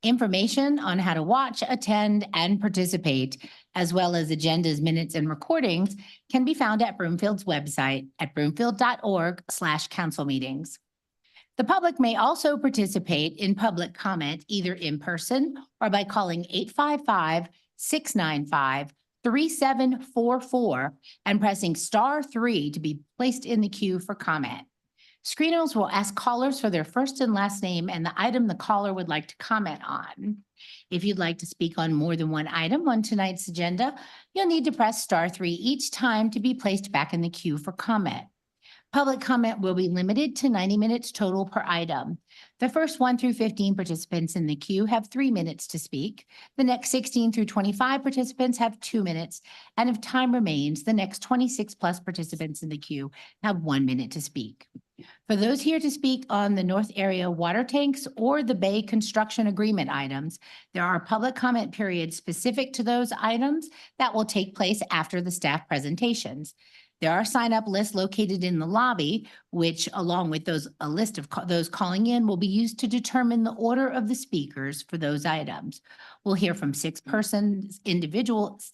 Information on how to watch, attend, and participate, as well as agendas, minutes, and recordings can be found at Broomfield's website at broomfield.org/council meetings. The public may also participate in public comment either in person or by calling 855-695-3744 and pressing *3 to be placed in the queue for comment. Screeners will ask callers for their first and last name and the item the caller would like to comment on. If you'd like to speak on more than one item on tonight's agenda, you'll need to press *3 each time to be placed back in the queue for comment. Public comment will be limited to 90 minutes total per item. The first 1 through 15 participants in the queue have 3 minutes to speak. The next 16 through 25 participants have 2 minutes. And if time remains, the next 26 plus participants in the queue have 1 minute to speak. For those here to speak on the North Area water tanks or the Bay construction agreement items, there are public comment periods specific to those items that will take place after the staff presentations. There are sign-up lists located in the lobby, which along with a list of those calling in will be used to determine the order of the speakers for those items. We'll hear from 6 in-person individuals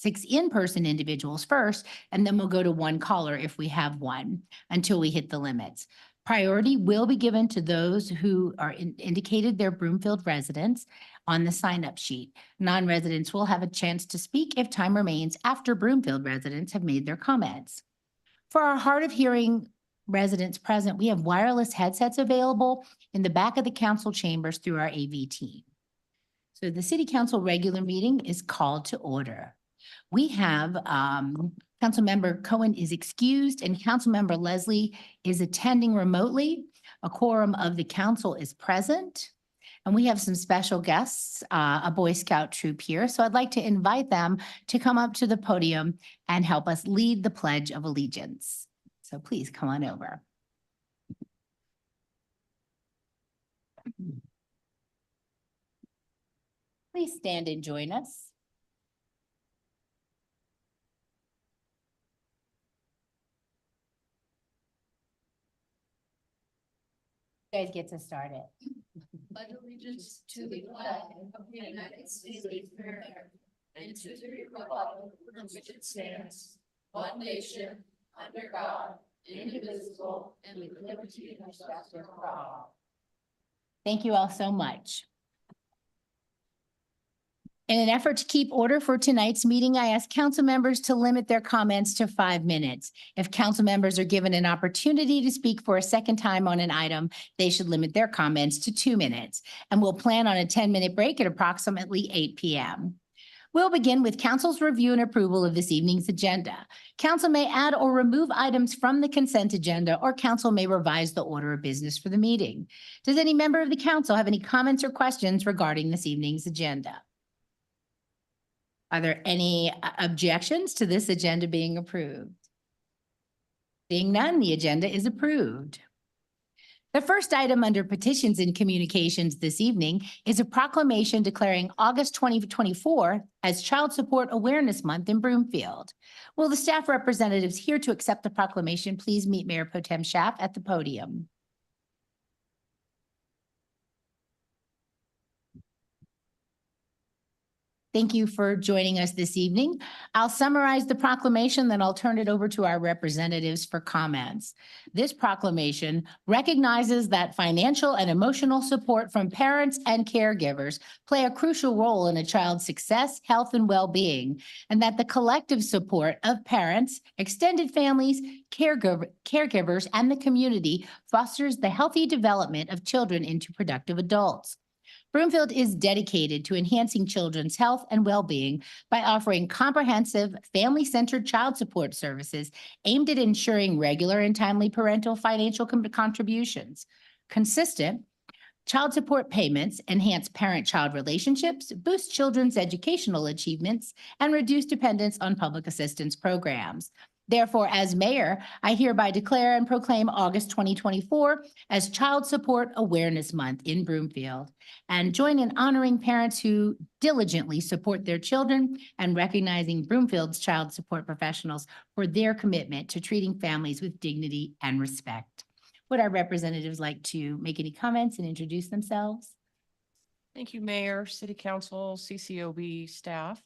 first, and then we'll go to 1 caller if we have one until we hit the limits. Priority will be given to those who are indicated their Broomfield residents on the sign-up sheet. Non-residents will have a chance to speak if time remains after Broomfield residents have made their comments. For our hard of hearing residents present, we have wireless headsets available in the back of the council chambers through our AV team. So the City Council regular meeting is called to order. We have Councilmember Cohen is excused and Councilmember Leslie is attending remotely. A quorum of the council is present. And we have some special guests, a Boy Scout troop here. So I'd like to invite them to come up to the podium and help us lead the Pledge of Allegiance. So please come on over. Please stand and join us. You guys get to start it. Pledge allegiance to the flag of the United States of America and to the republic for which it stands, one nation, under God, indivisible, and with liberty and justice for all. Thank you all so much. In an effort to keep order for tonight's meeting, I ask council members to limit their comments to 5 minutes. If council members are given an opportunity to speak for a second time on an item, they should limit their comments to 2 minutes. And we'll plan on a 10-minute break at approximately 8 p.m. We'll begin with council's review and approval of this evening's agenda. Council may add or remove items from the consent agenda, or council may revise the order of business for the meeting. Does any member of the council have any comments or questions regarding this evening's agenda? Are there any objections to this agenda being approved? Being none, the agenda is approved. The first item under petitions and communications this evening is a proclamation declaring August 2024 as Child Support Awareness Month in Broomfield. Will the staff representatives here to accept the proclamation please meet Mayor Pro Tem Schaaf at the podium? Thank you for joining us this evening. I'll summarize the proclamation, then I'll turn it over to our representatives for comments. This proclamation recognizes that financial and emotional support from parents and caregivers play a crucial role in a child's success, health, and well-being, and that the collective support of parents, extended families, caregivers, and the community fosters the healthy development of children into productive adults. Broomfield is dedicated to enhancing children's health and well-being by offering comprehensive, family-centered child support services aimed at ensuring regular and timely parental financial contributions. Consistent child support payments enhance parent-child relationships, boost children's educational achievements, and reduce dependence on public assistance programs. Therefore, as mayor, I hereby declare and proclaim August 2024 as Child Support Awareness Month in Broomfield, and join in honoring parents who diligently support their children and recognizing Broomfield's child support professionals for their commitment to treating families with dignity and respect. Would our representatives like to make any comments and introduce themselves? Thank you, Mayor, City Council, CCOB staff.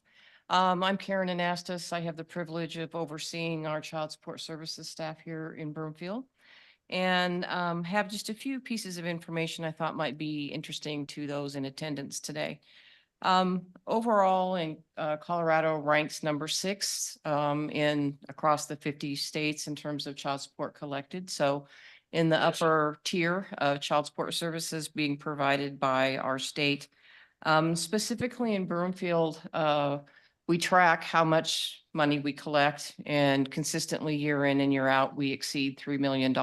I'm Karen Anastas. I have the privilege of overseeing our Child Support Services staff here in Broomfield. And have just a few pieces of information I thought might be interesting to those in attendance today. Overall, in Colorado ranks number 6 in across the 50 states in terms of child support collected. So in the upper tier of child support services being provided by our state. Specifically in Broomfield, we track how much money we collect, and consistently year in and year out, we exceed $3 million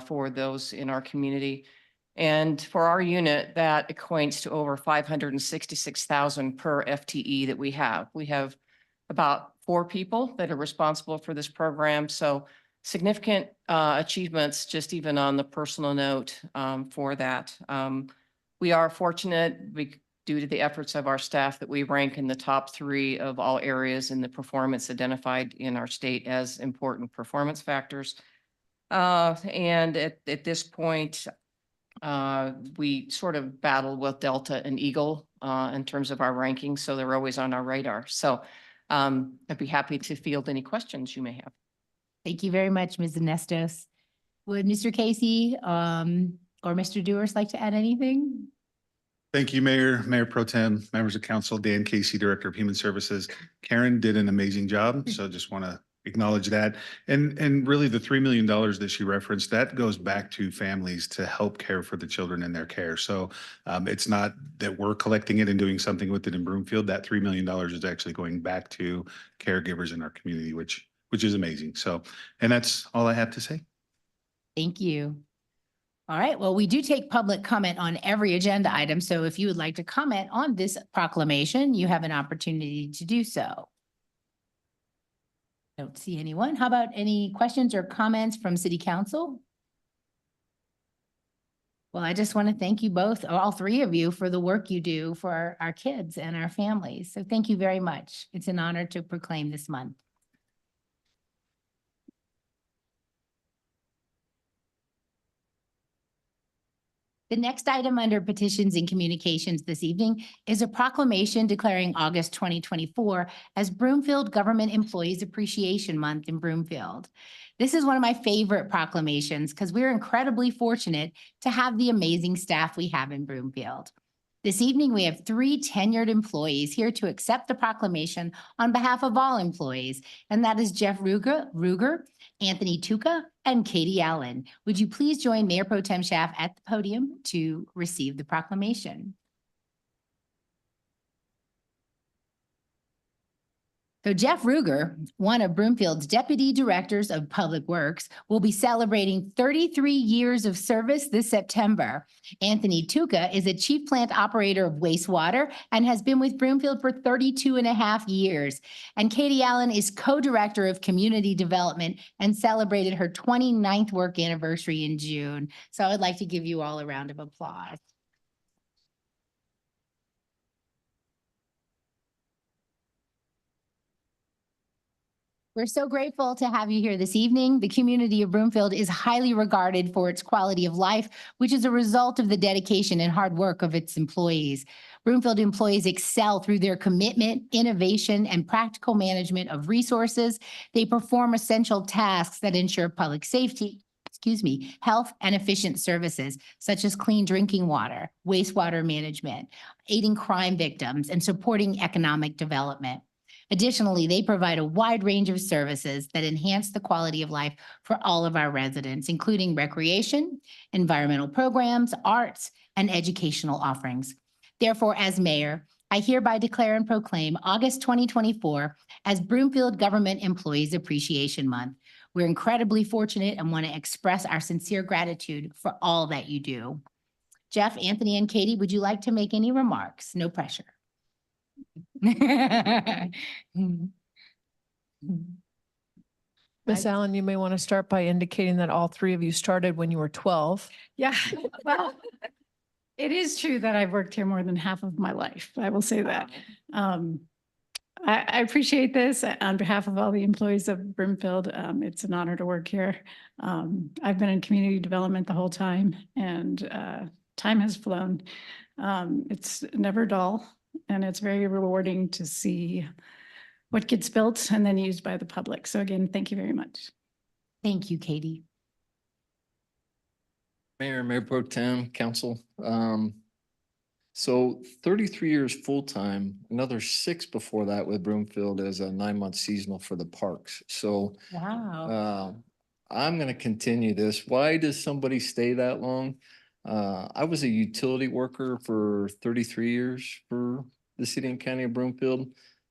for those in our community. And for our unit, that equates to over 566,000 per FTE that we have. We have about 4 people that are responsible for this program. So significant achievements, just even on the personal note for that. We are fortunate due to the efforts of our staff that we rank in the top 3 of all areas in the performance identified in our state as important performance factors. And at this point, we sort of battle with Delta and Eagle in terms of our rankings, so they're always on our radar. So I'd be happy to field any questions you may have. Thank you very much, Ms. Nestos. Would Mr. Casey or Mr. Dewars like to add anything? Thank you, Mayor, Mayor Pro Tem, members of council, Dan Casey, Director of Human Services. Karen did an amazing job, so just want to acknowledge that. And really the $3 million that she referenced, that goes back to families to help care for the children in their care. So it's not that we're collecting it and doing something with it in Broomfield. That $3 million is actually going back to caregivers in our community, which is amazing. So, and that's all I have to say. Thank you. All right, well, we do take public comment on every agenda item. So if you would like to comment on this proclamation, you have an opportunity to do so. Don't see anyone. How about any questions or comments from City Council? Well, I just want to thank you both, all 3 of you, for the work you do for our kids and our families. So thank you very much. It's an honor to proclaim this month. The next item under petitions and communications this evening is a proclamation declaring August 2024 as Broomfield Government Employees Appreciation Month in Broomfield. This is one of my favorite proclamations because we're incredibly fortunate to have the amazing staff we have in Broomfield. This evening, we have 3 tenured employees here to accept the proclamation on behalf of all employees, and that is Jeff Ruger, Anthony Tuca, and Katie Allen. Would you please join Mayor Pro Tem Schaaf at the podium to receive the proclamation? So Jeff Ruger, one of Broomfield's Deputy Directors of Public Works, will be celebrating 33 years of service this September. Anthony Tuca is a Chief Plant Operator of Wastewater and has been with Broomfield for 32.5 years. And Katie Allen is Co-Director of Community Development and celebrated her 29th work anniversary in June. So I would like to give you all a round of applause. We're so grateful to have you here this evening. The community of Broomfield is highly regarded for its quality of life, which is a result of the dedication and hard work of its employees. Broomfield employees excel through their commitment, innovation, and practical management of resources. They perform essential tasks that ensure public safety, health and efficient services such as clean drinking water, wastewater management, aiding crime victims, and supporting economic development. Additionally, they provide a wide range of services that enhance the quality of life for all of our residents, including recreation, environmental programs, arts, and educational offerings. Therefore, as mayor, I hereby declare and proclaim August 2024 as Broomfield Government Employees Appreciation Month. We're incredibly fortunate and want to express our sincere gratitude for all that you do. Jeff, Anthony, and Katie, would you like to make any remarks? No pressure. Miss Allen, you may want to start by indicating that all 3 of you started when you were 12. Yeah, well, it is true that I've worked here more than half of my life. I will say that. I appreciate this on behalf of all the employees of Broomfield. It's an honor to work here. I've been in community development the whole time, and time has flown. It's never dull, and it's very rewarding to see what gets built and then used by the public. So again, thank you very much. Thank you, Katie. Mayor Pro Tem, Council. So 33 years full-time, another 6 before that with Broomfield as a 9-month seasonal for the parks. So Wow. I'm gonna continue this. Why does somebody stay that long? I was a utility worker for 33 years for the city and county of Broomfield.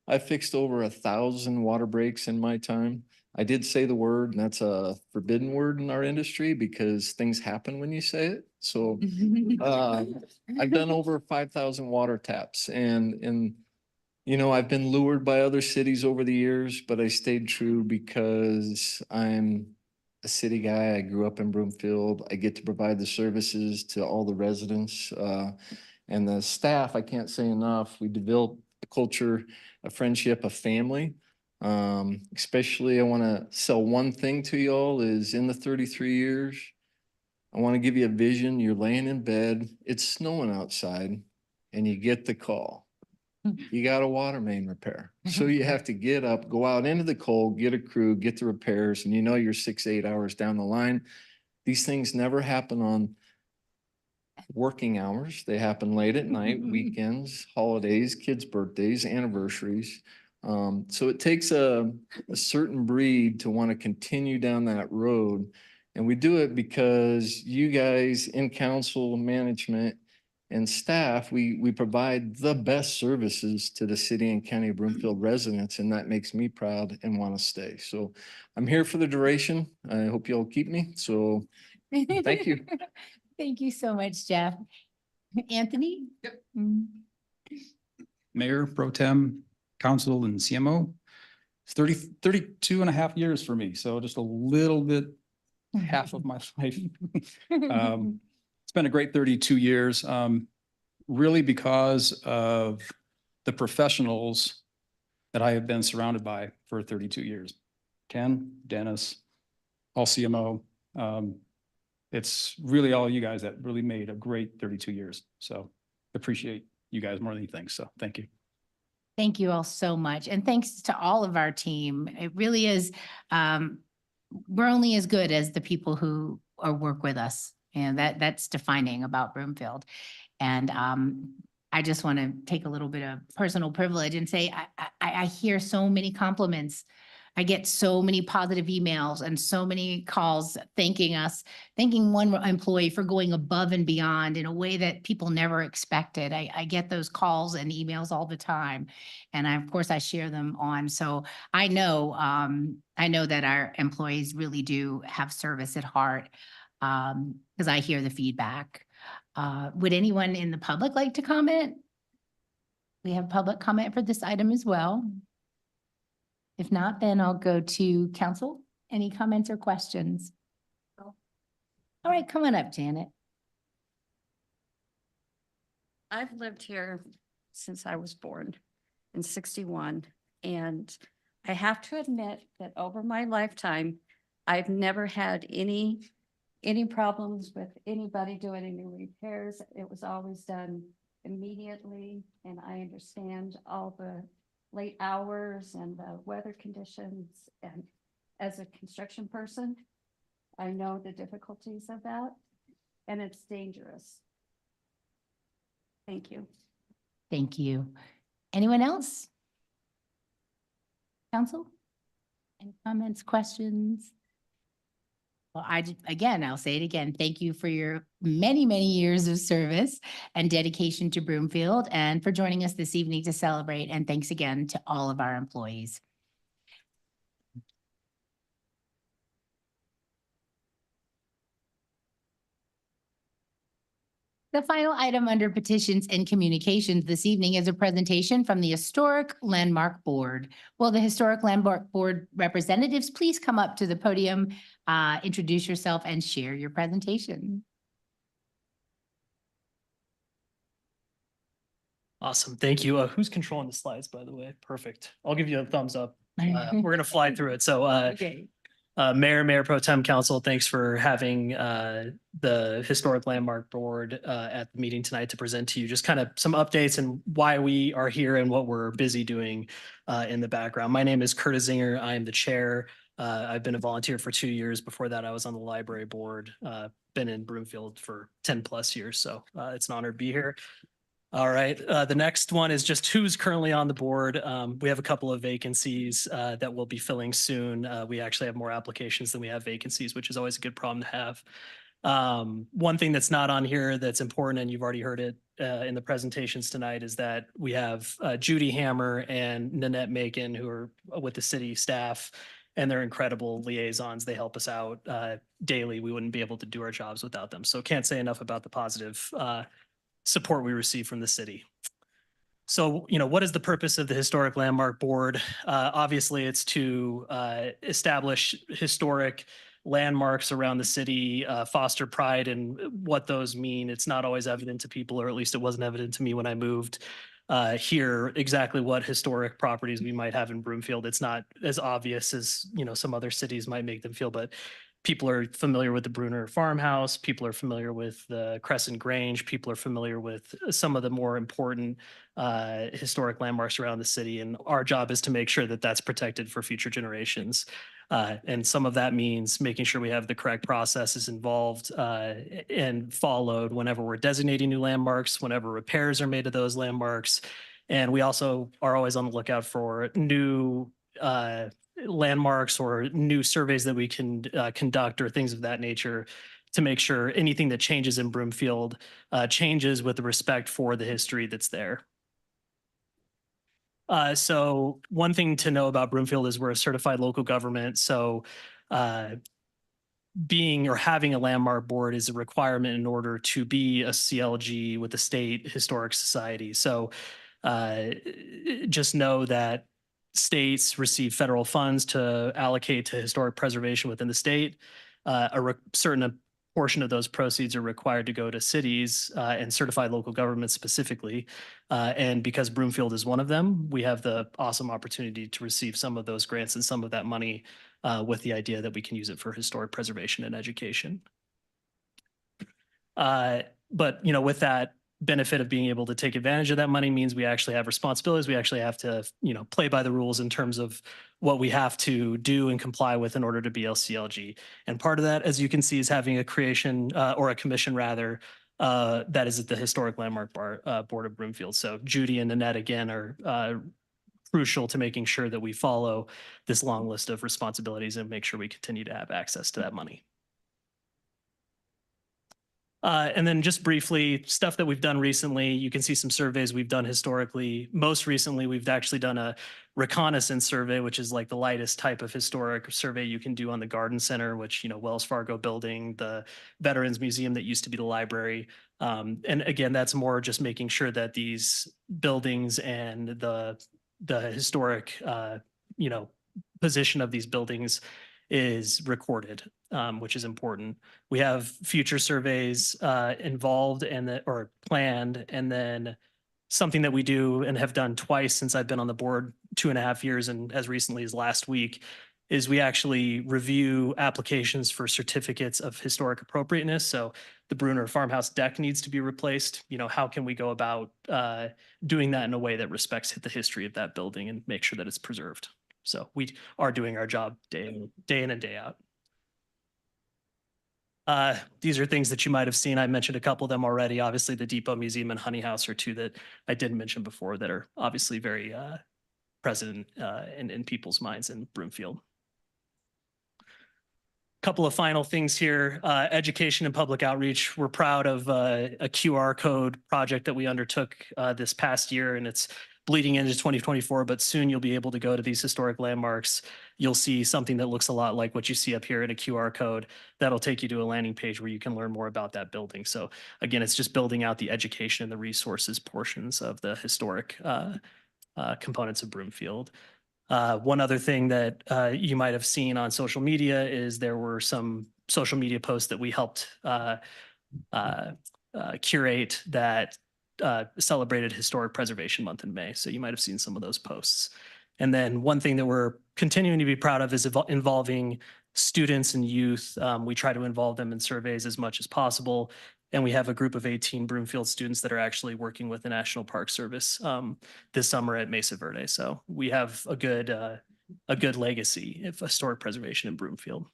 I fixed over 1,000 water breaks in my time. I did say the word, and that's a forbidden word in our industry because things happen when you say it. So I've done over 5,000 water taps and you know, I've been lured by other cities over the years, but I stayed true because I'm a city guy. I grew up in Broomfield. I get to provide the services to all the residents and the staff. I can't say enough. We developed a culture, a friendship, a family. Especially I want to sell one thing to y'all is in the 33 years, I want to give you a vision. You're laying in bed, it's snowing outside, and you get the call. You got a water main repair. So you have to get up, go out into the cold, get a crew, get the repairs, and you know you're 6 to 8 hours down the line. These things never happen on working hours. They happen late at night, weekends, holidays, kids' birthdays, anniversaries. So it takes a certain breed to want to continue down that road. And we do it because you guys in council, management, and staff, we provide the best services to the city and county of Broomfield residents, and that makes me proud and want to stay. So I'm here for the duration. I hope you'll keep me. So thank you. Thank you so much, Jeff. Anthony? Yep. Mm. Mayor Pro Tem, Council and CMO. It's 32 and a half years for me. So just a little bit, half of my life. It's been a great 32 years, really because of the professionals that I have been surrounded by for 32 years. Ken, Dennis, all CMO. It's really all you guys that really made a great 32 years. So appreciate you guys more than anything. So thank you. Thank you all so much. And thanks to all of our team. It really is, we're only as good as the people who work with us. And that's defining about Broomfield. And I just want to take a little bit of personal privilege and say, I hear so many compliments. I get so many positive emails and so many calls thanking one employee for going above and beyond in a way that people never expected. I get those calls and emails all the time. And of course I share them on. So I know that our employees really do have service at heart because I hear the feedback. Would anyone in the public like to comment? We have public comment for this item as well. If not, then I'll go to council. Any comments or questions? All right, come on up, Janet. I've lived here since I was born in 61, and I have to admit that over my lifetime, I've never had any problems with anybody doing any repairs. It was always done immediately, and I understand all the late hours and the weather conditions. And as a construction person, I know the difficulties of that, and it's dangerous. Thank you. Thank you. Anyone else? Council? Any comments, questions? Well, I'll say it again. Thank you for your many, many years of service and dedication to Broomfield and for joining us this evening to celebrate. And thanks again to all of our employees. The final item under petitions and communications this evening is a presentation from the Historic Landmark Board. Will the Historic Landmark Board representatives please come up to the podium, introduce yourself and share your presentation. Awesome. Thank you. Who's controlling the slides, by the way? Perfect. I'll give you a thumbs up. We're going to fly through it. So Okay. Mayor Pro Tem Council, thanks for having the Historic Landmark Board at the meeting tonight to present to you just kind of some updates and why we are here and what we're busy doing in the background. My name is Curtis Zinger. I am the chair. I've been a volunteer for 2 years. Before that, I was on the library board, been in Broomfield for 10 plus years. So it's an honor to be here. All right. The next one is just who's currently on the board. We have a couple of vacancies that we'll be filling soon. We actually have more applications than we have vacancies, which is always a good problem to have. One thing that's not on here that's important, and you've already heard it in the presentations tonight, is that we have Judy Hammer and Nanette Macon, who are with the city staff, and they're incredible liaisons. They help us out daily. We wouldn't be able to do our jobs without them. So can't say enough about the positive support we receive from the city. So, what is the purpose of the Historic Landmark Board? Obviously, it's to establish historic landmarks around the city, foster pride and what those mean. It's not always evident to people, or at least it wasn't evident to me when I moved here, exactly what historic properties we might have in Broomfield. It's not as obvious as, some other cities might make them feel, but people are familiar with the Bruner Farmhouse. People are familiar with the Crescent Grange. People are familiar with some of the more important historic landmarks around the city. And our job is to make sure that that's protected for future generations. And some of that means making sure we have the correct processes involved and followed whenever we're designating new landmarks, whenever repairs are made to those landmarks. And we also are always on the lookout for new landmarks or new surveys that we can conduct or things of that nature to make sure anything that changes in Broomfield changes with the respect for the history that's there. So one thing to know about Broomfield is we're a certified local government. So being or having a landmark board is a requirement in order to be a CLG with the State Historic Society. So just know that states receive federal funds to allocate to historic preservation within the state. Certain portion of those proceeds are required to go to cities and certified local governments specifically. And because Broomfield is one of them, we have the awesome opportunity to receive some of those grants and some of that money with the idea that we can use it for historic preservation and education. But, with that benefit of being able to take advantage of that money means we actually have responsibilities. We actually have to, play by the rules in terms of what we have to do and comply with in order to be LCLG. And part of that, as you can see, is having a creation or a commission rather, that is at the Historic Landmark Board of Broomfield. So Judy and Nanette, again, are crucial to making sure that we follow this long list of responsibilities and make sure we continue to have access to that money. And then just briefly, stuff that we've done recently, you can see some surveys we've done historically. Most recently, we've actually done a reconnaissance survey, which is like the lightest type of historic survey you can do on the Garden Center, which, Wells Fargo building, the Veterans Museum that used to be the library. And again, that's more just making sure that these buildings and the historic, position of these buildings is recorded, which is important. We have future surveys involved or planned, and then something that we do and have done twice since I've been on the board, 2.5 years, and as recently as last week, is we actually review applications for certificates of historic appropriateness. So the Bruner Farmhouse deck needs to be replaced. How can we go about doing that in a way that respects the history of that building and make sure that it's preserved? So we are doing our job day in and day out. These are things that you might have seen. I mentioned a couple of them already. Obviously, the Depot Museum and Honey House are two that I didn't mention before that are obviously very present in people's minds in Broomfield. Couple of final things here. Education and public outreach. We're proud of a QR code project that we undertook this past year, and it's bleeding into 2024, but soon you'll be able to go to these historic landmarks. You'll see something that looks a lot like what you see up here in a QR code. That'll take you to a landing page where you can learn more about that building. So again, it's just building out the education and the resources portions of the historic components of Broomfield. One other thing that you might have seen on social media is there were some social media posts that we helped curate that celebrated Historic Preservation Month in May. So you might have seen some of those posts. And then one thing that we're continuing to be proud of is involving students and youth. We try to involve them in surveys as much as possible. And we have a group of 18 Broomfield students that are actually working with the National Park Service this summer at Mesa Verde. So we have a good legacy of historic preservation in Broomfield.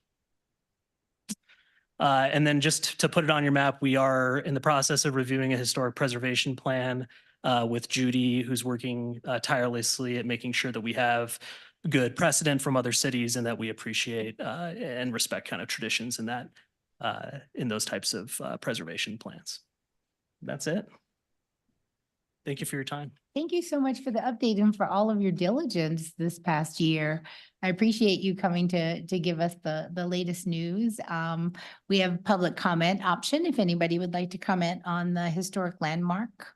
And then just to put it on your map, we are in the process of reviewing a historic preservation plan with Judy, who's working tirelessly at making sure that we have good precedent from other cities and that we appreciate and respect kind of traditions in that in those types of preservation plans. That's it. Thank you for your time. Thank you so much for the update and for all of your diligence this past year. I appreciate you coming to give us the latest news. We have public comment option if anybody would like to comment on the historic landmark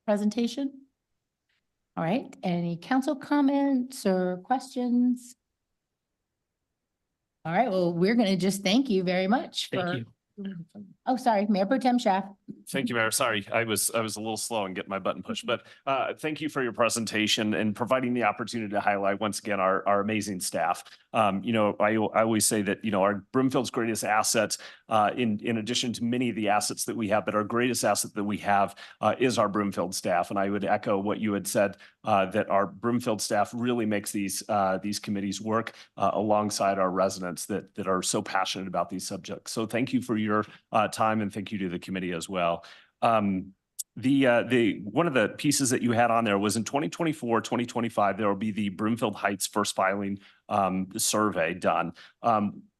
presentation. All right, any council comments or questions? All right, well, we're going to just thank you very much Thank for. you. Oh, sorry, Mayor Pro Tem Schaaf. Thank you, Mayor. Sorry, I was a little slow in getting my button pushed, but thank you for your presentation and providing the opportunity to highlight once again our amazing staff. You know, I always say that, you know, our Broomfield's greatest assets, in addition to many of the assets that we have, but our greatest asset that we have is our Broomfield staff. And I would echo what you had said, that our Broomfield staff really makes these committees work alongside our residents that are so passionate about these subjects. So thank you for your time, and thank you to the committee as well. One of the pieces that you had on there was in 2024, 2025, there will be the Broomfield Heights first filing survey done.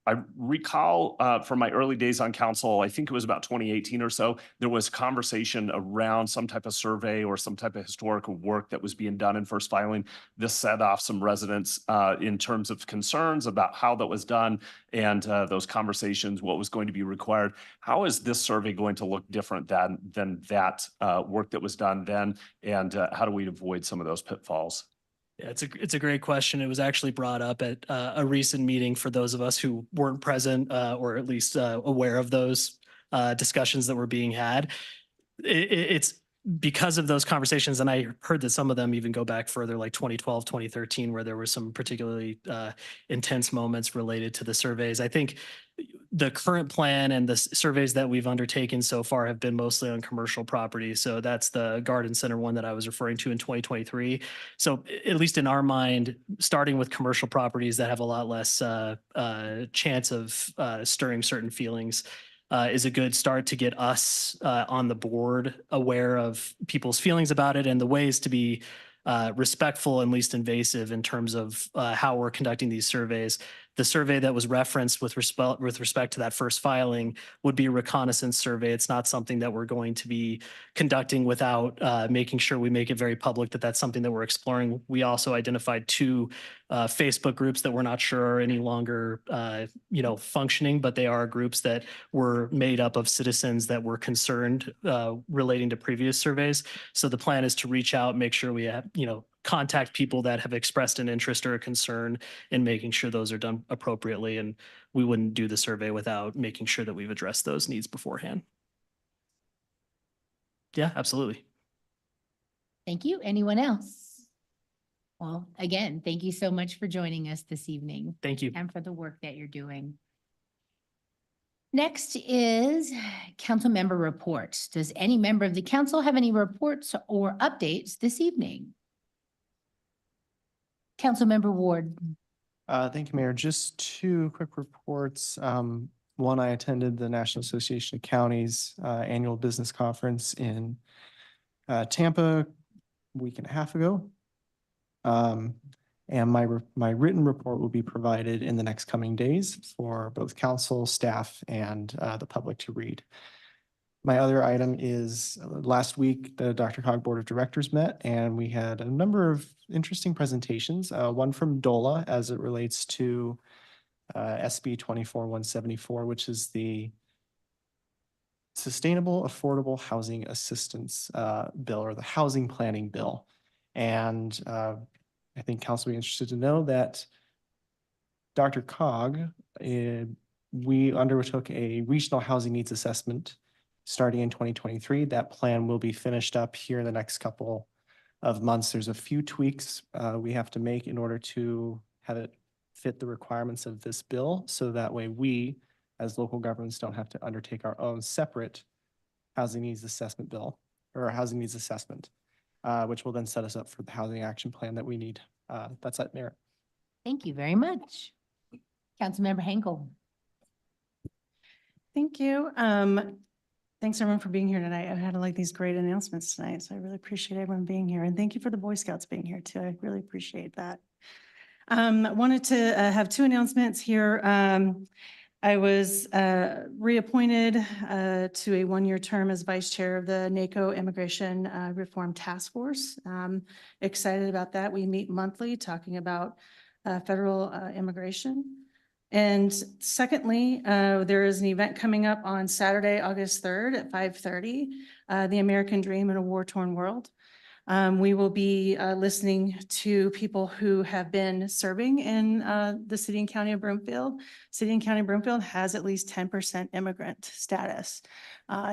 I recall from my early days on council, I think it was about 2018 or so, there was conversation around some type of survey or some type of historical work that was being done in first filing. This set off some residents in terms of concerns about how that was done and those conversations, what was going to be required. How is this survey going to look different than that work that was done then? And how do we avoid some of those pitfalls? Yeah, it's a great question. It was actually brought up at a recent meeting for those of us who weren't present or at least aware of those discussions that were being had. It's because of those conversations, and I heard that some of them even go back further, like 2012, 2013, where there were some particularly intense moments related to the surveys. I think the current plan and the surveys that we've undertaken so far have been mostly on commercial property. So that's the Garden Center one that I was referring to in 2023. So at least in our mind, starting with commercial properties that have a lot less chance of stirring certain feelings is a good start to get us on the board aware of people's feelings about it and the ways to be respectful and least invasive in terms of how we're conducting these surveys. The survey that was referenced with respect to that first filing would be a reconnaissance survey. It's not something that we're going to be conducting without making sure we make it very public that that's something that we're exploring. We also identified two Facebook groups that we're not sure are any longer, functioning, but they are groups that were made up of citizens that were concerned relating to previous surveys. So the plan is to reach out, make sure we have, contact people that have expressed an interest or a concern in making sure those are done appropriately. And we wouldn't do the survey without making sure that we've addressed those needs beforehand. Yeah, absolutely. Thank you. Anyone else? Well, again, thank you so much for joining us this evening Thank you. and for the work that you're doing. Next is council member reports. Does any member of the council have any reports or updates this evening? Councilmember Ward. Thank you, Mayor. Just two quick reports. One, I attended the National Association of Counties annual business conference in Tampa a week and a half ago. And my written report will be provided in the next coming days for both council, staff, and the public to read. My other item is last week, the DRCOG Board of Directors met, and we had a number of interesting presentations. One from DOLA as it relates to SB 24-174, which is the Sustainable Affordable Housing Assistance Bill, or the Housing Planning Bill. And I think council will be interested to know that DRCOG, we undertook a regional housing needs assessment starting in 2023. That plan will be finished up here in the next couple of months. There's a few tweaks we have to make in order to have it fit the requirements of this bill. So that way we, as local governments, don't have to undertake our own separate housing needs assessment bill or housing needs assessment, which will then set us up for the housing action plan that we need. That's it, Mayor. Thank you very much. Councilmember Henkel. Thank you. Thanks everyone for being here tonight. I've had like these great announcements tonight, so I really appreciate everyone being here. And thank you for the Boy Scouts being here too. I really appreciate that. I wanted to have two announcements here. I was reappointed to a one-year term as vice chair of the NACO Immigration Reform Task Force. Excited about that. We meet monthly talking about federal immigration. And secondly, there is an event coming up on Saturday, August 3rd at 5:30, The American Dream in a War-Torn World. We will be listening to people who have been serving in the city and county of Broomfield. City and county of Broomfield has at least 10% immigrant status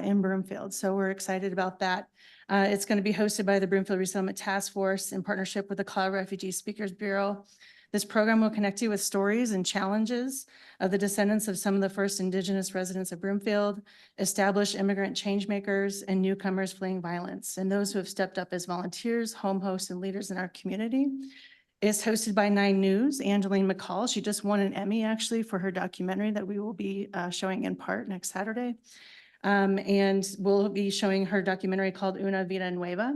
in Broomfield. So we're excited about that. It's going to be hosted by the Broomfield Resettlement Task Force in partnership with the Colorado Refugee Speakers Bureau. This program will connect you with stories and challenges of the descendants of some of the first Indigenous residents of Broomfield, established immigrant changemakers, and newcomers fleeing violence, and those who have stepped up as volunteers, home hosts, and leaders in our community. It's hosted by 9 News, Angeline McCall. She just won an Emmy actually for her documentary that we will be showing in part next Saturday. And we'll be showing her documentary called Una Vida Nueva.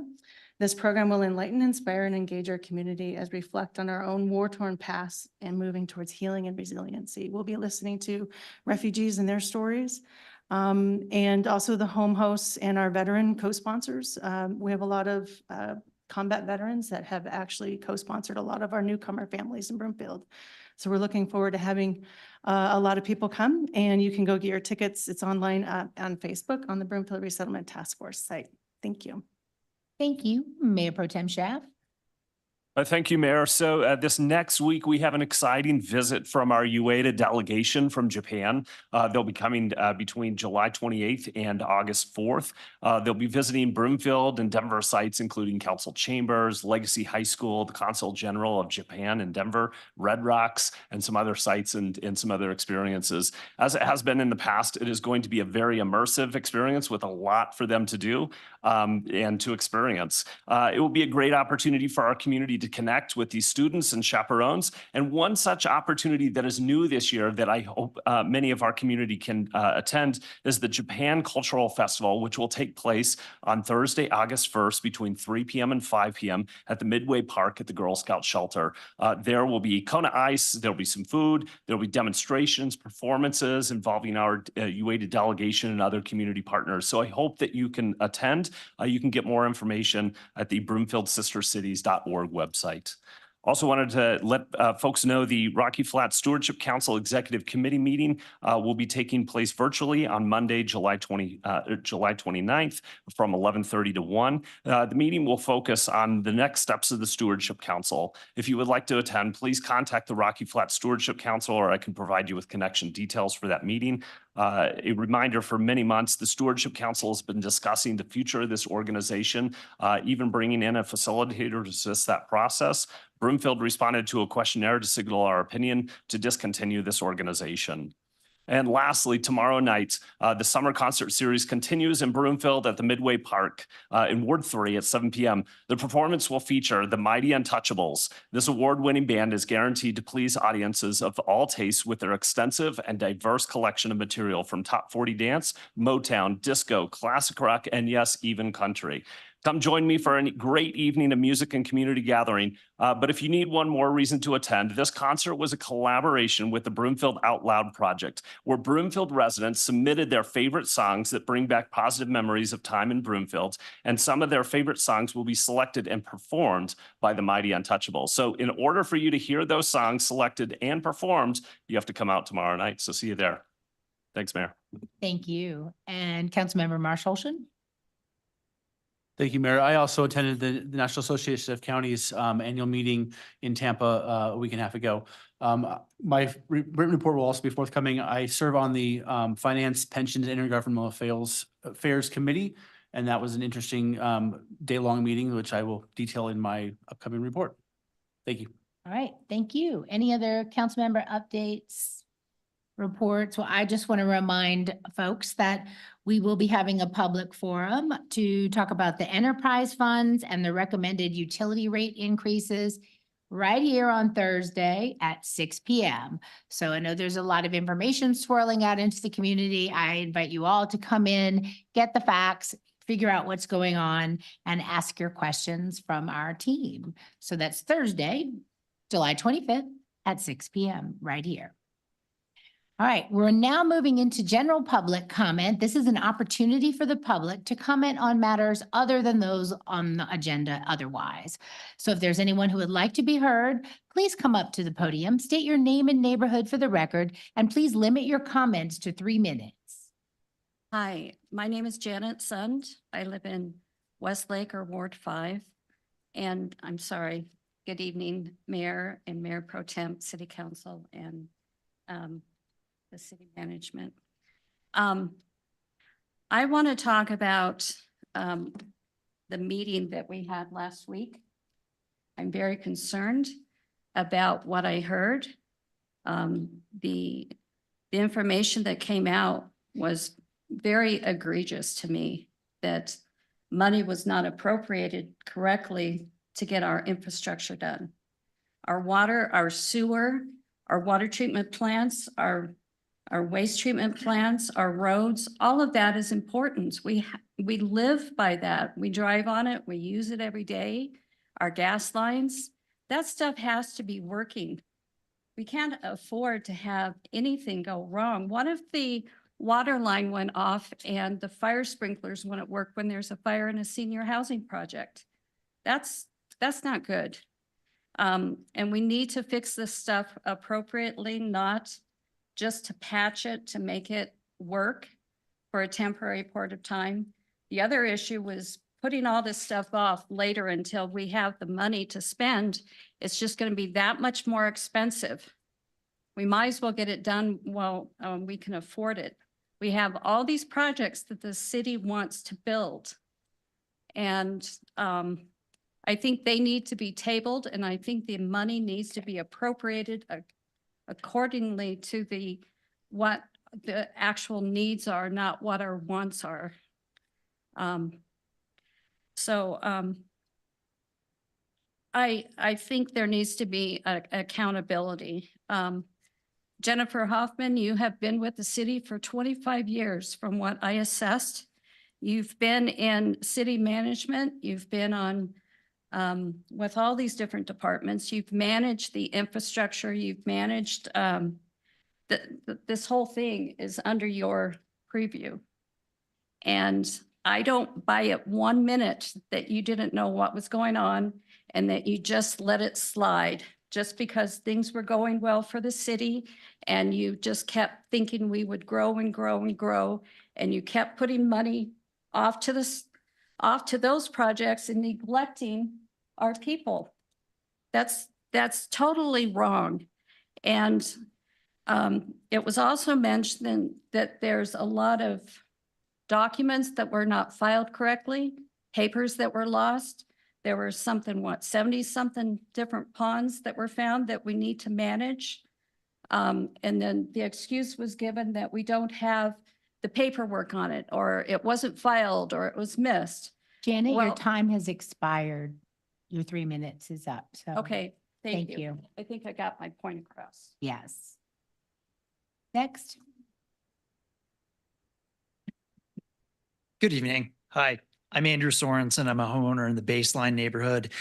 This program will enlighten, inspire, and engage our community as we reflect on our own war-torn past and moving towards healing and resiliency. We'll be listening to refugees and their stories, and also the home hosts and our veteran co-sponsors. We have a lot of combat veterans that have actually co-sponsored a lot of our newcomer families in Broomfield. So we're looking forward to having a lot of people come, and you can go get your tickets. It's online on Facebook on the Broomfield Resettlement Task Force site. Thank you. Thank you, Mayor Pro Tem Schaaf. Thank you, Mayor. So this next week, we have an exciting visit from our UADA delegation from Japan. They'll be coming between July 28th and August 4th. They'll be visiting Broomfield and Denver sites, including Council Chambers, Legacy High School, the Consul General of Japan in Denver, Red Rocks, and some other sites and some other experiences. As it has been in the past, it is going to be a very immersive experience with a lot for them to do and to experience. It will be a great opportunity for our community to connect with these students and chaperones. And one such opportunity that is new this year that I hope many of our community can attend is the Japan Cultural Festival, which will take place on Thursday, August 1st between 3 p.m. and 5 p.m. at the Midway Park at the Girl Scout Shelter. There will be Kona Ice, there'll be some food, there'll be demonstrations, performances involving our UADA delegation and other community partners. So I hope that you can attend. You can get more information at the BroomfieldSisterCities.org website. Also wanted to let folks know the Rocky Flats Stewardship Council Executive Committee meeting will be taking place virtually on Monday, July 29th from 11:30 to 1. The meeting will focus on the next steps of the Stewardship Council. If you would like to attend, please contact the Rocky Flats Stewardship Council, or I can provide you with connection details for that meeting. A reminder, for many months, the Stewardship Council has been discussing the future of this organization, even bringing in a facilitator to assist that process. Broomfield responded to a questionnaire to signal our opinion to discontinue this organization. And lastly, tomorrow night, the summer concert series continues in Broomfield at the Midway Park in Ward 3 at 7 p.m. The performance will feature the Mighty Untouchables. This award-winning band is guaranteed to please audiences of all tastes with their extensive and diverse collection of material from top 40 dance, Motown, disco, classic rock, and yes, even country. Come join me for a great evening of music and community gathering. But if you need one more reason to attend, this concert was a collaboration with the Broomfield Out Loud Project, where Broomfield residents submitted their favorite songs that bring back positive memories of time in Broomfield. And some of their favorite songs will be selected and performed by the Mighty Untouchables. So in order for you to hear those songs selected and performed, you have to come out tomorrow night. So see you there. Thanks, Mayor. Thank you. And Councilmember Marshallson. Thank you, Mayor. I also attended the National Association of Counties annual meeting in Tampa a week and a half ago. My written report will also be forthcoming. I serve on the Finance, Pensions, and Intergovernmental Affairs Committee, and that was an interesting day-long meeting, which I will detail in my upcoming report. Thank you. All right, thank you. Any other council member updates, reports? Well, I just want to remind folks that we will be having a public forum to talk about the enterprise funds and the recommended utility rate increases right here on Thursday at 6 p.m. So I know there's a lot of information swirling out into the community. I invite you all to come in, get the facts, figure out what's going on, and ask your questions from our team. So that's Thursday, July 25th at 6 p.m. right here. All right, we're now moving into general public comment. This is an opportunity for the public to comment on matters other than those on the agenda otherwise. So if there's anyone who would like to be heard, please come up to the podium, state your name and neighborhood for the record, and please limit your comments to 3 minutes. Hi, my name is Janet Sund. I live in Westlake or Ward 5. And I'm sorry, good evening, Mayor and Mayor Pro Tem, City Council, and the city management. I want to talk about the meeting that we had last week. I'm very concerned about what I heard. The information that came out was very egregious to me, that money was not appropriated correctly to get our infrastructure done. Our water, our sewer, our water treatment plants, our waste treatment plants, our roads, all of that is important. We live by that. We drive on it. We use it every day. Our gas lines, that stuff has to be working. We can't afford to have anything go wrong. What if the water line went off and the fire sprinklers wouldn't work when there's a fire in a senior housing project? That's not good. And we need to fix this stuff appropriately, not just to patch it, to make it work for a temporary period of time. The other issue was putting all this stuff off later until we have the money to spend. It's just going to be that much more expensive. We might as well get it done while we can afford it. We have all these projects that the city wants to build. And I think they need to be tabled, and I think the money needs to be appropriated accordingly to what the actual needs are, not what our wants are. I think there needs to be accountability. Jennifer Hoffman, you have been with the city for 25 years from what I assessed. You've been in city management. You've been on with all these different departments. You've managed the infrastructure. You've managed this whole thing is under your preview. And I don't buy it 1 minute that you didn't know what was going on and that you just let it slide just because things were going well for the city and you just kept thinking we would grow and grow and grow, and you kept putting money off to those projects and neglecting our people. That's totally wrong. And it was also mentioned that there's a lot of documents that were not filed correctly, papers that were lost. There were 70-something different ponds that were found that we need to manage. And then the excuse was given that we don't have the paperwork on it, or it wasn't filed, or it was missed. Janet, your Well- time has expired. Your 3 minutes is up, so. Okay, thank Thank you. you. I think I got my point across. Yes. Next. Good evening. Hi, I'm Andrew Sorensen. I'm a homeowner in the Baseline neighborhood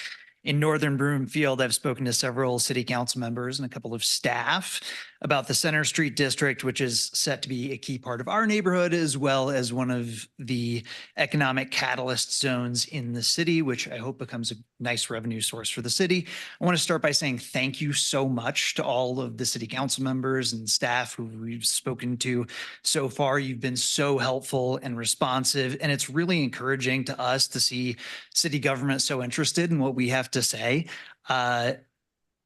in northern Broomfield. I've spoken to several city council members and a couple of staff about the Center Street District, which is set to be a key part of our neighborhood, as well as one of the economic catalyst zones in the city, which I hope becomes a nice revenue source for the city. I want to start by saying thank you so much to all of the city council members and staff who we've spoken to so far. You've been so helpful and responsive, and it's really encouraging to us to see city government so interested in what we have to say.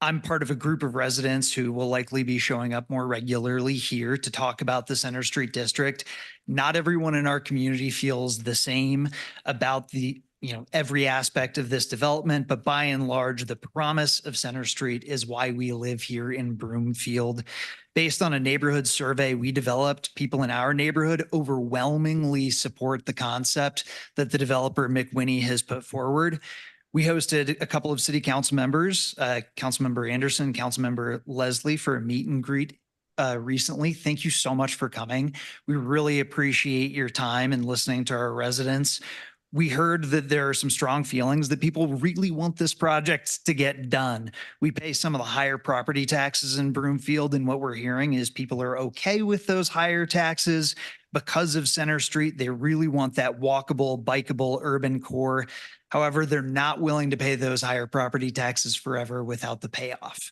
I'm part of a group of residents who will likely be showing up more regularly here to talk about the Center Street District. Not everyone in our community feels the same about the every aspect of this development, but by and large, the promise of Center Street is why we live here in Broomfield. Based on a neighborhood survey we developed, people in our neighborhood overwhelmingly support the concept that the developer McWinney has put forward. We hosted a couple of city council members, Councilmember Anderson, Councilmember Leslie, for a meet and greet recently. Thank you so much for coming. We really appreciate your time and listening to our residents. We heard that there are some strong feelings that people really want this project to get done. We pay some of the higher property taxes in Broomfield, and what we're hearing is people are okay with those higher taxes because of Center Street. They really want that walkable, bikeable urban core. However, they're not willing to pay those higher property taxes forever without the payoff.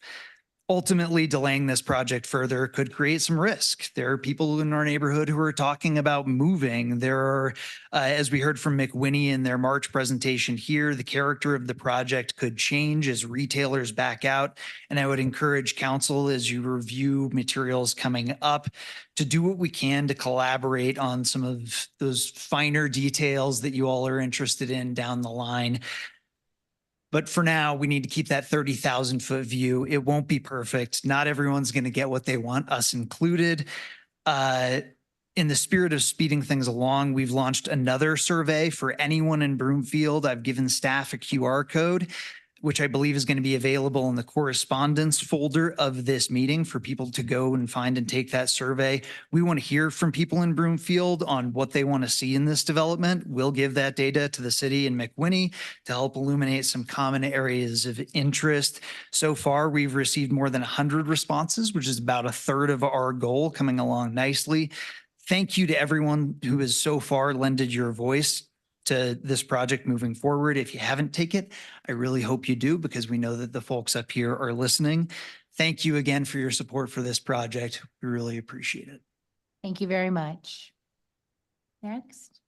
Ultimately, delaying this project further could create some risk. There are people in our neighborhood who are talking about moving. There are, as we heard from McWinney in their March presentation here, the character of the project could change as retailers back out. And I would encourage council, as you review materials coming up, to do what we can to collaborate on some of those finer details that you all are interested in down the line. But for now, we need to keep that 30,000 foot view. It won't be perfect. Not everyone's going to get what they want, us included. In the spirit of speeding things along, we've launched another survey for anyone in Broomfield. I've given staff a QR code, which I believe is going to be available in the correspondence folder of this meeting for people to go and find and take that survey. We want to hear from people in Broomfield on what they want to see in this development. We'll give that data to the city and McWinney to help illuminate some common areas of interest. So far, we've received more than 100 responses, which is about a third of our goal, coming along nicely. Thank you to everyone who has so far lended your voice to this project moving forward. If you haven't taken it, I really hope you do, because we know that the folks up here are listening. Thank you again for your support for this project. We really appreciate it. Thank you very much. Next.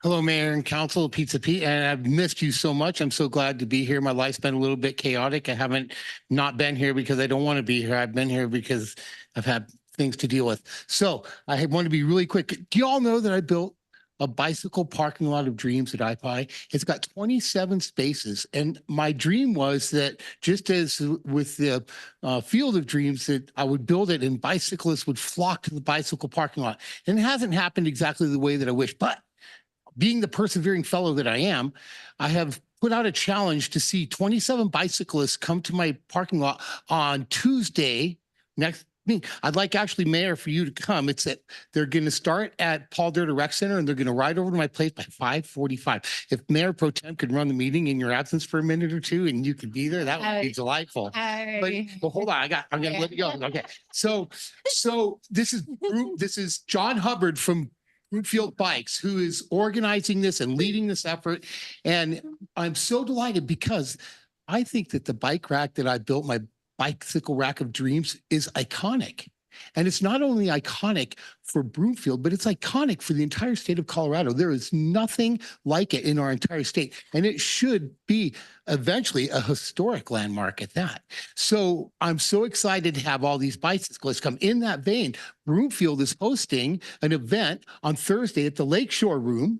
Hello, Mayor and Council, Pizza Pete, and I've missed you so much. I'm so glad to be here. My life's been a little bit chaotic. I haven't not been here because I don't want to be here. I've been here because I've had things to deal with. So I want to be really quick. Do you all know that I built a bicycle parking lot of dreams at IPI? It's got 27 spaces. And my dream was that, just as with the Field of Dreams, that I would build it and bicyclists would flock to the bicycle parking lot. And it hasn't happened exactly the way that I wish, but being the persevering fellow that I am, I have put out a challenge to see 27 bicyclists come to my parking lot on Tuesday next. I'd like, actually, Mayor, for you to come. It's that they're going to start at Paul Dirter Rec Center and they're going to ride over to my place by 5:45. If Mayor Pro Tem could run the meeting in your absence for a minute or two and you could be there, that would be delightful. But hold on, I'm going to let you go. Okay. So this is John Hubbard from Broomfield Bikes, who is organizing this and leading this effort. And I'm so delighted because I think that the bike rack that I built, my bicycle rack of dreams, is iconic. And it's not only iconic for Broomfield, but it's iconic for the entire state of Colorado. There is nothing like it in our entire state. And it should be eventually a historic landmark at that. So I'm so excited to have all these bicyclists come. In that vein, Broomfield is hosting an event on Thursday at the Lakeshore Room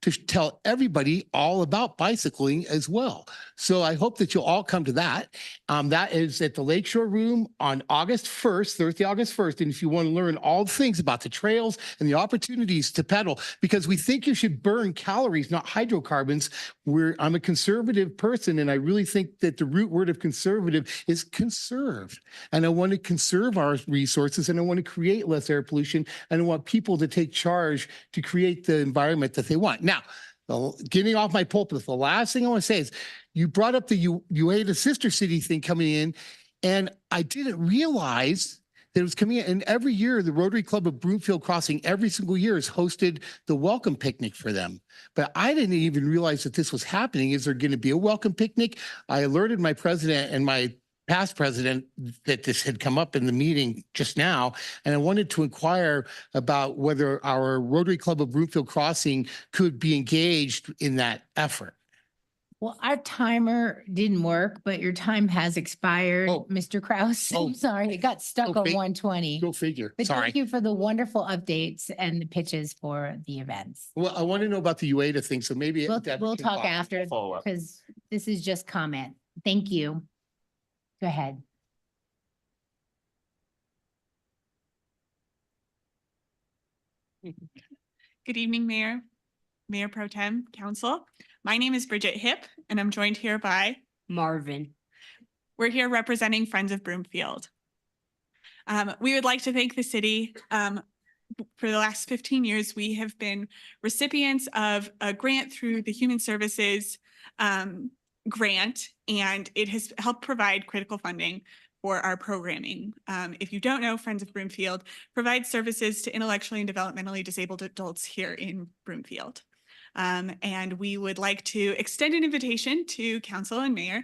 to tell everybody all about bicycling as well. So I hope that you'll all come to that. That is at the Lakeshore Room on August 1st, Thursday, August 1st. And if you want to learn all the things about the trails and the opportunities to pedal, because we think you should burn calories, not hydrocarbons. I'm a conservative person, and I really think that the root word of conservative is conserve. And I want to conserve our resources, and I want to create less air pollution, and I want people to take charge to create the environment that they want. Now, getting off my pulpit, the last thing I want to say is, you brought up the Ueda Sister City thing coming in, and I didn't realize that it was coming in. And every year, the Rotary Club of Broomfield Crossing, every single year, has hosted the welcome picnic for them. But I didn't even realize that this was happening. Is there going to be a welcome picnic? I alerted my president and my past president that this had come up in the meeting just now, and I wanted to inquire about whether our Rotary Club of Broomfield Crossing could be engaged in that effort. Well, our timer didn't work, but your time has expired, Oh. Mr. Kraus. Oh. I'm sorry, it got stuck Go on fig- 120. Go figure. But Sorry. thank you for the wonderful updates and the pitches for the events. Well, I want to know about the UADA thing, so maybe. We'll, Deb we'll can talk after Follow up. because this is just comment. Thank you. Go ahead. Good evening, Mayor, Mayor Pro Tem, Council. My name is Bridget Hip, and I'm joined here by Marvin. We're here representing Friends of Broomfield. We would like to thank the city. For the last 15 years, we have been recipients of a grant through the Human Services grant, and it has helped provide critical funding for our programming. If you don't know, Friends of Broomfield provides services to intellectually and developmentally disabled adults here in Broomfield. And we would like to extend an invitation to council and mayor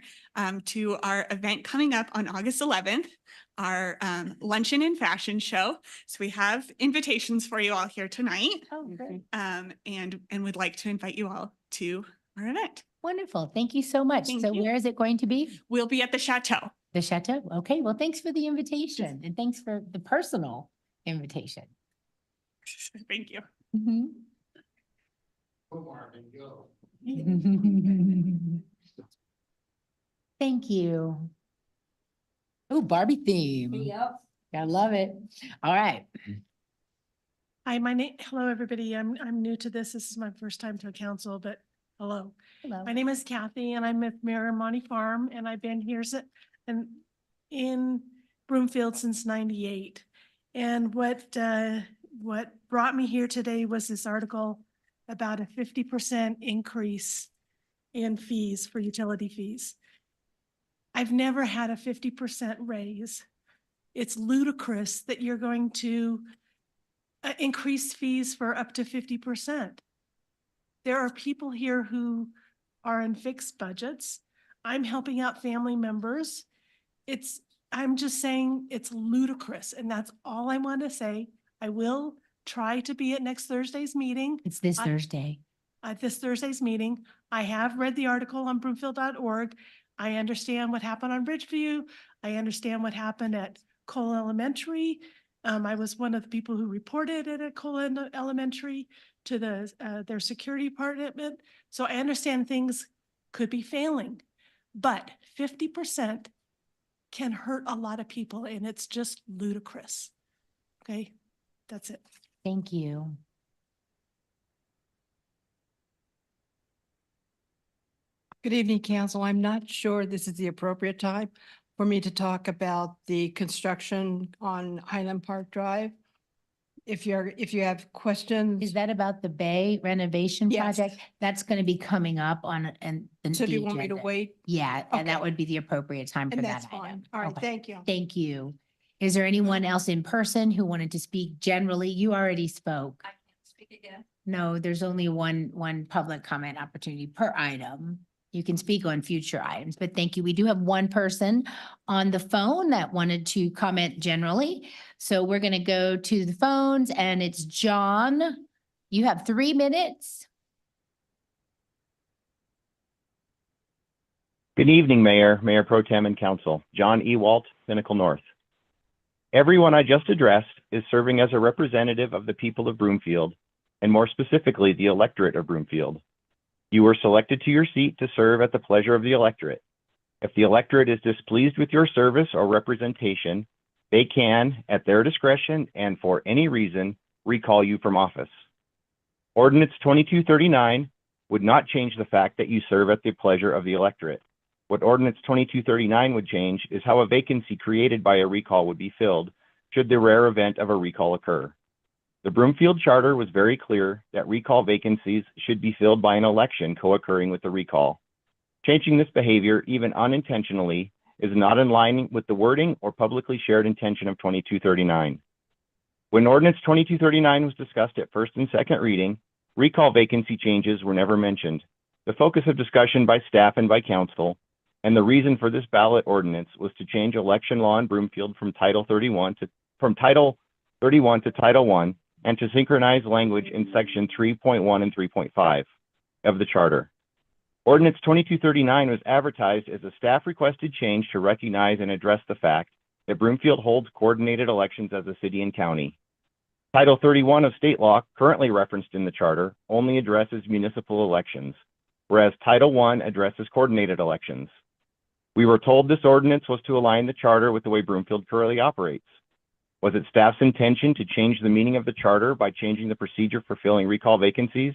to our event coming up on August 11th, our luncheon and fashion show. So we have invitations for you all here tonight. Oh, great. And would like to invite you all to our event. Wonderful. Thank you so much. Thank So you. where is it going to be? We'll be at the Chateau. The Chateau? Okay, well, thanks for the invitation and thanks for the personal invitation. Thank you. Mhm. Thank you. Oh, Barbie theme. Yep. I love it. All right. Hi, hello, everybody. I'm new to this. This is my first time to a council, but hello. Hello. My name is Kathy and I'm with Mayor Monty Farm and I've been here and in Broomfield since 98. And what brought me here today was this article about a 50% increase in fees for utility fees. I've never had a 50% raise. It's ludicrous that you're going to increase fees for up to 50%. There are people here who are in fixed budgets. I'm helping out family members. I'm just saying it's ludicrous, and that's all I want to say. I will try to be at next Thursday's meeting. It's this Thursday. At this Thursday's meeting. I have read the article on broomfield.org. I understand what happened on Bridgeview. I understand what happened at Cole Elementary. I was one of the people who reported it at Cole Elementary to their security department. So I understand things could be failing, but 50% can hurt a lot of people and it's just ludicrous. Okay, that's it. Thank you. Good evening, council. I'm not sure this is the appropriate time for me to talk about the construction on Highland Park Drive. If you have questions. Is that about the Bay renovation Yes. project? That's going to be coming up on and. So do you want me to wait? Yeah, and that Okay. would be the appropriate time for And that that's fine. item. All right, Okay. thank you. Thank you. Is there anyone else in person who wanted to speak generally? You already spoke. I can't speak again. No, there's only one public comment opportunity per item. You can speak on future items, but thank you. We do have one person on the phone that wanted to comment generally. So we're going to go to the phones and it's John. You have 3 minutes. Good evening, Mayor, Mayor Pro Tem and Council. John E. Walt, Pinnacle North. Everyone I just addressed is serving as a representative of the people of Broomfield, and more specifically, the electorate of Broomfield. You were selected to your seat to serve at the pleasure of the electorate. If the electorate is displeased with your service or representation, they can, at their discretion and for any reason, recall you from office. Ordinance 2239 would not change the fact that you serve at the pleasure of the electorate. What Ordinance 2239 would change is how a vacancy created by a recall would be filled should the rare event of a recall occur. The Broomfield Charter was very clear that recall vacancies should be filled by an election co-occurring with the recall. Changing this behavior, even unintentionally, is not in line with the wording or publicly shared intention of 2239. When Ordinance 2239 was discussed at first and second reading, recall vacancy changes were never mentioned. The focus of discussion by staff and by council, and the reason for this ballot ordinance was to change election law in Broomfield from Title 31 to Title I, and to synchronize language in section 3.1 and 3.5 of the charter. Ordinance 2239 was advertised as a staff requested change to recognize and address the fact that Broomfield holds coordinated elections as a city and county. Title 31 of state law, currently referenced in the charter, only addresses municipal elections, whereas Title I addresses coordinated elections. We were told this ordinance was to align the charter with the way Broomfield currently operates. Was it staff's intention to change the meaning of the charter by changing the procedure for filling recall vacancies?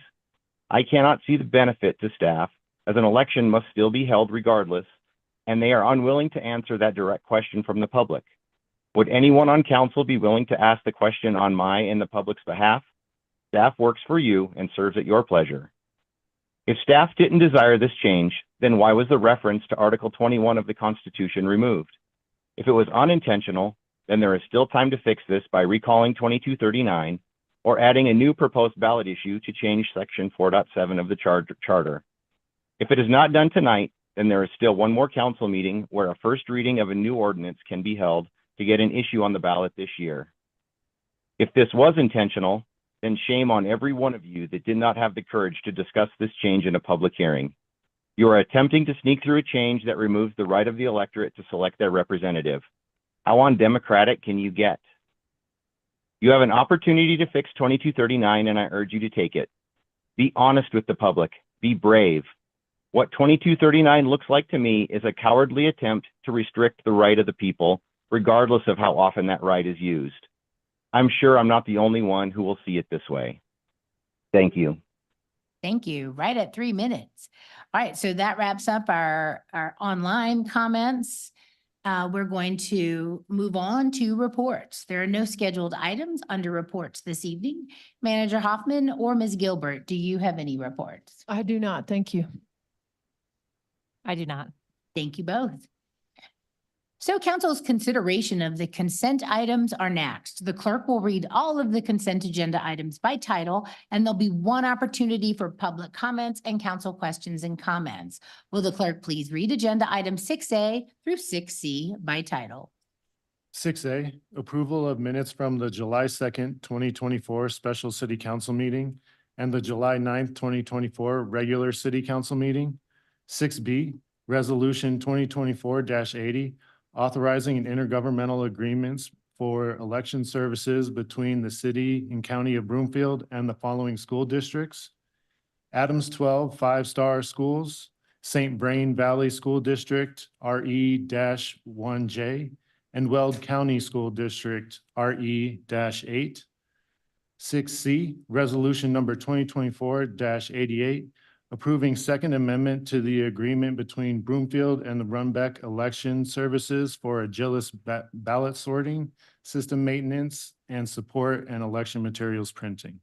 I cannot see the benefit to staff, as an election must still be held regardless, and they are unwilling to answer that direct question from the public. Would anyone on council be willing to ask the question on my and the public's behalf? Staff works for you and serves at your pleasure. If staff didn't desire this change, then why was the reference to Article 21 of the Constitution removed? If it was unintentional, then there is still time to fix this by recalling 2239 or adding a new proposed ballot issue to change Section 4.7 of the charter. If it is not done tonight, then there is still one more council meeting where a first reading of a new ordinance can be held to get an issue on the ballot this year. If this was intentional, then shame on every one of you that did not have the courage to discuss this change in a public hearing. You are attempting to sneak through a change that removes the right of the electorate to select their representative. How undemocratic can you get? You have an opportunity to fix 2239, and I urge you to take it. Be honest with the public. Be brave. What 2239 looks like to me is a cowardly attempt to restrict the right of the people, regardless of how often that right is used. I'm sure I'm not the only one who will see it this way. Thank you. Thank you. Right at 3 minutes. All right, so that wraps up our online comments. We're going to move on to reports. There are no scheduled items under reports this evening. Manager Hoffman or Ms. Gilbert, do you have any reports? I do not. Thank you. I do not. Thank you both. So council's consideration of the consent items are next. The clerk will read all of the consent agenda items by title, and there'll be one opportunity for public comments and council questions and comments. Will the clerk please read agenda item 6A through 6C by title? 6A, approval of minutes from the July 2nd, 2024 special city council meeting and the July 9th, 2024 regular city council meeting. 6B, resolution 2024-80, authorizing an intergovernmental agreements for election services between the city and county of Broomfield and the following school districts: Adams 12 5-star schools, St. Vrain Valley School District, RE-1J, and Weld County School District, RE-8. 6C, resolution number 2024-88, approving Second Amendment to the agreement between Broomfield and the Runbeck Election Services for Agilis ballot sorting, system maintenance, and support and election materials printing.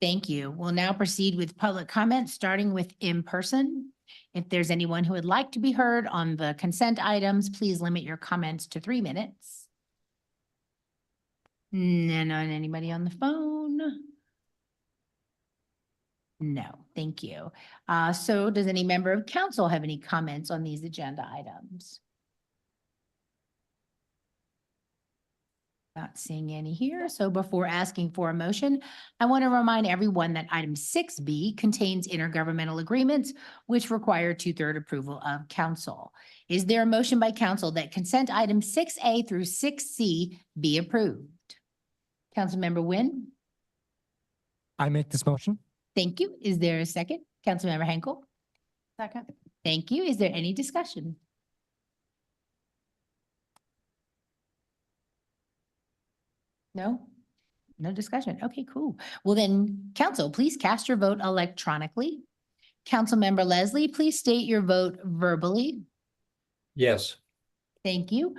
Thank you. We'll now proceed with public comment, starting with in person. If there's anyone who would like to be heard on the consent items, please limit your comments to 3 minutes. And on anybody on the phone? No, thank you. So does any member of council have any comments on these agenda items? Not seeing any here. So before asking for a motion, I want to remind everyone that item 6B contains intergovernmental agreements which require 2/3 approval of council. Is there a motion by council that consent items 6A through 6C be approved? Councilmember Nguyen? I make this motion. Thank you. Is there a second? Councilmember Henkel? Second. Thank you. Is there any discussion? No? No discussion. Okay, cool. Well then, council, please cast your vote electronically. Councilmember Leslie, please state your vote verbally. Yes. Thank you.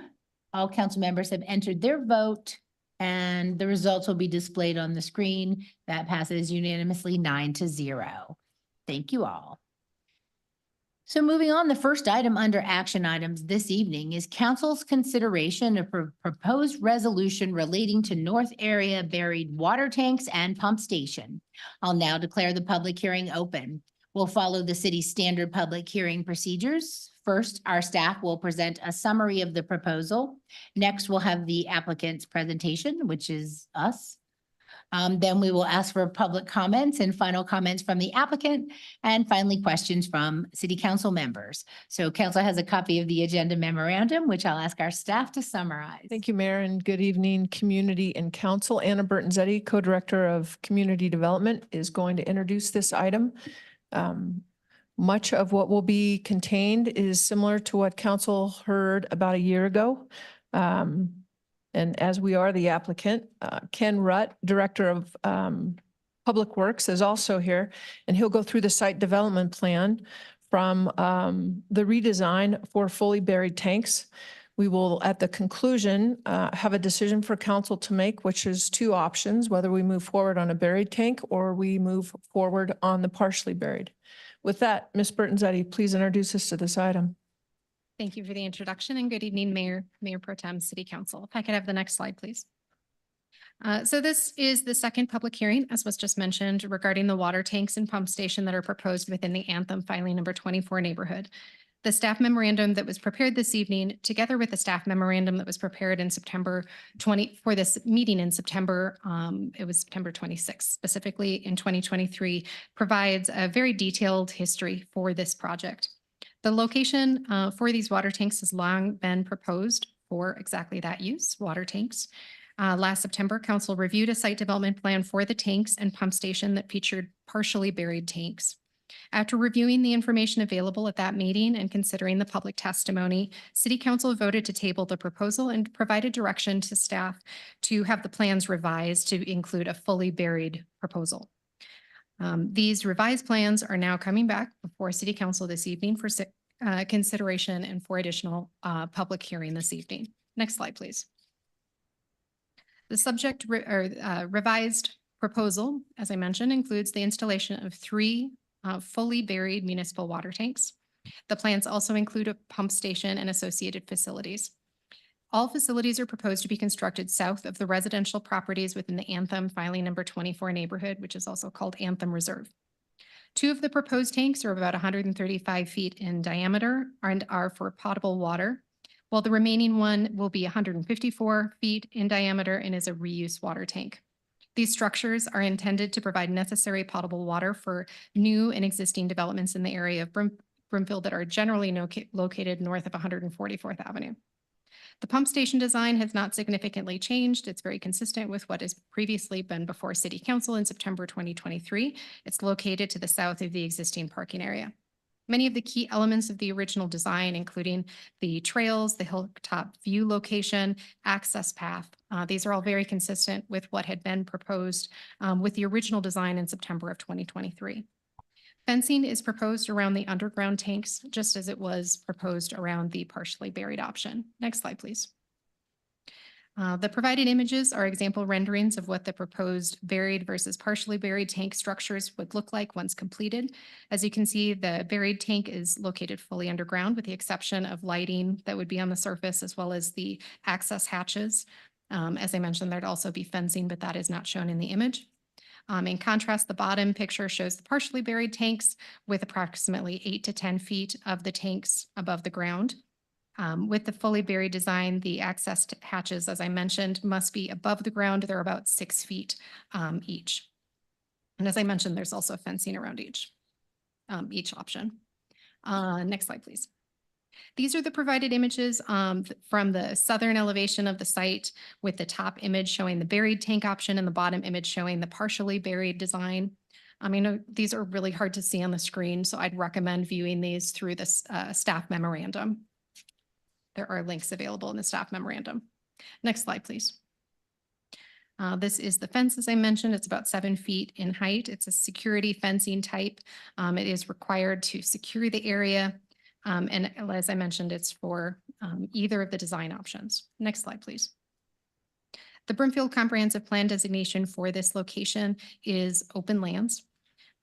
All council members have entered their vote and the results will be displayed on the screen. That passes unanimously 9-0. Thank you all. So moving on, the first item under action items this evening is council's consideration of proposed resolution relating to North Area buried water tanks and pump station. I'll now declare the public hearing open. We'll follow the city's standard public hearing procedures. First, our staff will present a summary of the proposal. Next, we'll have the applicant's presentation, which is us. Then we will ask for public comments and final comments from the applicant, and finally questions from city council members. So council has a copy of the agenda memorandum, which I'll ask our staff to summarize. Thank you, Mayor, and good evening, community and council. Anna Burton-Zetti, Co-Director of Community Development, is going to introduce this item. Much of what will be contained is similar to what council heard about a year ago. And as we are the applicant, Ken Rutt, Director of Public Works, is also here, and he'll go through the site development plan from the redesign for fully buried tanks. We will, at the conclusion, have a decision for council to make, which is two options, whether we move forward on a buried tank or we move forward on the partially buried. With that, Ms. Burton-Zetti, please introduce us to this item. Thank you for the introduction and good evening, Mayor Pro Tem, City Council. If I could have the next slide, please. So this is the second public hearing, as was just mentioned, regarding the water tanks and pump station that are proposed within the Anthem filing number 24 neighborhood. The staff memorandum that was prepared this evening, together with the staff memorandum that was prepared in September for this meeting in September, it was September 26th, specifically in 2023, provides a very detailed history for this project. The location for these water tanks has long been proposed for exactly that use, water tanks. Last September, council reviewed a site development plan for the tanks and pump station that featured partially buried tanks. After reviewing the information available at that meeting and considering the public testimony, City Council voted to table the proposal and provided direction to staff to have the plans revised to include a fully buried proposal. These revised plans are now coming back before City Council this evening for consideration and for additional public hearing this evening. Next slide, please. The subject revised proposal, as I mentioned, includes the installation of 3 fully buried municipal water tanks. The plans also include a pump station and associated facilities. All facilities are proposed to be constructed south of the residential properties within the Anthem filing number 24 neighborhood, which is also called Anthem Reserve. 2 of the proposed tanks are about 135 feet in diameter and are for potable water, while the remaining one will be 154 feet in diameter and is a reuse water tank. These structures are intended to provide necessary potable water for new and existing developments in the area of Broomfield that are generally located north of 144th Avenue. The pump station design has not significantly changed. It's very consistent with what has previously been before City Council in September 2023. It's located to the south of the existing parking area. Many of the key elements of the original design, including the trails, the hilltop view location, access path, these are all very consistent with what had been proposed with the original design in September of 2023. Fencing is proposed around the underground tanks, just as it was proposed around the partially buried option. Next slide, please. The provided images are example renderings of what the proposed buried versus partially buried tank structures would look like once completed. As you can see, the buried tank is located fully underground with the exception of lighting that would be on the surface as well as the access hatches. As I mentioned, there'd also be fencing, but that is not shown in the image. In contrast, the bottom picture shows the partially buried tanks with approximately 8 to 10 feet of the tanks above the ground. With the fully buried design, the access hatches, as I mentioned, must be above the ground. They're about 6 feet each. And as I mentioned, there's also fencing around each option. Next slide, please. These are the provided images from the southern elevation of the site, with the top image showing the buried tank option and the bottom image showing the partially buried design. I mean, these are really hard to see on the screen, so I'd recommend viewing these through the staff memorandum. There are links available in the staff memorandum. Next slide, please. This is the fence, as I mentioned. It's about 7 feet in height. It's a security fencing type. It is required to secure the area. And as I mentioned, it's for either of the design options. Next slide, please. The Broomfield Comprehensive Plan designation for this location is open lands.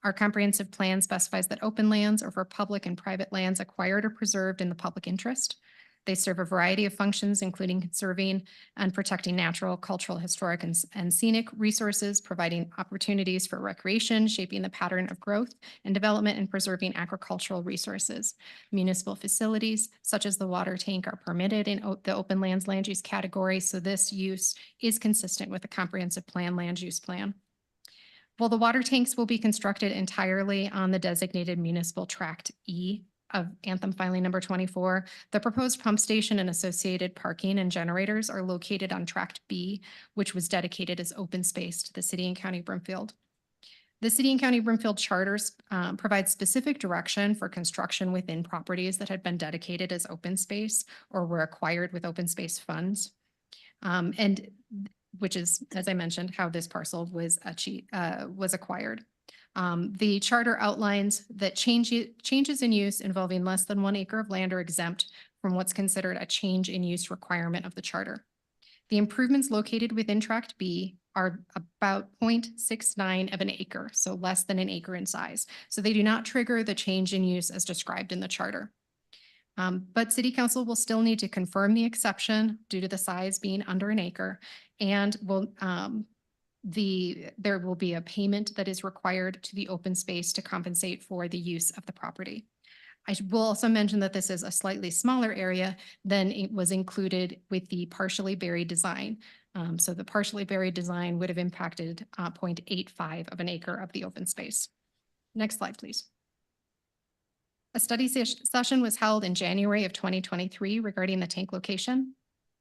Our comprehensive plan specifies that open lands are for public and private lands acquired or preserved in the public interest. They serve a variety of functions, including conserving and protecting natural, cultural, historic, and scenic resources, providing opportunities for recreation, shaping the pattern of growth and development, and preserving agricultural resources. Municipal facilities, such as the water tank, are permitted in the open lands land use category, so this use is consistent with the comprehensive plan land use plan. While the water tanks will be constructed entirely on the designated municipal tract E of Anthem filing number 24, the proposed pump station and associated parking and generators are located on tract B, which was dedicated as open space to the city and county of Broomfield. The city and county of Broomfield charters provide specific direction for construction within properties that had been dedicated as open space or were acquired with open space funds. And which is, as I mentioned, how this parcel was acquired. The charter outlines that changes in use involving less than 1 acre of land are exempt from what's considered a change in use requirement of the charter. The improvements located within Tract B are about 0.69 of an acre, so less than an acre in size. So they do not trigger the change in use as described in the charter. But City Council will still need to confirm the exception due to the size being under an acre, and there will be a payment that is required to the open space to compensate for the use of the property. I will also mention that this is a slightly smaller area than it was included with the partially buried design. So the partially buried design would have impacted 0.85 of an acre of the open space. Next slide, please. A study session was held in January of 2023 regarding the tank location.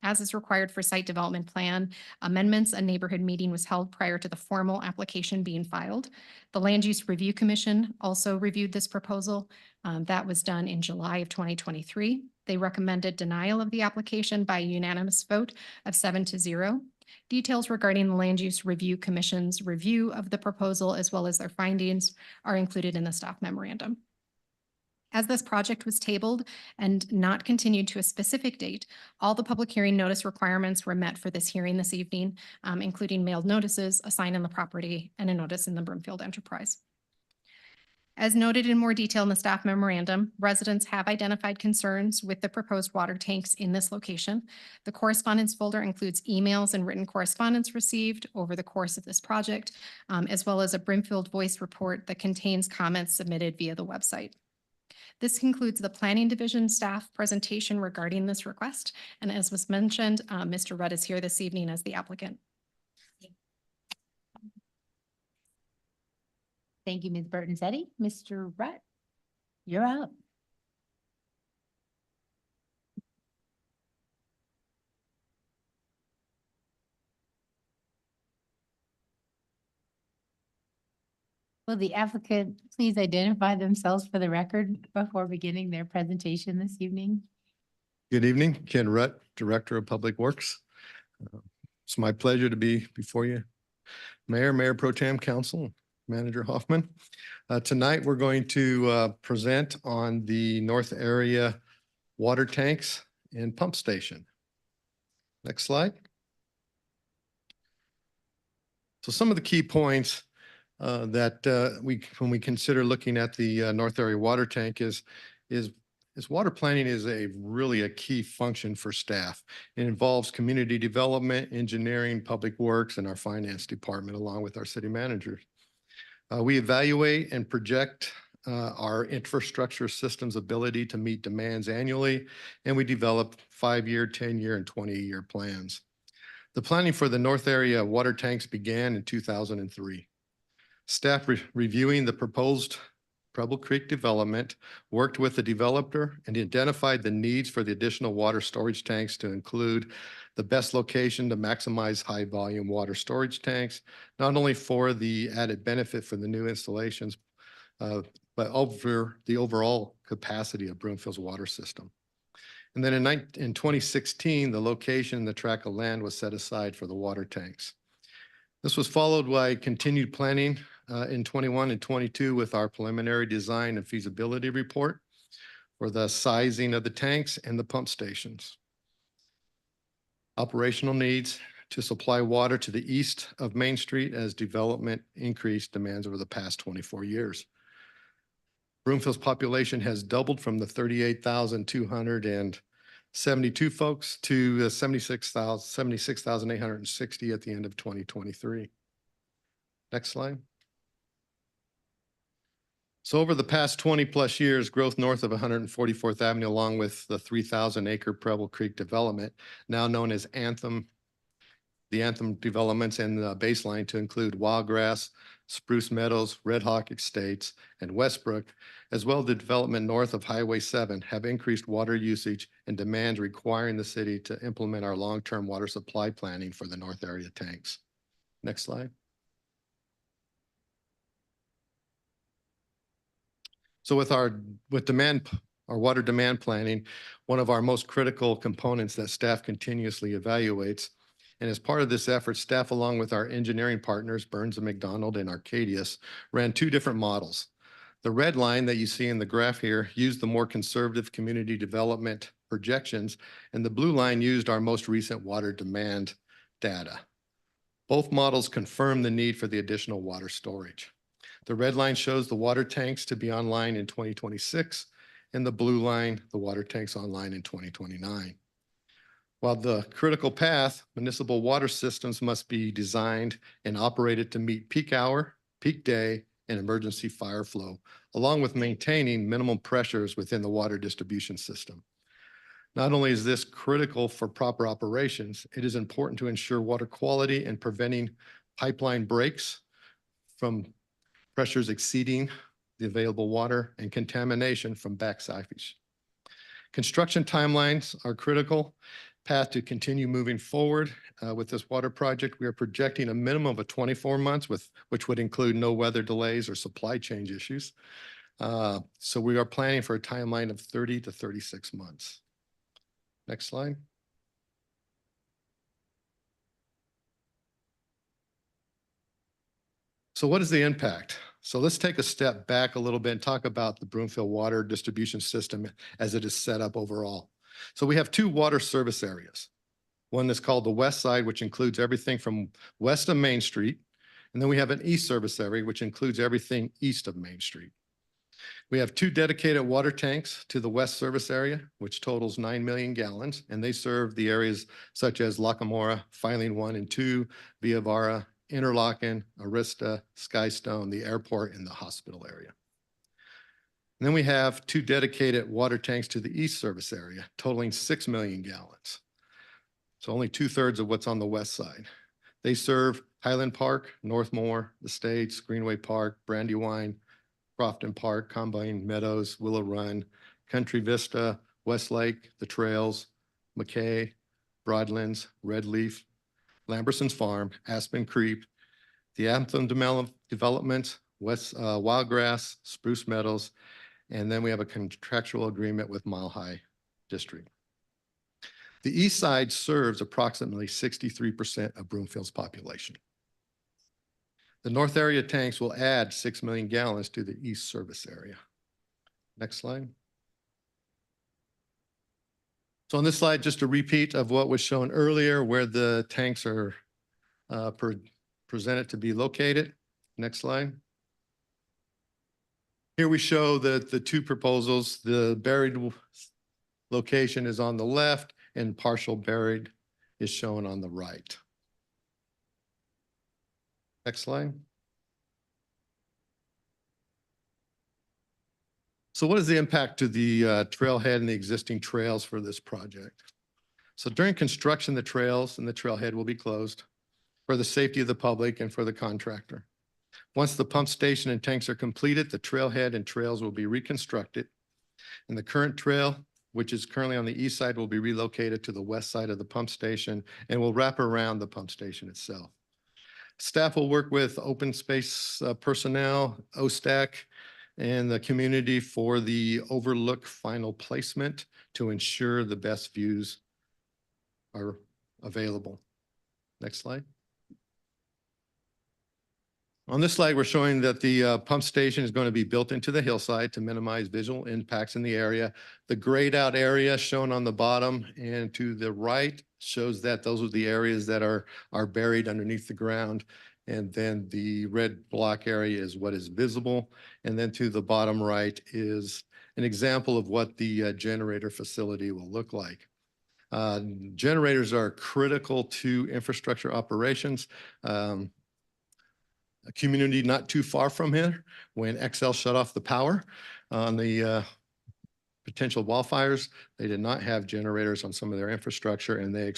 As is required for site development plan amendments, a neighborhood meeting was held prior to the formal application being filed. The Land Use Review Commission also reviewed this proposal. That was done in July of 2023. They recommended denial of the application by a unanimous vote of 7-0. Details regarding the Land Use Review Commission's review of the proposal, as well as their findings, are included in the staff memorandum. As this project was tabled and not continued to a specific date, all the public hearing notice requirements were met for this hearing this evening, including mailed notices, a sign on the property, and a notice in the Broomfield Enterprise. As noted in more detail in the staff memorandum, residents have identified concerns with the proposed water tanks in this location. The correspondence folder includes emails and written correspondence received over the course of this project, as well as a Broomfield Voice report that contains comments submitted via the website. This concludes the Planning Division staff presentation regarding this request. And as was mentioned, Mr. Rudd is here this evening as the applicant. Thank you, Ms. Burton-Zetti. Mr. Rudd, you're up. Will the applicant please identify themselves for the record before beginning their presentation this evening? Good evening, Ken Rutt, Director of Public Works. It's my pleasure to be before you, Mayor Pro Tem, Council, Manager Hoffman. Tonight, we're going to present on the North Area water tanks and pump station. Next slide. So some of the key points that when we consider looking at the North Area water tank is water planning is really a key function for staff. It involves community development, engineering, public works, and our finance department, along with our city managers. We evaluate and project our infrastructure system's ability to meet demands annually, and we develop 5-year, 10-year, and 20-year plans. The planning for the North Area water tanks began in 2003. Staff reviewing the proposed Preble Creek development worked with the developer and identified the needs for the additional water storage tanks to include the best location to maximize high volume water storage tanks, not only for the added benefit for the new installations, but over the overall capacity of Broomfield's water system. And then in 2016, the location and the tract of land was set aside for the water tanks. This was followed by continued planning in 21 and 22 with our preliminary design and feasibility report for the sizing of the tanks and the pump stations. Operational needs to supply water to the east of Main Street as development increased demands over the past 24 years. Broomfield's population has doubled from the 38,200 72 folks to 76,860 at the end of 2023. Next slide. So over the past 20 plus years, growth north of 144th Avenue, along with the 3,000 acre Preble Creek development, now known as Anthem, the Anthem developments and the baseline to include Wildgrass, Spruce Meadows, Red Hawk Estates, and Westbrook, as well as the development north of Highway 7, have increased water usage and demands requiring the city to implement our long-term water supply planning for the north area tanks. Next slide. So with our water demand planning, one of our most critical components that staff continuously evaluates. And as part of this effort, staff, along with our engineering partners, Burns and McDonald and Arcadius, ran two different models. The red line that you see in the graph here used the more conservative community development projections, and the blue line used our most recent water demand data. Both models confirm the need for the additional water storage. The red line shows the water tanks to be online in 2026, and the blue line, the water tanks online in 2029. While the critical path, municipal water systems must be designed and operated to meet peak hour, peak day, and emergency fire flow, along with maintaining minimum pressures within the water distribution system. Not only is this critical for proper operations, it is important to ensure water quality and preventing pipeline breaks from pressures exceeding the available water and contamination from backseepage. Construction timelines are critical path to continue moving forward with this water project. We are projecting a minimum of 24 months, which would include no weather delays or supply chain issues. So we are planning for a timeline of 30 to 36 months. Next slide. So what is the impact? So let's take a step back a little bit and talk about the Broomfield water distribution system as it is set up overall. So we have two water service areas. One is called the west side, which includes everything from west of Main Street. And then we have an east service area, which includes everything east of Main Street. We have two dedicated water tanks to the west service area, which totals 9 million gallons, and they serve the areas such as Lacamora, Filing 1 and 2, Via Vara, Interlaken, Arista, Skystone, the airport, and the hospital area. And then we have two dedicated water tanks to the east service area, totaling 6 million gallons. So only 2/3 of what's on the west side. They serve Highland Park, Northmore, the States, Greenway Park, Brandywine, Crofton Park, Combine Meadows, Willow Run, Country Vista, Westlake, the Trails, McKay, Broadlands, Red Leaf, Lamberson's Farm, Aspen Creek, the Anthem Development, Wildgrass, Spruce Meadows, and then we have a contractual agreement with Mile High District. The east side serves approximately 63% of Broomfield's population. The north area tanks will add 6 million gallons to the east service area. Next slide. So on this slide, just a repeat of what was shown earlier, where the tanks are presented to be located. Next slide. Here we show the two proposals. The buried location is on the left and partial buried is shown on the right. Next slide. So what is the impact to the trailhead and the existing trails for this project? So during construction, the trails and the trailhead will be closed for the safety of the public and for the contractor. Once the pump station and tanks are completed, the trailhead and trails will be reconstructed. And the current trail, which is currently on the east side, will be relocated to the west side of the pump station and will wrap around the pump station itself. Staff will work with open space personnel, OSTAC, and the community for the overlook final placement to ensure the best views are available. Next slide. On this slide, we're showing that the pump station is going to be built into the hillside to minimize visual impacts in the area. The grayed out area shown on the bottom and to the right shows that those are the areas that are buried underneath the ground. And then the red block area is what is visible. And then to the bottom right is an example of what the generator facility will look like. Generators are critical to infrastructure operations. A community not too far from here, when XL shut off the power on the potential wildfires, they did not have generators on some of their infrastructure, and they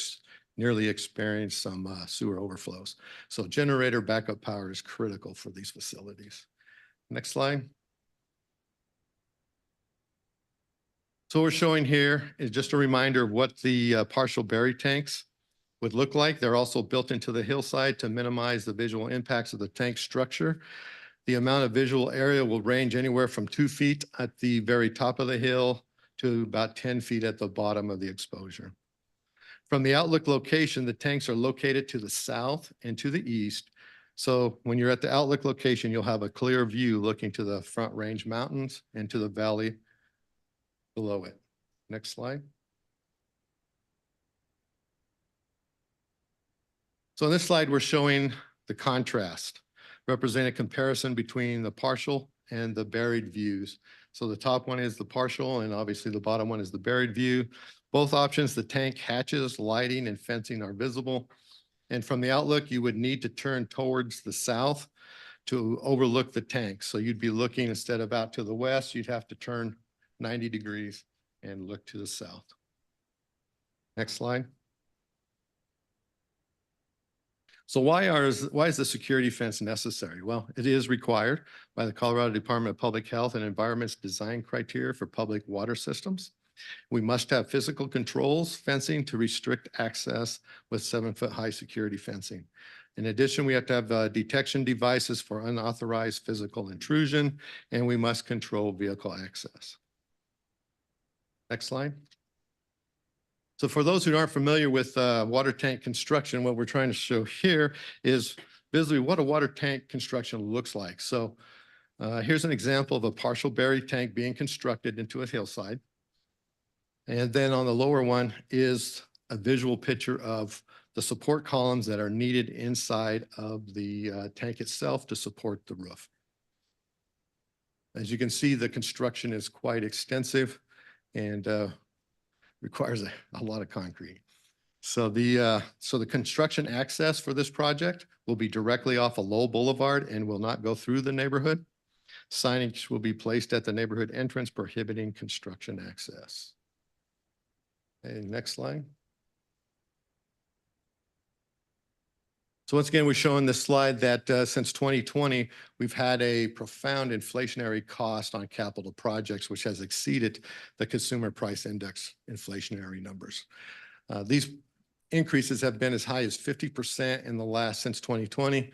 nearly experienced some sewer overflows. So generator backup power is critical for these facilities. Next slide. So what we're showing here is just a reminder of what the partial buried tanks would look like. They're also built into the hillside to minimize the visual impacts of the tank structure. The amount of visual area will range anywhere from 2 feet at the very top of the hill to about 10 feet at the bottom of the exposure. From the outlook location, the tanks are located to the south and to the east. So when you're at the outlook location, you'll have a clear view looking to the Front Range Mountains and to the valley below it. Next slide. So in this slide, we're showing the contrast, representing a comparison between the partial and the buried views. So the top one is the partial, and obviously the bottom one is the buried view. Both options, the tank hatches, lighting, and fencing are visible. And from the outlook, you would need to turn towards the south to overlook the tank. So you'd be looking, instead of out to the west, you'd have to turn 90 degrees and look to the south. Next slide. So why is the security fence necessary? Well, it is required by the Colorado Department of Public Health and Environment's design criteria for public water systems. We must have physical controls fencing to restrict access with 7-foot high security fencing. In addition, we have to have detection devices for unauthorized physical intrusion, and we must control vehicle access. Next slide. So for those who aren't familiar with water tank construction, what we're trying to show here is visually what a water tank construction looks like. So here's an example of a partial buried tank being constructed into a hillside. And then on the lower one is a visual picture of the support columns that are needed inside of the tank itself to support the roof. As you can see, the construction is quite extensive and requires a lot of concrete. So the construction access for this project will be directly off a Lowell Boulevard and will not go through the neighborhood. Signage will be placed at the neighborhood entrance prohibiting construction access. Okay, next slide. So once again, we're showing this slide that since 2020, we've had a profound inflationary cost on capital projects, which has exceeded the consumer price index inflationary numbers. These increases have been as high as 50% in the last since 2020,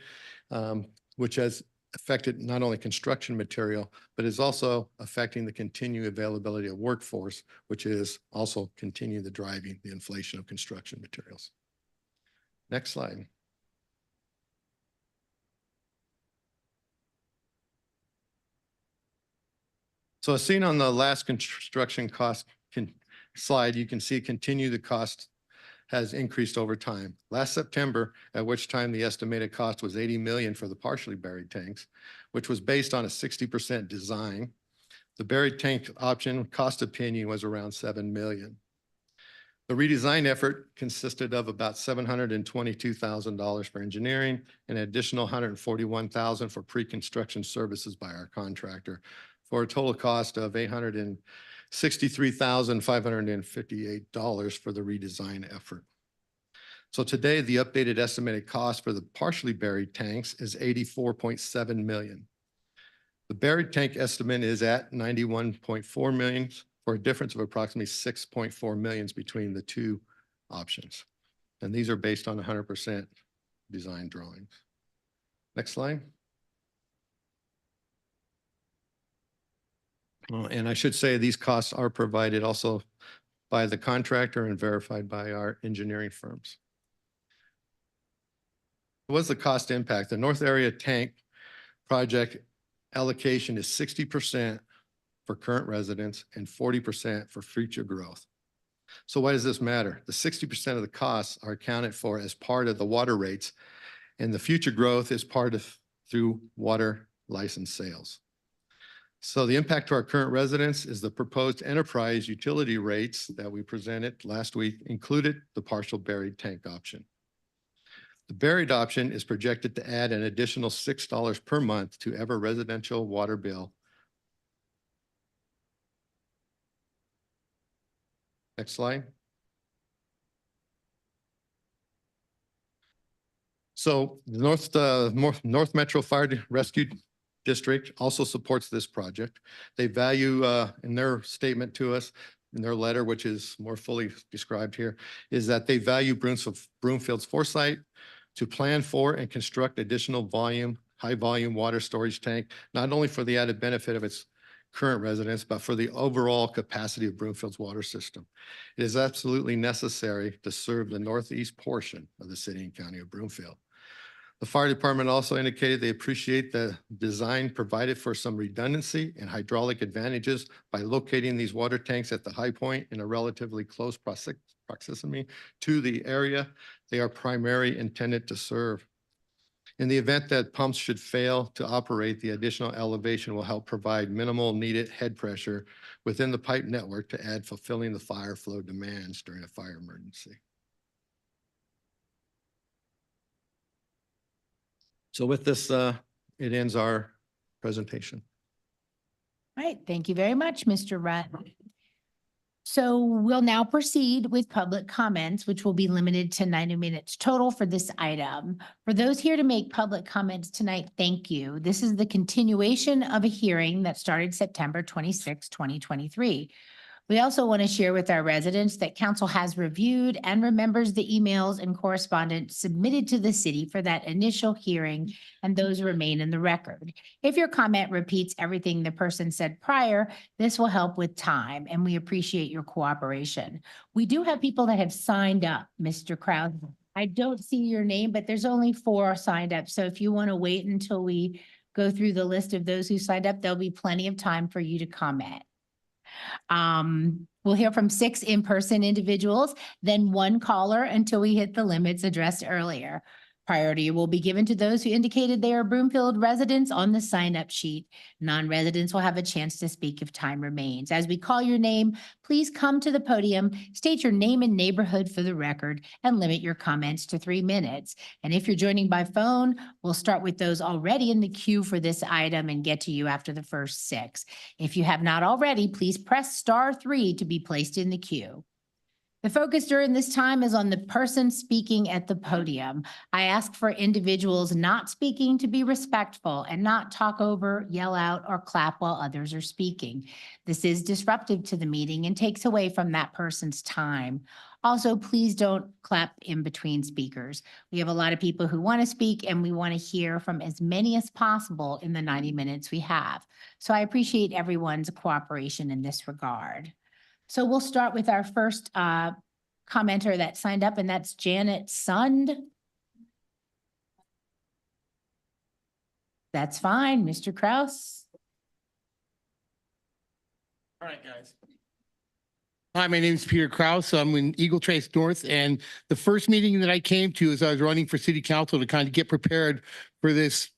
which has affected not only construction material, but is also affecting the continued availability of workforce, which is also continue the driving the inflation of construction materials. Next slide. So as seen on the last construction cost slide, you can see the cost has increased over time. Last September, at which time the estimated cost was 80 million for the partially buried tanks, which was based on a 60% design. The buried tank option cost opinion was around 7 million. The redesign effort consisted of about $722,000 for engineering and an additional $141,000 for pre-construction services by our contractor, for a total cost of $863,558 for the redesign effort. So today, the updated estimated cost for the partially buried tanks is $84.7 million. The buried tank estimate is at $91.4 million, for a difference of approximately $6.4 million between the two options. And these are based on 100% design drawings. Next slide. And I should say these costs are provided also by the contractor and verified by our engineering firms. What's the cost impact? The North Area Tank project allocation is 60% for current residents and 40% for future growth. So why does this matter? The 60% of the costs are accounted for as part of the water rates, and the future growth is part of through water license sales. So the impact to our current residents is the proposed enterprise utility rates that we presented last week included the partial buried tank option. The buried option is projected to add an additional $6 per month to every residential water bill. Next slide. So the North Metro Fire Rescue District also supports this project. They value in their statement to us, in their letter, which is more fully described here, is that they value Broomfield's foresight to plan for and construct additional high volume water storage tank, not only for the added benefit of its current residents, but for the overall capacity of Broomfield's water system. It is absolutely necessary to serve the northeast portion of the city and county of Broomfield. The fire department also indicated they appreciate the design provided for some redundancy and hydraulic advantages by locating these water tanks at the high point in a relatively close proximity to the area they are primarily intended to serve. In the event that pumps should fail to operate, the additional elevation will help provide minimal needed head pressure within the pipe network to add fulfilling the fire flow demands during a fire emergency. So with this, it ends our presentation. All right, thank you very much, Mr. Rutt. So we'll now proceed with public comments, which will be limited to 90 minutes total for this item. For those here to make public comments tonight, thank you. This is the continuation of a hearing that started September 26, 2023. We also want to share with our residents that council has reviewed and remembers the emails and correspondence submitted to the city for that initial hearing, and those remain in the record. If your comment repeats everything the person said prior, this will help with time, and we appreciate your cooperation. We do have people that have signed up, Mr. Kraus. I don't see your name, but there's only 4 signed up. So if you want to wait until we go through the list of those who signed up, there'll be plenty of time for you to comment. We'll hear from 6 in-person individuals, then 1 caller until we hit the limits addressed earlier. Priority will be given to those who indicated they are Broomfield residents on the sign-up sheet. Non-residents will have a chance to speak if time remains. As we call your name, please come to the podium, state your name and neighborhood for the record, and limit your comments to 3 minutes. And if you're joining by phone, we'll start with those already in the queue for this item and get to you after the first 6. If you have not already, please press *3 to be placed in the queue. The focus during this time is on the person speaking at the podium. I ask for individuals not speaking to be respectful and not talk over, yell out, or clap while others are speaking. This is disruptive to the meeting and takes away from that person's time. Also, please don't clap in between speakers. We have a lot of people who want to speak, and we want to hear from as many as possible in the 90 minutes we have. So I appreciate everyone's cooperation in this regard. So we'll start with our first commenter that signed up, and that's Janet Sund. That's fine, Mr. Kraus. All right, guys. Hi, my name is Peter Kraus. I'm in Eagle Trace North, and the first meeting that I came to as I was running for city council to kind of get prepared for this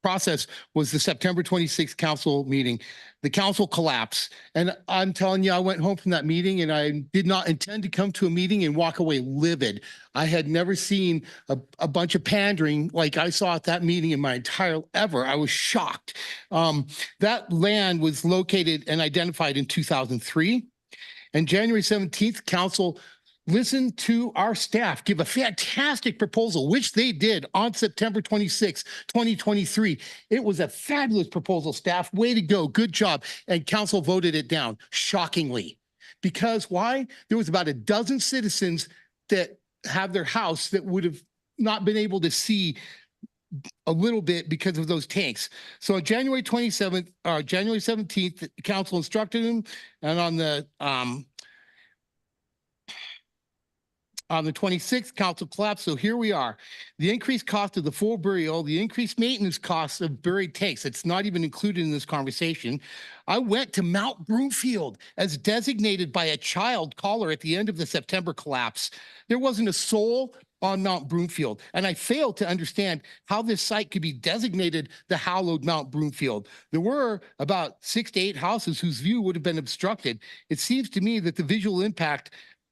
process was the September 26th council meeting. The council collapsed. And I'm telling you, I went home from that meeting and I did not intend to come to a meeting and walk away livid. I had never seen a bunch of pandering like I saw at that meeting in my entire ever. I was shocked. That land was located and identified in 2003. And January 17th, council listened to our staff give a fantastic proposal, which they did on September 26, 2023. It was a fabulous proposal, staff. Way to go. Good job. And council voted it down, shockingly. Because why? There was about a dozen citizens that have their house that would have not been able to see a little bit because of those tanks. So on January 17th, the council instructed them, and on the 26th, council collapsed. So here we are. The increased cost of the full burial, the increased maintenance costs of buried tanks. It's not even included in this conversation. I went to Mount Broomfield as designated by a child caller at the end of the September collapse. There wasn't a soul on Mount Broomfield. And I fail to understand how this site could be designated the hallowed Mount Broomfield. There were about 6 to 8 houses whose view would have been obstructed. It seems to me that the visual impact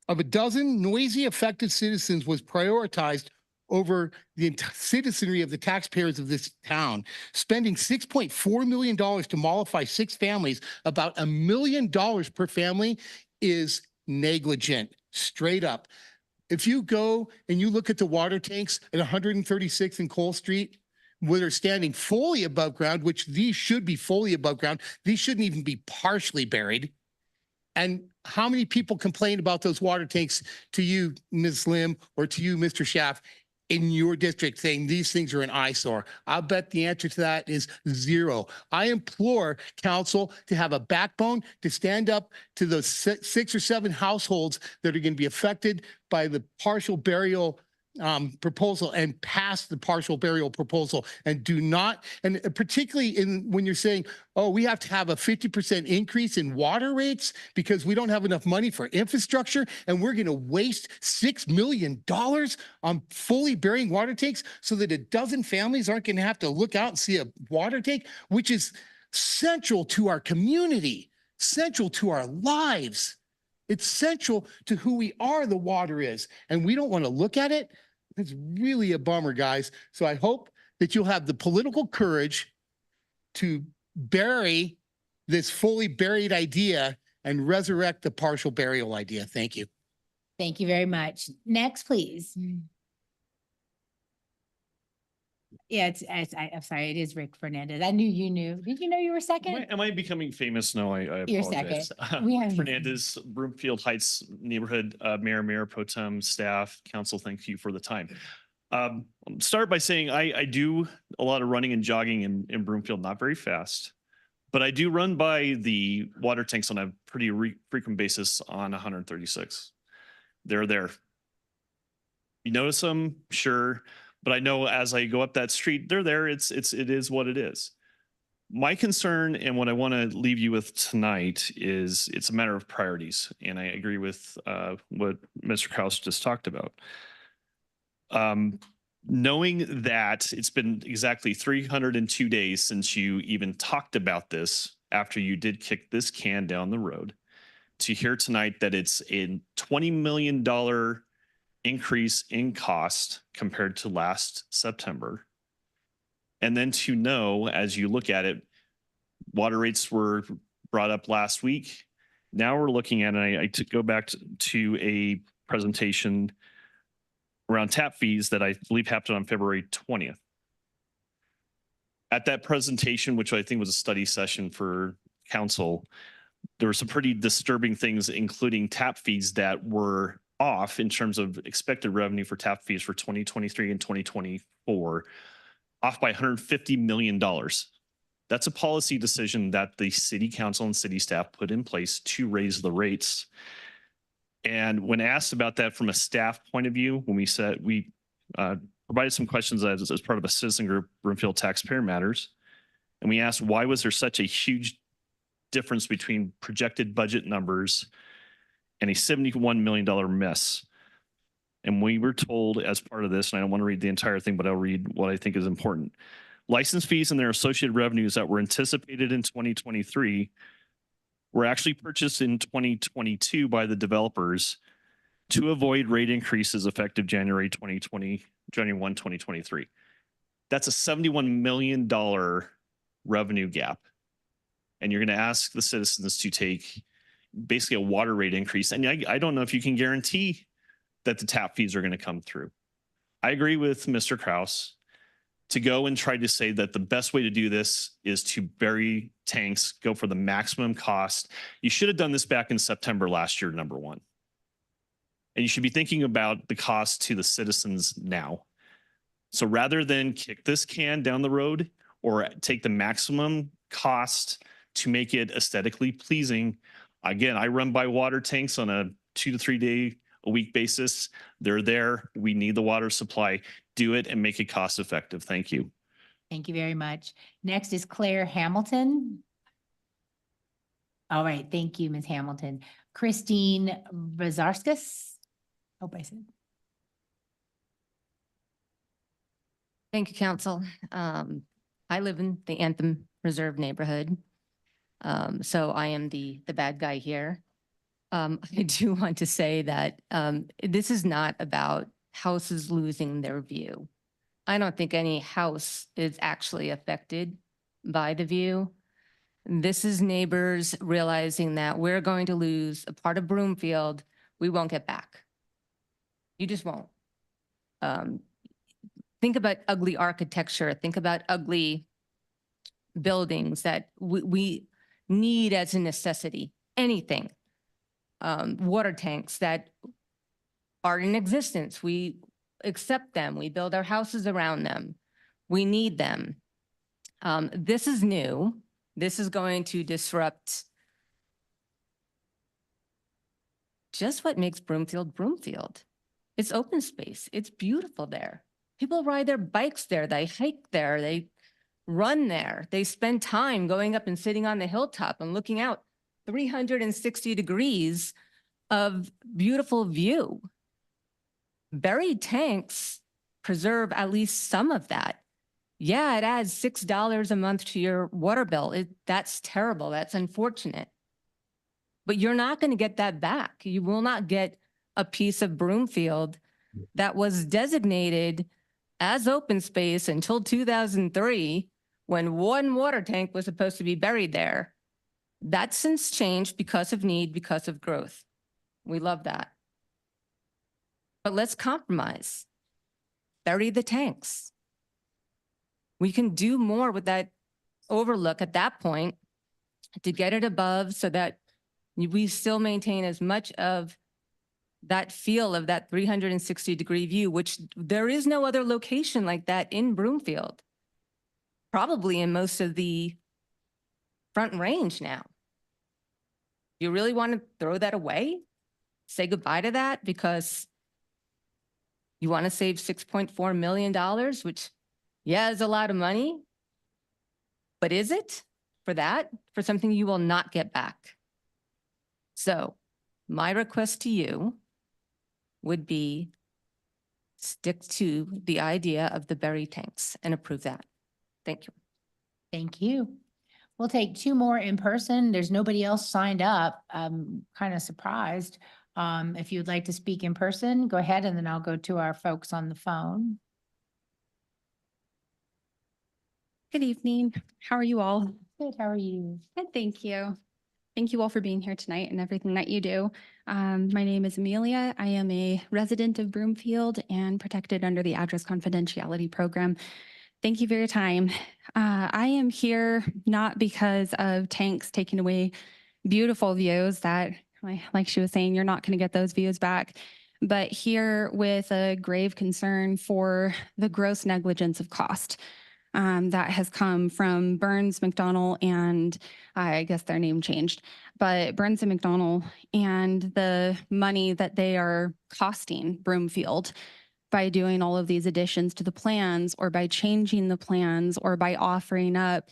of a dozen noisy affected citizens was prioritized over the citizenry of the taxpayers of this town. Spending $6.4 million to mollify 6 families, about $1 million per family, is negligent, straight up. If you go and you look at the water tanks at 136th and Cole Street, where they're standing fully above ground, which these should be fully above ground, these shouldn't even be partially buried. And how many people complain about those water tanks to you, Ms. Lim, or to you, Mr. Schaff, in your district saying these things are an eyesore? I'll bet the answer to that is 0. I implore council to have a backbone to stand up to those 6 or 7 households that are going to be affected by the partial burial proposal and pass the partial burial proposal, and do not, and particularly when you're saying, oh, we have to have a 50% increase in water rates because we don't have enough money for infrastructure, and we're going to waste $6 million on fully burying water tanks so that a dozen families aren't going to have to look out and see a water tank, which is central to our community, central to our lives. It's central to who we are, the water is, and we don't want to look at it. It's really a bummer, guys. So I hope that you'll have the political courage to bury this fully buried idea and resurrect the partial burial idea. Thank you. Thank you very much. Next, please. Yeah, I'm sorry, it is Rick Fernandez. I knew you knew. Did you know you were second? Am I becoming famous? No, I You're apologize. second. We have- Fernandez, Broomfield Heights neighborhood, Mayor Pro Tem, staff, council, thank you for the time. Start by saying I do a lot of running and jogging in Broomfield, not very fast, but I do run by the water tanks on a pretty frequent basis on 136. They're there. You notice them, sure. But I know as I go up that street, they're there. It is what it is. My concern and what I want to leave you with tonight is it's a matter of priorities. And I agree with what Mr. Kraus just talked about. Knowing that it's been exactly 302 days since you even talked about this after you did kick this can down the road, to hear tonight that it's a $20 million increase in cost compared to last September. And then to know, as you look at it, water rates were brought up last week. Now we're looking at, and I go back to a presentation around tap fees that I believe happened on February 20th. At that presentation, which I think was a study session for council, there were some pretty disturbing things, including tap fees that were off in terms of expected revenue for tap fees for 2023 and 2024, off by $150 million. That's a policy decision that the city council and city staff put in place to raise the rates. And when asked about that from a staff point of view, when we said we provided some questions as part of a citizen group, Broomfield Taxpayer Matters, and we asked why was there such a huge difference between projected budget numbers and a $71 million miss. And we were told as part of this, and I don't want to read the entire thing, but I'll read what I think is important. License fees and their associated revenues that were anticipated in 2023 were actually purchased in 2022 by the developers to avoid rate increases effective January 1, 2023. That's a $71 million revenue gap. And you're going to ask the citizens to take basically a water rate increase. And I don't know if you can guarantee that the tap fees are going to come through. I agree with Mr. Kraus to go and try to say that the best way to do this is to bury tanks, go for the maximum cost. You should have done this back in September last year, number one. And you should be thinking about the cost to the citizens now. So rather than kick this can down the road or take the maximum cost to make it aesthetically pleasing, again, I run by water tanks on a 2 to 3 day a week basis. They're there. We need the water supply. Do it and make it cost effective. Thank you. Thank you very much. Next is Claire Hamilton. All right, thank you, Ms. Hamilton. Christine Bazarskas. Hope I said. Thank you, council. I live in the Anthem Reserve neighborhood. So I am the bad guy here. I do want to say that this is not about houses losing their view. I don't think any house is actually affected by the view. This is neighbors realizing that we're going to lose a part of Broomfield we won't get back. You just won't. Think about ugly architecture. Think about ugly buildings that we need as a necessity. Anything. Water tanks that are in existence. We accept them. We build our houses around them. We need them. This is new. This is going to disrupt just what makes Broomfield Broomfield. It's open space. It's beautiful there. People ride their bikes there. They hike there. They run there. They spend time going up and sitting on the hilltop and looking out 360 degrees of beautiful view. Buried tanks preserve at least some of that. Yeah, it adds $6 a month to your water bill. That's terrible. That's unfortunate. But you're not going to get that back. You will not get a piece of Broomfield that was designated as open space until 2003, when one water tank was supposed to be buried there. That's since changed because of need, because of growth. We love that. But let's compromise. Bury the tanks. We can do more with that overlook at that point to get it above so that we still maintain as much of that feel of that 360-degree view, which there is no other location like that in Broomfield. Probably in most of the Front Range now. You really want to throw that away? Say goodbye to that because you want to save $6.4 million, which, yeah, is a lot of money. But is it for that? For something you will not get back? So my request to you would be stick to the idea of the buried tanks and approve that. Thank you. Thank you. We'll take two more in person. There's nobody else signed up. I'm kind of surprised. If you'd like to speak in person, go ahead, and then I'll go to our folks on the phone. Good evening. How are you all? Good. How are you? Good, thank you. Thank you all for being here tonight and everything that you do. My name is Amelia. I am a resident of Broomfield and protected under the address confidentiality program. Thank you for your time. I am here not because of tanks taking away beautiful views that, like she was saying, you're not going to get those views back, but here with a grave concern for the gross negligence of cost. That has come from Burns, McDonnell, and I guess their name changed, but Burns and McDonnell, and the money that they are costing Broomfield by doing all of these additions to the plans, or by changing the plans, or by offering up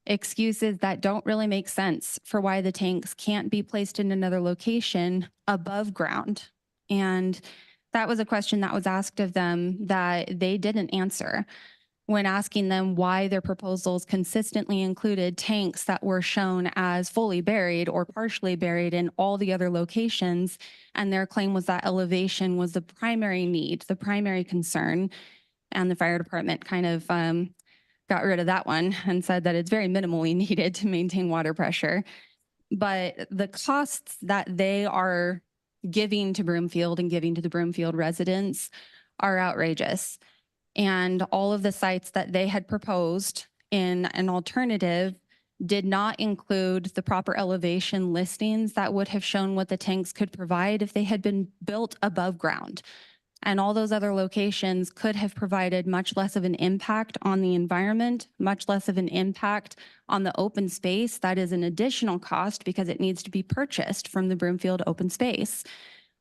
excuses that don't really make sense for why the tanks can't be placed in another location above ground. And that was a question that was asked of them that they didn't answer when asking them why their proposals consistently included tanks that were shown as fully buried or partially buried in all the other locations. And their claim was that elevation was the primary need, the primary concern. And the fire department kind of got rid of that one and said that it's very minimally needed to maintain water pressure. But the costs that they are giving to Broomfield and giving to the Broomfield residents are outrageous. And all of the sites that they had proposed in an alternative did not include the proper elevation listings that would have shown what the tanks could provide if they had been built above ground. And all those other locations could have provided much less of an impact on the environment, much less of an impact on the open space. That is an additional cost because it needs to be purchased from the Broomfield open space.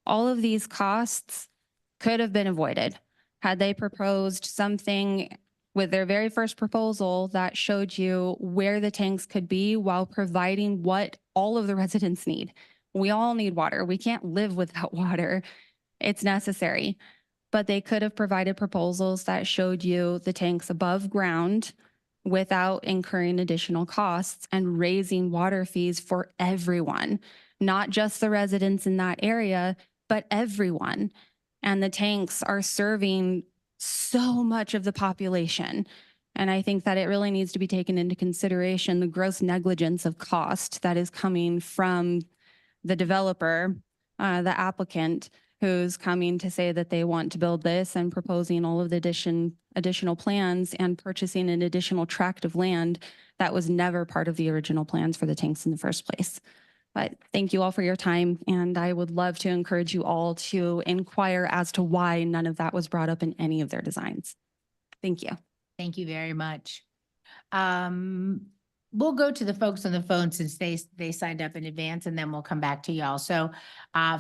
All of these costs could have been avoided had they proposed something with their very first proposal that showed you where the tanks could be while providing what all of the residents need. We all need water. We can't live without water. It's necessary. but they could have provided proposals that showed you the tanks above ground without incurring additional costs and raising water fees for everyone, not just the residents in that area, but everyone. And the tanks are serving so much of the population. And I think that it really needs to be taken into consideration, the gross negligence of cost that is coming from the developer, the applicant, who's coming to say that they want to build this and proposing all of the additional plans and purchasing an additional tract of land that was never part of the original plans for the tanks in the first place. But thank you all for your time, and I would love to encourage you all to inquire as to why none of that was brought up in any of their designs. Thank you. Thank you very much. We'll go to the folks on the phone since they signed up in advance, and then we'll come back to y'all. So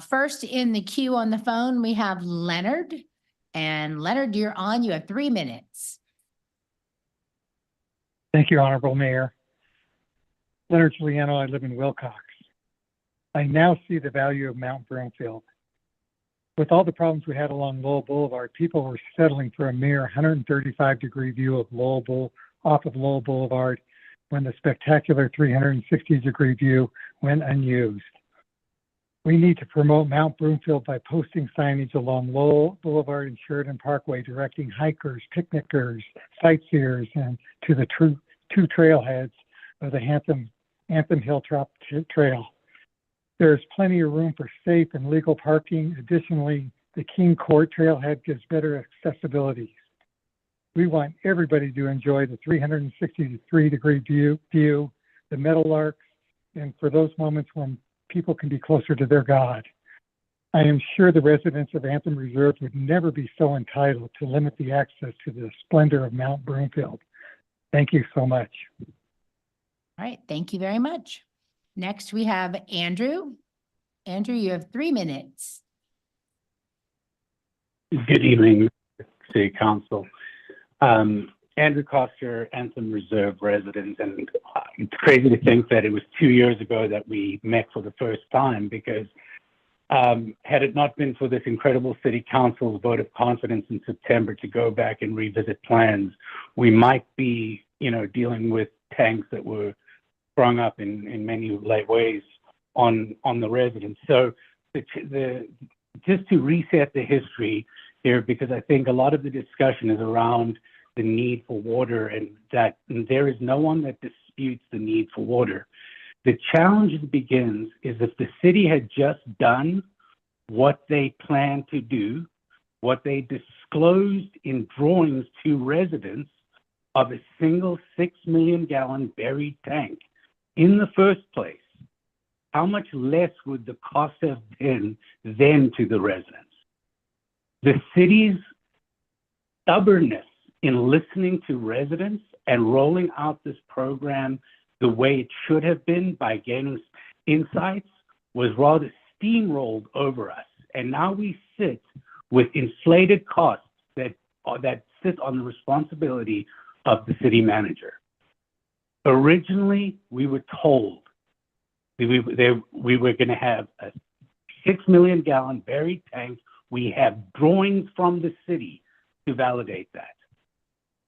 first in the queue on the phone, we have Leonard. And Leonard, you're on. You have 3 minutes. Thank you, Honorable Mayor. Leonard Giuliano, I live in Wilcox. I now see the value of Mount Broomfield. With all the problems we had along Lowell Boulevard, people were settling for a mere 135-degree view of off of Lowell Boulevard when the spectacular 360-degree view went unused. We need to promote Mount Broomfield by posting signage along Lowell Boulevard and Sheridan Parkway, directing hikers, picnickers, sightseers, and to the two trailheads of the Anthem Hilltop Trail. There is plenty of room for safe and legal parking. Additionally, the King Court Trailhead gives better accessibility. We want everybody to enjoy the 363-degree view, the meadowlarks, and for those moments when people can be closer to their God. I am sure the residents of Anthem Reserve would never be so entitled to limit the access to the splendor of Mount Broomfield. Thank you so much. All right. Thank you very much. Next, we have Andrew. Andrew, you have 3 minutes. Good evening, City Council. Andrew Coster, Anthem Reserve resident, and it's crazy to think that it was 2 years ago that we met for the first time, because had it not been for this incredible City Council's vote of confidence in September to go back and revisit plans, we might be, dealing with tanks that were sprung up in many ways on the residents. So just to reset the history here, because I think a lot of the discussion is around the need for water, and that there is no one that disputes the need for water. The challenge begins is if the city had just done what they planned to do, what they disclosed in drawings to residents of a single 6 million gallon buried tank in the first place, how much less would the cost have been then to the residents? The city's stubbornness in listening to residents and rolling out this program the way it should have been by gaining insights was rather steamrolled over us. And now we sit with inflated costs that sit on the responsibility of the city manager. Originally, we were told we were going to have a 6 million gallon buried tank. We have drawings from the city to validate that.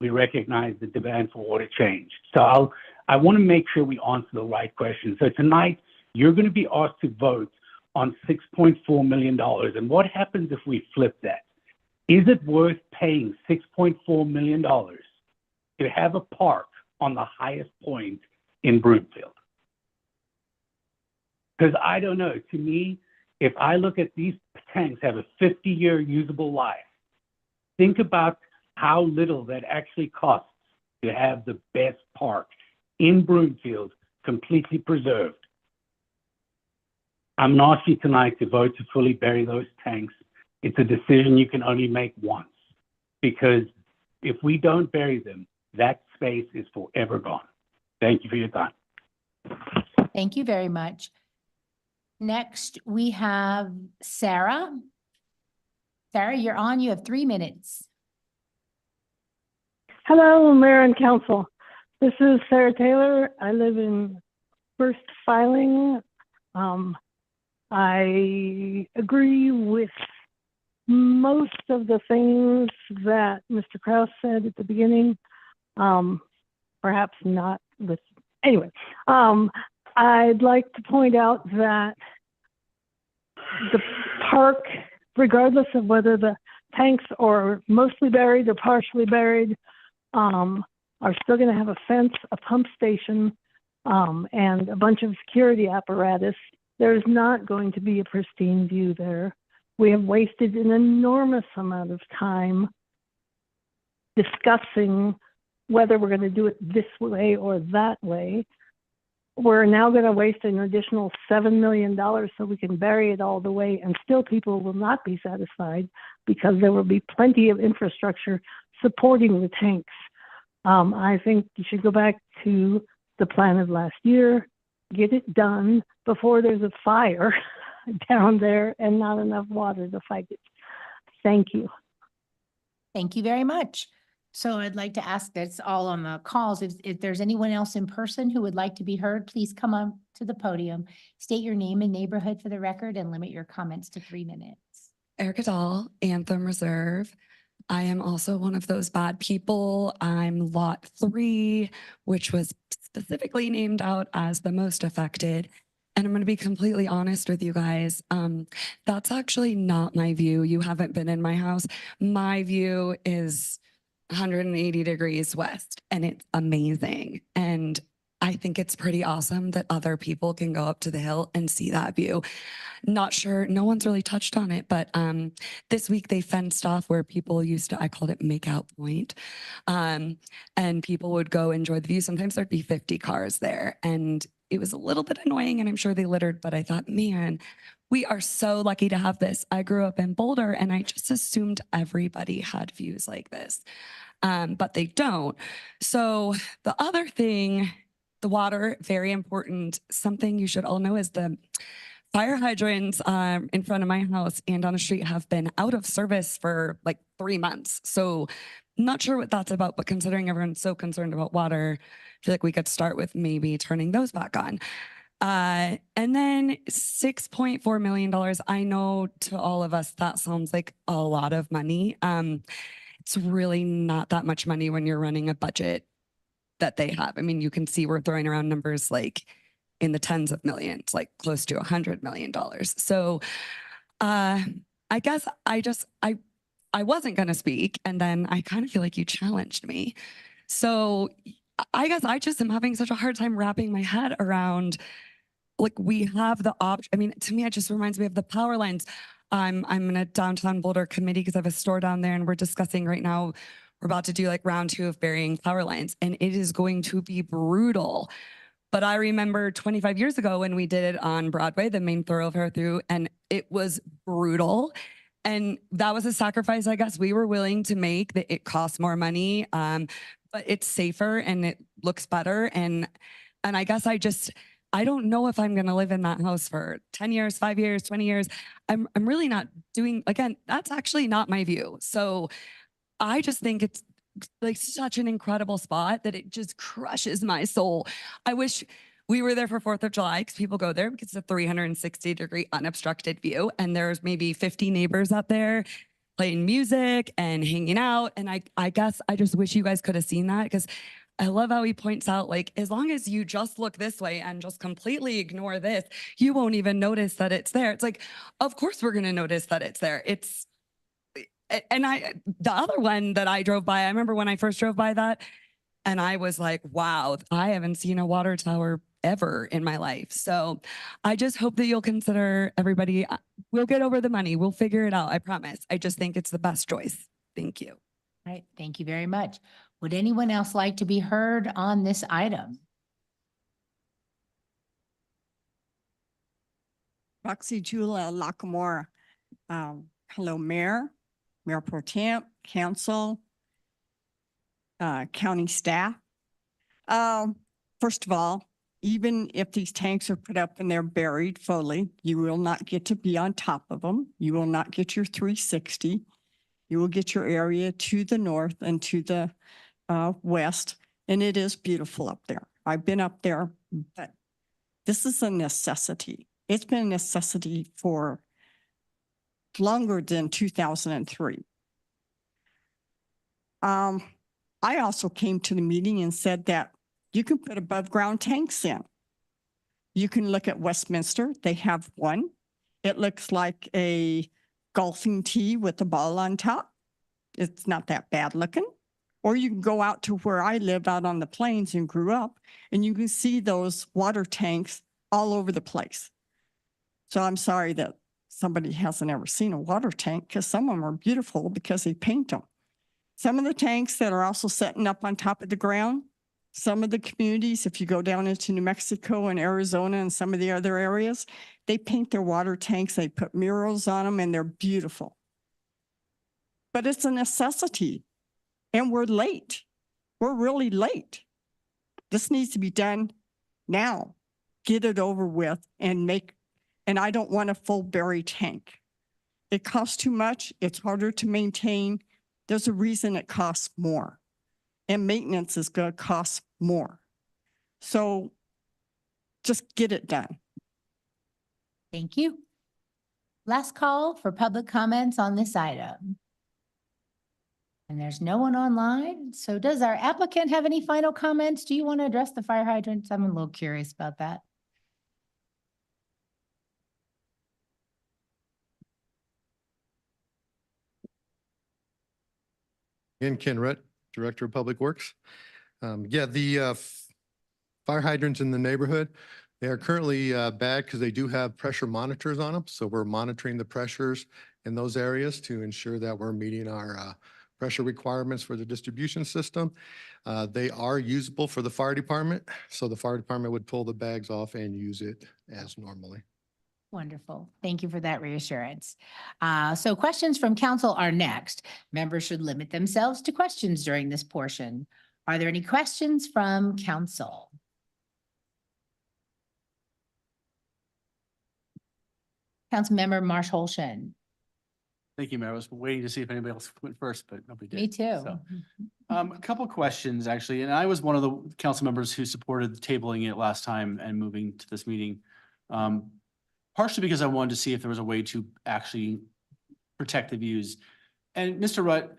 We recognize the demand for water changed. So I want to make sure we answer the right question. So tonight, you're going to be asked to vote on $6.4 million. And what happens if we flip that? Is it worth paying $6.4 million to have a park on the highest point in Broomfield? Because I don't know. To me, if I look at these tanks have a 50-year usable life, think about how little that actually costs to have the best park in Broomfield completely preserved. I'm not asking you tonight to vote to fully bury those tanks. It's a decision you can only make once, because if we don't bury them, that space is forever gone. Thank you for your time. Thank you very much. Next, we have Sarah. Sarah, you're on. You have 3 minutes. Hello, Mayor and Council. This is Sarah Taylor. I live in First Filing. I agree with most of the things that Mr. Kraus said at the beginning. Perhaps not with, anyway. I'd like to point out that the park, regardless of whether the tanks are mostly buried or partially buried, are still going to have a fence, a pump station, and a bunch of security apparatus. There's not going to be a pristine view there. We have wasted an enormous amount of time discussing whether we're going to do it this way or that way. We're now going to waste an additional $7 million so we can bury it all the way, and still people will not be satisfied because there will be plenty of infrastructure supporting the tanks. I think you should go back to the plan of last year, get it done before there's a fire down there and not enough water to fight it. Thank you. Thank you very much. So I'd like to ask, that's all on the calls. If there's anyone else in person who would like to be heard, please come up to the podium, state your name and neighborhood for the record, and limit your comments to 3 minutes. Erica Dahl, Anthem Reserve. I am also one of those bad people. I'm Lot 3, which was specifically named out as the most affected. And I'm going to be completely honest with you guys. That's actually not my view. You haven't been in my house. My view is 180 degrees west, and it's amazing. And I think it's pretty awesome that other people can go up to the hill and see that view. Not sure, no one's really touched on it, but this week they fenced off where people used to, I called it Makeout Point, and people would go enjoy the view. Sometimes there'd be 50 cars there, and it was a little bit annoying, and I'm sure they littered, but I thought, man, we are so lucky to have this. I grew up in Boulder, and I just assumed everybody had views like this, but they don't. So the other thing, the water, very important. Something you should all know is the fire hydrants in front of my house and on the street have been out of service for like 3 months. So not sure what that's about, but considering everyone's so concerned about water, I feel like we could start with maybe turning those back on. And then $6.4 million. I know to all of us, that sounds like a lot of money. It's really not that much money when you're running a budget that they have. I mean, you can see we're throwing around numbers like in the tens of millions, like close to $100 million. So I guess I wasn't going to speak, and then I kind of feel like you challenged me. So I guess I just am having such a hard time wrapping my head around, like, we have the option. I mean, to me, it just reminds me of the power lines. I'm in a downtown Boulder committee because I have a store down there, and we're discussing right now, we're about to do like round 2 of burying power lines, and it is going to be brutal. But I remember 25 years ago when we did it on Broadway, the main thoroughfare through, and it was brutal. And that was a sacrifice, I guess, we were willing to make, that it costs more money, but it's safer and it looks better. And I guess I don't know if I'm going to live in that house for 10 years, 5 years, 20 years. I'm really not doing, again, that's actually not my view. So I just think it's like such an incredible spot that it just crushes my soul. I wish we were there for 4th of July because people go there because it's a 360-degree unobstructed view. And there's maybe 50 neighbors up there playing music and hanging out. And I guess I just wish you guys could have seen that, because I love how he points out, like, as long as you just look this way and just completely ignore this, you won't even notice that it's there. It's like, of course we're going to notice that it's there. And the other one that I drove by, I remember when I first drove by that, and I was like, wow, I haven't seen a water tower ever in my life. So I just hope that you'll consider, everybody, we'll get over the money. We'll figure it out. I promise. I just think it's the best choice. Thank you. All right. Thank you very much. Would anyone else like to be heard on this item? Roxy Jula Lackamore. Hello, Mayor, Mayor Pro Tem, Council, county staff. First of all, even if these tanks are put up and they're buried fully, you will not get to be on top of them. You will not get your 360. You will get your area to the north and to the west, and it is beautiful up there. I've been up there, but this is a necessity. It's been a necessity for longer than 2003. I also came to the meeting and said that you can put above ground tanks in. You can look at Westminster. They have one. It looks like a golfing tee with a ball on top. It's not that bad looking. Or you can go out to where I live out on the plains and grew up, and you can see those water tanks all over the place. So I'm sorry that somebody hasn't ever seen a water tank, because some of them are beautiful because they paint them. Some of the tanks that are also setting up on top of the ground, some of the communities, if you go down into New Mexico and Arizona and some of the other areas, they paint their water tanks, they put murals on them, and they're beautiful. But it's a necessity, and we're late. We're really late. This needs to be done now. Get it over with and I don't want a full berry tank. It costs too much. It's harder to maintain. There's a reason it costs more, and maintenance is going to cost more. So just get it done. Thank you. Last call for public comments on this item. And there's no one online. So does our applicant have any final comments? Do you want to address the fire hydrants? I'm a little curious about that. Ian Kinrett, Director of Public Works. The fire hydrants in the neighborhood, they are currently bad because they do have pressure monitors on them. So we're monitoring the pressures in those areas to ensure that we're meeting our pressure requirements for the distribution system. They are usable for the fire department. So the fire department would pull the bags off and use it as normally. Wonderful. Thank you for that reassurance. So questions from council are next. Members should limit themselves to questions during this portion. Are there any questions from council? Councilmember Marsh Holshan. Thank you, Mayor. I was waiting to see if anybody else went first, but nobody did. Me too. So, a couple of questions, actually, and I was one of the council members who supported tabling it last time and moving to this meeting. Partially because I wanted to see if there was a way to actually protect the views. And Mr. Rutt,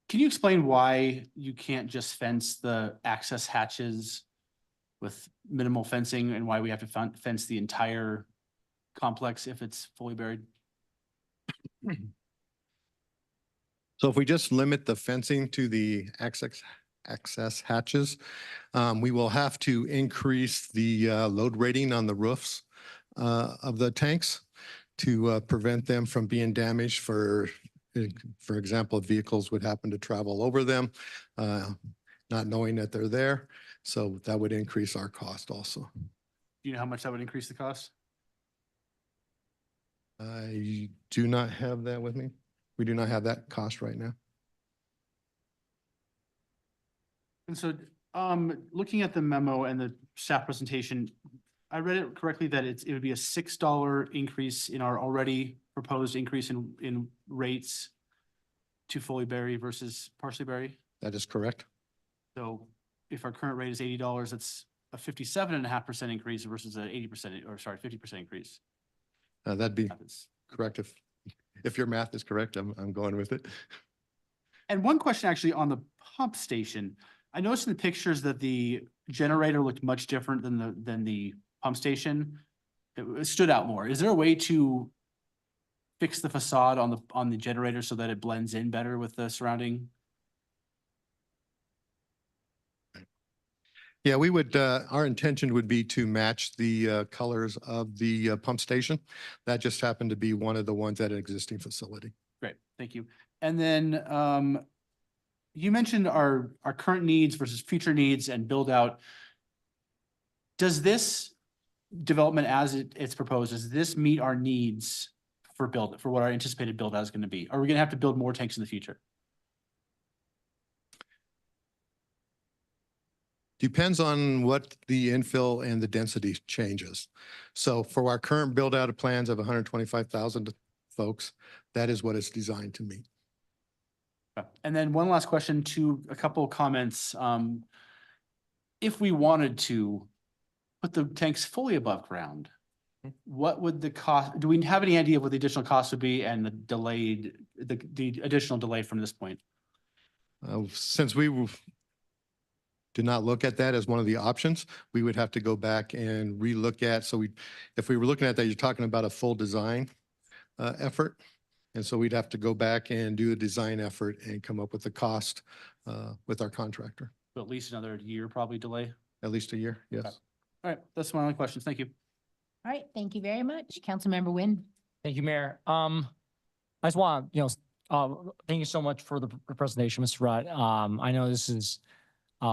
can you explain why you can't just fence the access hatches with minimal fencing and why we have to fence the entire complex if it's fully buried? So if we just limit the fencing to the access hatches, we will have to increase the load rating on the roofs of the tanks to prevent them from being damaged. For example, if vehicles would happen to travel over them, not knowing that they're there. So that would increase our cost also. Do you know how much that would increase the cost? I do not have that with me. We do not have that cost right now. And so, looking at the memo and the staff presentation, I read it correctly that it would be a $6 increase in our already proposed increase in rates to fully bury versus partially bury. That is correct. So if our current rate is $80, it's a 57.5% increase versus an 50% increase. That'd be correct. If your math is correct, I'm going with it. And one question actually on the pump station, I noticed in the pictures that the generator looked much different than the pump station. It stood out more. Is there a way to fix the facade on the generator so that it blends in better with the surrounding? Yeah, we would, our intention would be to match the colors of the pump station. That just happened to be one of the ones at an existing facility. Great, thank you. And then you mentioned our current needs versus future needs and build out. Does this development as it's proposed, does this meet our needs for what our anticipated build out is going to be? Are we going to have to build more tanks in the future? Depends on what the infill and the density changes. So for our current build out of plans of 125,000 folks, that is what it's designed to meet. And then one last question to a couple of comments. If we wanted to put the tanks fully above ground, what would the cost, do we have any idea what the additional cost would be and the additional delay from this point? Since we did not look at that as one of the options, we would have to go back and relook at, if we were looking at that, you're talking about a full design effort. And so we'd have to go back and do a design effort and come up with the cost with our contractor. So at least another year probably delay? At least a year, yes. Okay. All right, that's my only questions. Thank you. All right, thank you very much. Councilmember Wynn. Thank you, Mayor. I just want, thank you so much for the presentation, Mr. Rutt. I know this is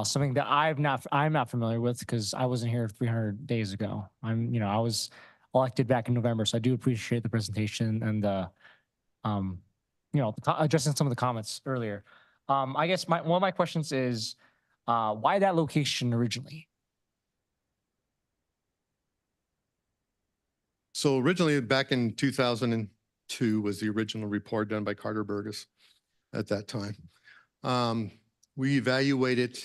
something that I'm not familiar with because I wasn't here 300 days ago. I was elected back in November, so I do appreciate the presentation and addressing some of the comments earlier. I guess one of my questions is, why that location originally? So originally, back in 2002 was the original report done by Carter Burgess at that time. We evaluated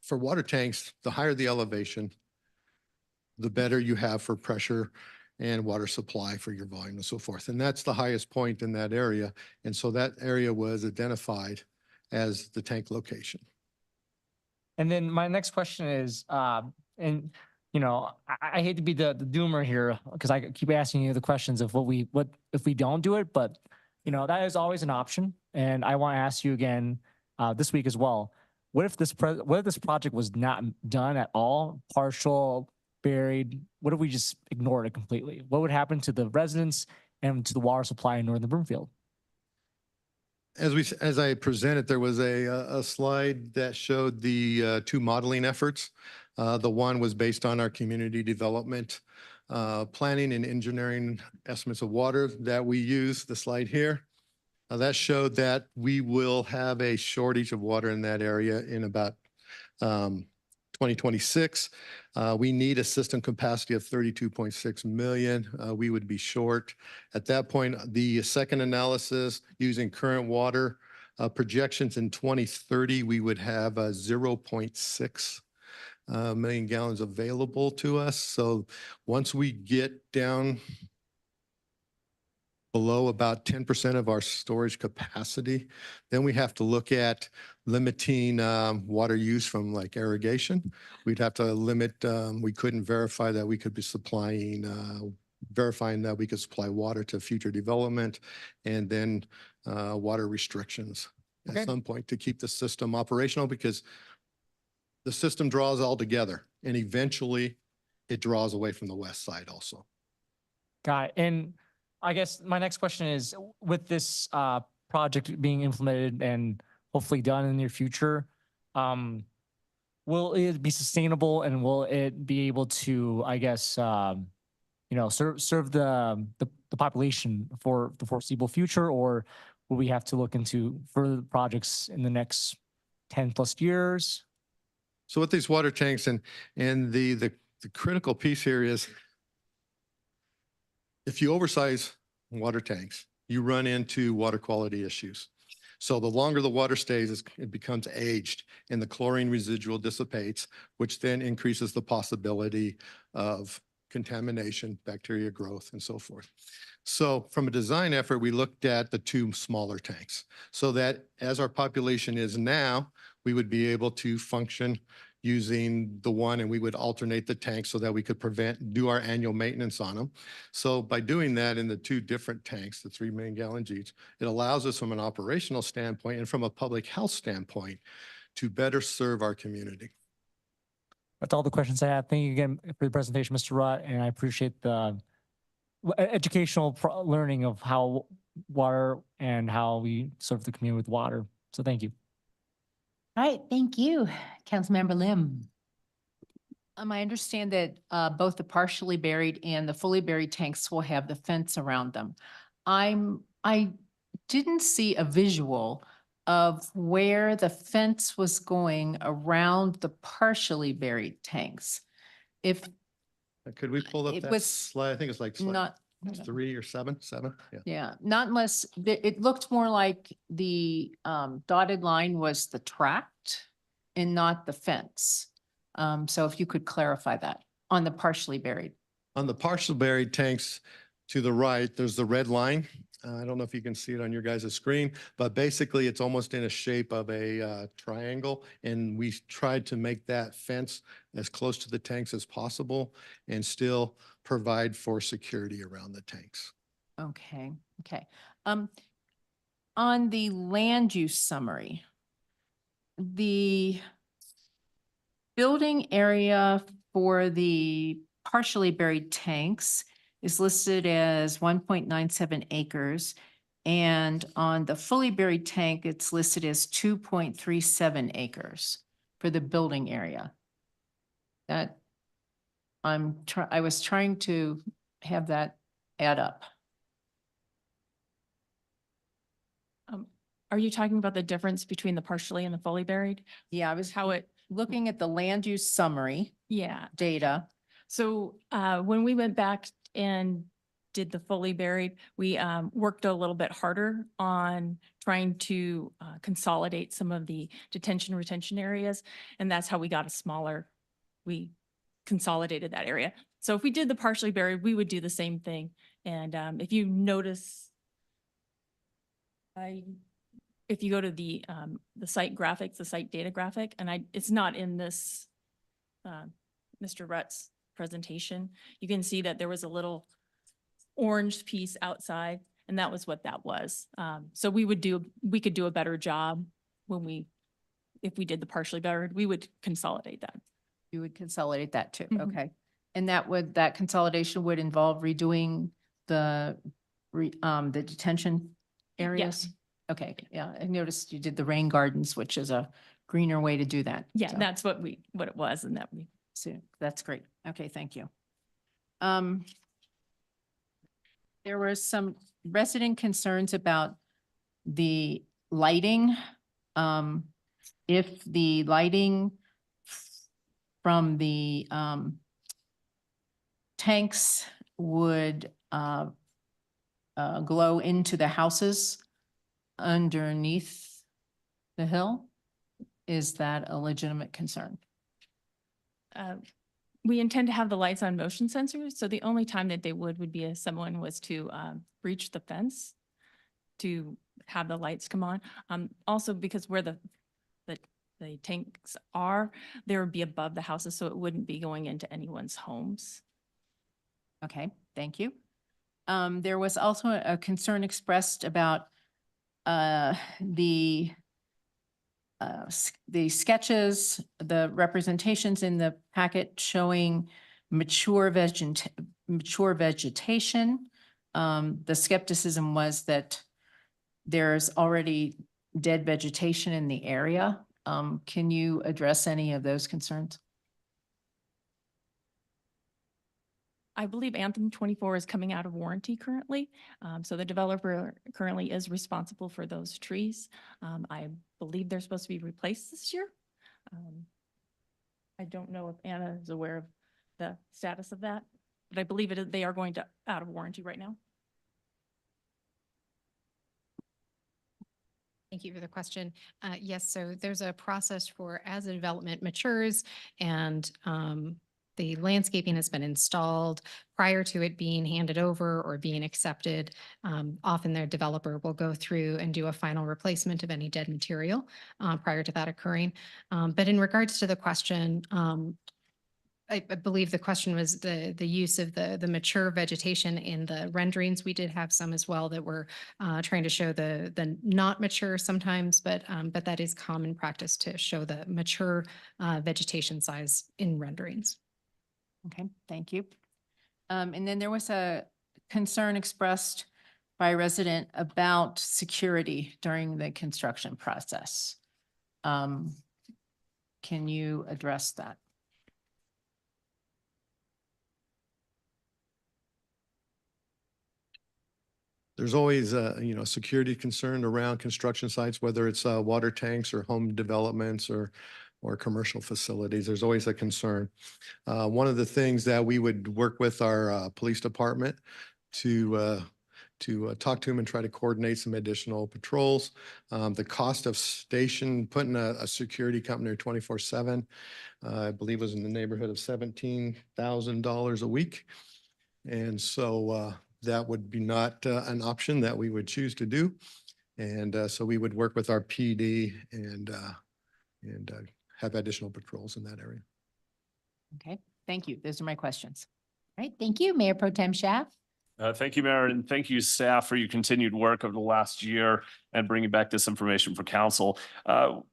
for water tanks, the higher the elevation, the better you have for pressure and water supply for your volume and so forth. And that's the highest point in that area. And so that area was identified as the tank location. And then my next question is, I hate to be the doomer here because I keep asking you the questions of what if we don't do it, but that is always an option. And I want to ask you again this week as well. What if this project was not done at all, partial, buried? What if we just ignored it completely? What would happen to the residents and to the water supply in Northern Broomfield? As I presented, there was a slide that showed the two modeling efforts. The one was based on our community development planning and engineering estimates of water that we use, the slide here. That showed that we will have a shortage of water in that area in about 2026. We need a system capacity of 32.6 million. We would be short. At that point, the second analysis using current water projections in 2030, we would have 0.6 million gallons available to us. So once we get down below about 10% of our storage capacity, then we have to look at limiting water use from like irrigation. We'd have to limit, we couldn't verify that we could be verifying that we could supply water to future development, and then water restrictions at some point to keep the system operational, because the system draws all together and eventually it draws away from the west side also. Got it. And I guess my next question is, with this project being implemented and hopefully done in the near future, will it be sustainable and will it be able to, I guess, serve the population for the foreseeable future, or will we have to look into further projects in the next 10 plus years? So with these water tanks and the critical piece here is, if you oversize water tanks, you run into water quality issues. So the longer the water stays, it becomes aged and the chlorine residual dissipates, which then increases the possibility of contamination, bacteria growth, and so forth. So from a design effort, we looked at the two smaller tanks so that as our population is now, we would be able to function using the one, and we would alternate the tanks so that we could do our annual maintenance on them. So by doing that in the two different tanks, the 3 million gallons each, it allows us from an operational standpoint and from a public health standpoint to better serve our community. That's all the questions I have. Thank you again for the presentation, Mr. Rutt, and I appreciate the educational learning of how water and how we serve the community with water. So thank you. All right, thank you. Councilmember Lim. I understand that both the partially buried and the fully buried tanks will have the fence around them. I didn't see a visual of where the fence was going around the partially buried tanks. Could we pull up It that was slide? I think it's like slide not, 3 or 7. Yeah. yeah, not unless, it looked more like the dotted line was the tract and not the fence. So if you could clarify that on the partially buried. On the partial buried tanks to the right, there's the red line. I don't know if you can see it on your guys' screen, but basically it's almost in a shape of a triangle. And we tried to make that fence as close to the tanks as possible and still provide for security around the tanks. Okay, okay. On the land use summary, the building area for the partially buried tanks is listed as 1.97 acres. And on the fully buried tank, it's listed as 2.37 acres for the building area. That I was trying to have that add up. Are you talking about the difference between the partially and the fully buried? Yeah, I was looking at the land use summary Yeah. data. So when we went back and did the fully buried, we worked a little bit harder on trying to consolidate some of the detention retention areas. And that's how we got we consolidated that area. So if we did the partially buried, we would do the same thing. And if you notice, if you go to the site graphics, the site data graphic, and it's not in this Mr. Rutt's presentation, you can see that there was a little orange piece outside, and that was what that was. So we could do a better job if we did the partially buried, we would consolidate that. You would consolidate that too, Mhm. okay. And that consolidation would involve redoing the detention areas? Okay, yeah, I noticed you did the rain gardens, which is a greener way to do that. Yeah, so. that's what it was, and So that's great. Okay, thank you. There were some resident concerns about the lighting. If the lighting from the tanks would glow into the houses underneath the hill, is that a legitimate concern? We intend to have the lights on motion sensors, so the only time that they would be if someone was to breach the fence to have the lights come on. Also because where the tanks are, they would be above the houses, so it wouldn't be going into anyone's homes. Okay, thank you. There was also a concern expressed about the sketches, the representations in the packet showing mature vegetation. The skepticism was that there's already dead vegetation in the area. Can you address any of those concerns? I believe Anthem 24 is coming out of warranty currently. So the developer currently is responsible for those trees. I believe they're supposed to be replaced this year. I don't know if Anna is aware of the status of that, but I believe they are going out of warranty right now. Thank you for the question. Yes, so there's a process for as the development matures and the landscaping has been installed prior to it being handed over or being accepted. Often their developer will go through and do a final replacement of any dead material prior to that occurring. But in regards to the question, I believe the question was the use of the mature vegetation in the renderings. We did have some as well that were trying to show the not mature sometimes, but that is common practice to show the mature vegetation size in renderings. Okay, thank you. And then there was a concern expressed by a resident about security during the construction process. Can you address that? There's always security concern around construction sites, whether it's water tanks or home developments or commercial facilities. There's always a concern. One of the things that we would work with our police department to talk to them and try to coordinate some additional patrols. The cost of putting a security company there 24/7, I believe was in the neighborhood of $17,000 a week. And so that would be not an option that we would choose to do. And so we would work with our PD and have additional patrols in that area. Okay, thank you. Those are my questions. All right, thank you, Mayor Pro Tem Schaaf. Thank you, Mayor, and thank you, staff, for your continued work over the last year and bringing back this information for council.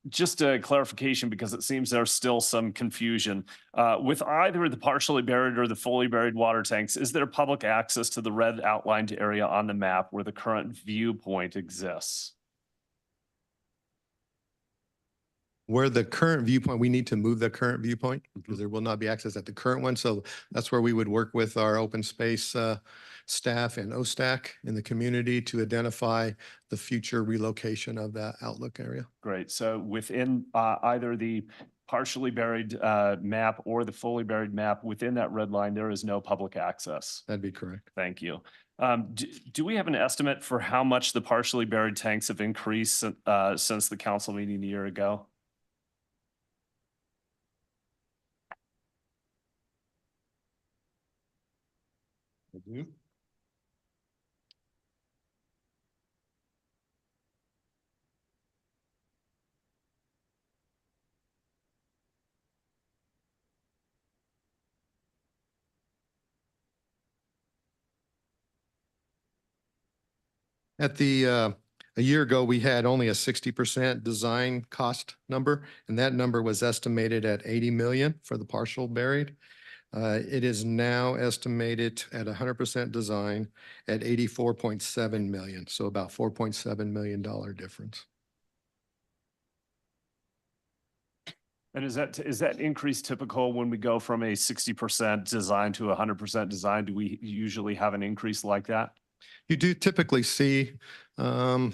Just a clarification, because it seems there's still some confusion. With either the partially buried or the fully buried water tanks, is there public access to the red outlined area on the map where the current viewpoint exists? Where the current viewpoint, we need to move the current viewpoint because there will not be access at the current one. So that's where we would work with our open space staff and OSTAC in the community to identify the future relocation of that outlook area. Great. So within either the partially buried map or the fully buried map, within that red line, there is no public access. That'd be correct. Thank you. Do we have an estimate for how much the partially buried tanks have increased since the council meeting a year ago? I do. At a year ago, we had only a 60% design cost number, and that number was estimated at 80 million for the partial buried. It is now estimated at 100% design at 84.7 million, so about $4.7 million difference. And is that increase typical when we go from a 60% design to 100% design? Do we usually have an increase like that? You do typically see a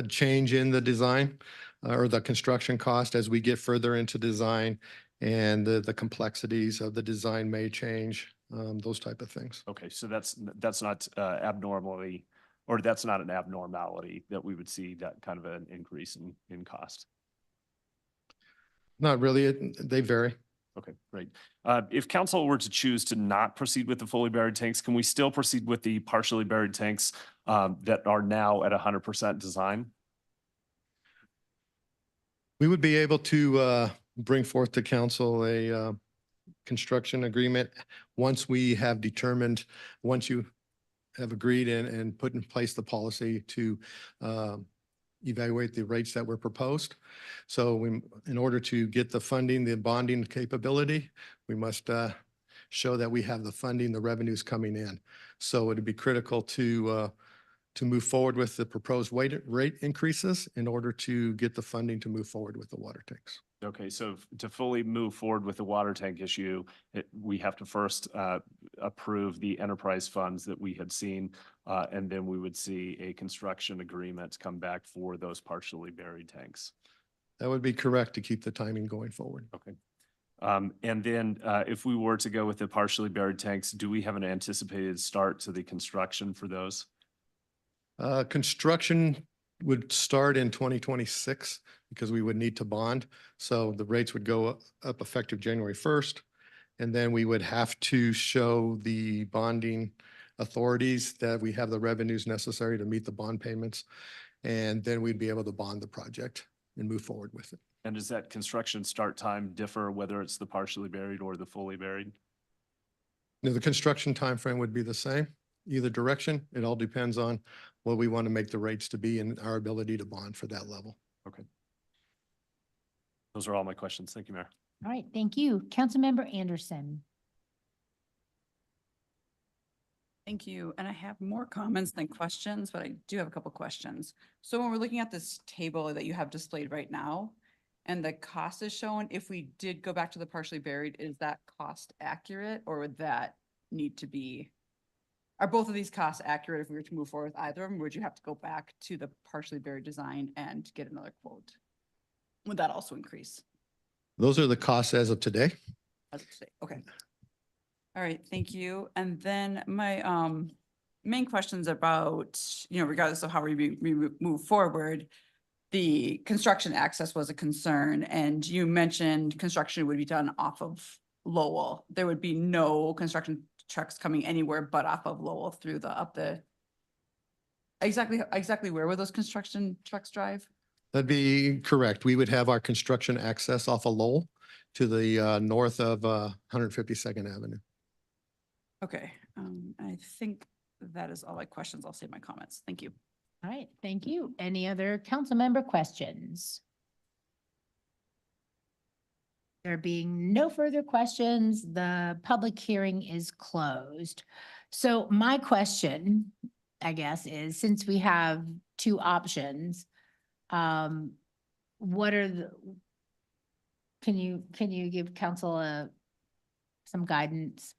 change in the design or the construction cost as we get further into design, and the complexities of the design may change, those type of things. Okay, so that's not abnormally, or that's not an abnormality that we would see that kind of an increase in cost. Not really. They vary. Okay, great. If council were to choose to not proceed with the fully buried tanks, can we still proceed with the partially buried tanks that are now at 100% design? We would be able to bring forth to council a construction agreement once we have determined, once you have agreed and put in place the policy to evaluate the rates that were proposed. So in order to get the funding, the bonding capability, we must show that we have the funding, the revenues coming in. So it'd be critical to move forward with the proposed rate increases in order to get the funding to move forward with the water tanks. Okay, so to fully move forward with the water tank issue, we have to first approve the enterprise funds that we had seen, and then we would see a construction agreement come back for those partially buried tanks. That would be correct to keep the timing going forward. Okay. And then if we were to go with the partially buried tanks, do we have an anticipated start to the construction for those? Construction would start in 2026 because we would need to bond. So the rates would go up effective January 1st. And then we would have to show the bonding authorities that we have the revenues necessary to meet the bond payments. And then we'd be able to bond the project and move forward with it. And does that construction start time differ whether it's the partially buried or the fully buried? No, the construction timeframe would be the same, either direction. It all depends on what we want to make the rates to be and our ability to bond for that level. Okay. Those are all my questions. Thank you, Mayor. All right, thank you. Councilmember Anderson. Thank you. And I have more comments than questions, but I do have a couple questions. So when we're looking at this table that you have displayed right now, and the cost is shown, if we did go back to the partially buried, is that cost accurate, or would that need to be? Are both of these costs accurate if we were to move forward with either of them? Would you have to go back to the partially buried design and get another quote? Would that also increase? Those are the costs as of today. As of today, okay. All right, thank you. And then my main questions about, regardless of how we move forward, the construction access was a concern, and you mentioned construction would be done off of Lowell. There would be no construction trucks coming anywhere but off of Lowell through exactly where would those construction trucks drive? That'd be correct. We would have our construction access off of Lowell to the north of 152nd Avenue. Okay, I think that is all my questions. I'll save my comments. Thank you. All right, thank you. Any other council member questions? There being no further questions, the public hearing is closed. So my question, I guess, is since we have two options, what are can you give council some guidance?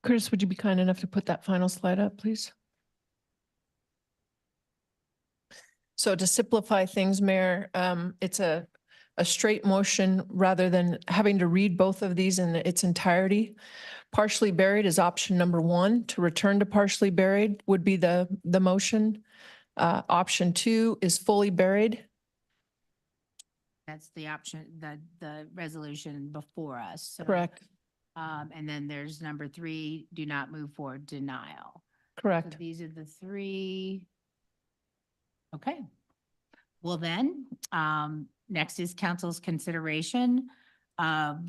Curtis, would you be kind enough to put that final slide up, please? So to simplify things, Mayor, it's a straight motion rather than having to read both of these in its entirety. Partially buried is option number one. To return to partially buried would be the motion. Option two is fully buried. That's the option, the resolution before us. So, Correct. and then there's number three, do not move forward, denial. So Correct. these are the three. Okay. Well then, next is council's consideration of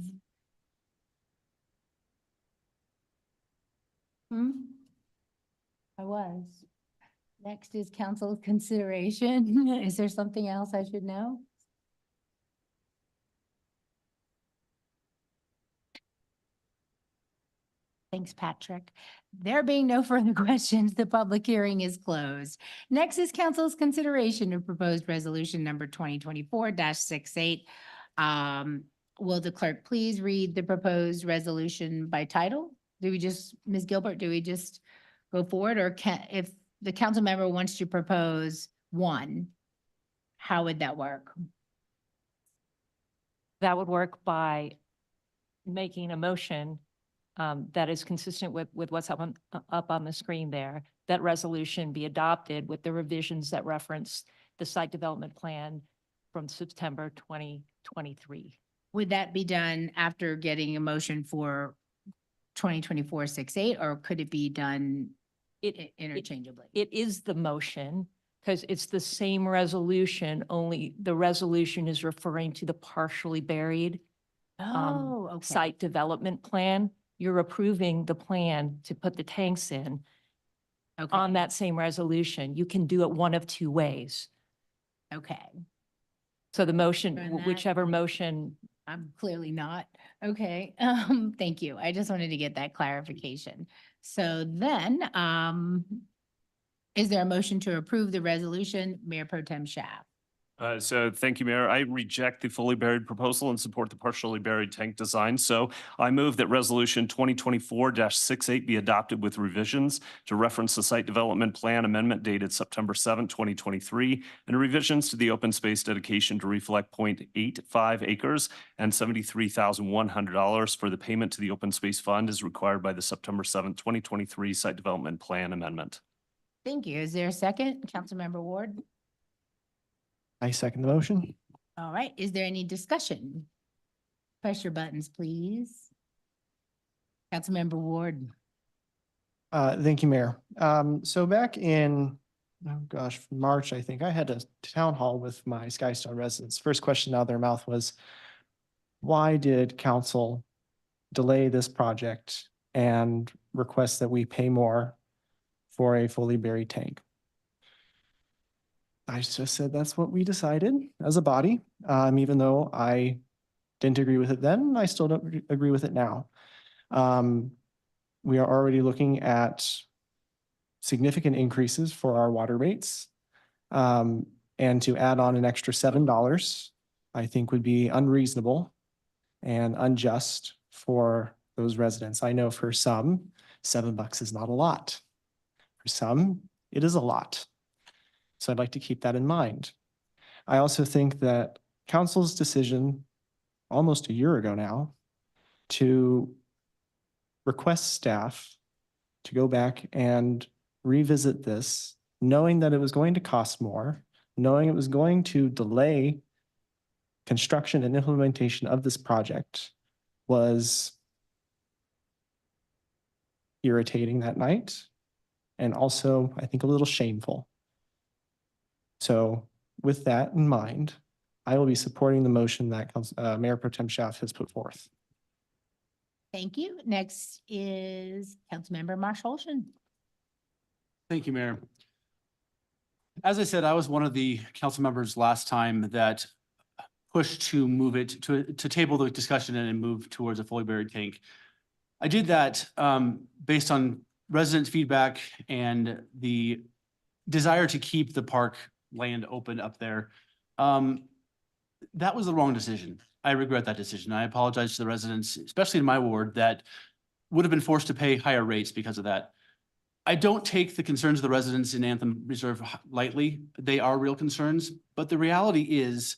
I was. Next is council's consideration. Is there something else I should know? Thanks, Patrick. There being no further questions, the public hearing is closed. Next is council's consideration of proposed resolution number 2024-68. Will the clerk please read the proposed resolution by title? Ms. Gilbert, do we just go forward, or if the council member wants to propose one, how would that work? That would work by making a motion that is consistent with what's up on the screen there. That resolution be adopted with the revisions that reference the site development plan from September 2023. Would that be done after getting a motion for 2024-68, or could it be done interchangeably? It is the motion because it's the same resolution, only the resolution is referring to the partially buried Okay. site development plan. You're approving the plan to put the tanks in on that same resolution. You can do it one of two ways. Okay. So the motion, Run that. whichever motion. I'm clearly not. Okay, thank you. I just wanted to get that clarification. So then, is there a motion to approve the resolution? Mayor Pro Tem Schaaf. So thank you, Mayor. I reject the fully buried proposal and support the partially buried tank design. So I move that resolution 2024-68 be adopted with revisions to reference the site development plan amendment dated September 7, 2023, and revisions to the open space dedication to reflect 0.85 acres and $73,100 for the payment to the open space fund as required by the September 7, 2023 site development plan amendment. Thank you. Is there a second? Councilmember Ward? I second the motion. All right, is there any discussion? Press your buttons, please. Councilmember Ward. Thank you, Mayor. So back in, March, I think, I had a town hall with my Skystone residents. First question out of their mouth was, why did council delay this project and request that we pay more for a fully buried tank? I just said that's what we decided as a body. Even though I didn't agree with it then, I still don't agree with it now. We are already looking at significant increases for our water rates. And to add on an extra $7, I think would be unreasonable and unjust for those residents. I know for some, $7 is not a lot. For some, it is a lot. So I'd like to keep that in mind. I also think that council's decision almost a year ago now to request staff to go back and revisit this, knowing that it was going to cost more, knowing it was going to delay construction and implementation of this project, was irritating that night, and also, I think, a little shameful. So with that in mind, I will be supporting the motion that Mayor Pro Tem Schaaf has put forth. Thank you. Next is Councilmember Marshall. Thank you, Mayor. As I said, I was one of the council members last time that pushed to move it to table the discussion and move towards a fully buried tank. I did that based on resident feedback and the desire to keep the park land open up there. That was the wrong decision. I regret that decision. I apologize to the residents, especially in my ward, that would have been forced to pay higher rates because of that. I don't take the concerns of the residents in Anthem Reserve lightly. They are real concerns, but the reality is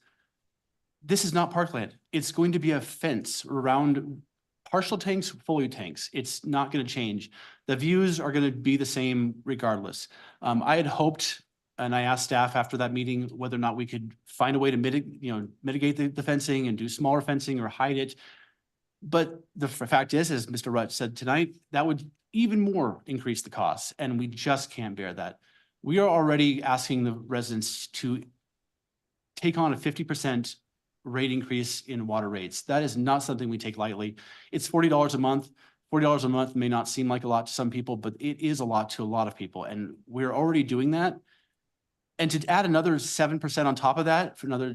this is not parkland. It's going to be a fence around partial tanks, fully tanks. It's not going to change. The views are going to be the same regardless. I had hoped, and I asked staff after that meeting whether or not we could find a way to mitigate the fencing and do smaller fencing or hide it. But the fact is, as Mr. Rutt said tonight, that would even more increase the costs, and we just can't bear that. We are already asking the residents to take on a 50% rate increase in water rates. That is not something we take lightly. It's $40 a month. $40 a month may not seem like a lot to some people, but it is a lot to a lot of people, and we're already doing that. And to add another 7% on top of that for another,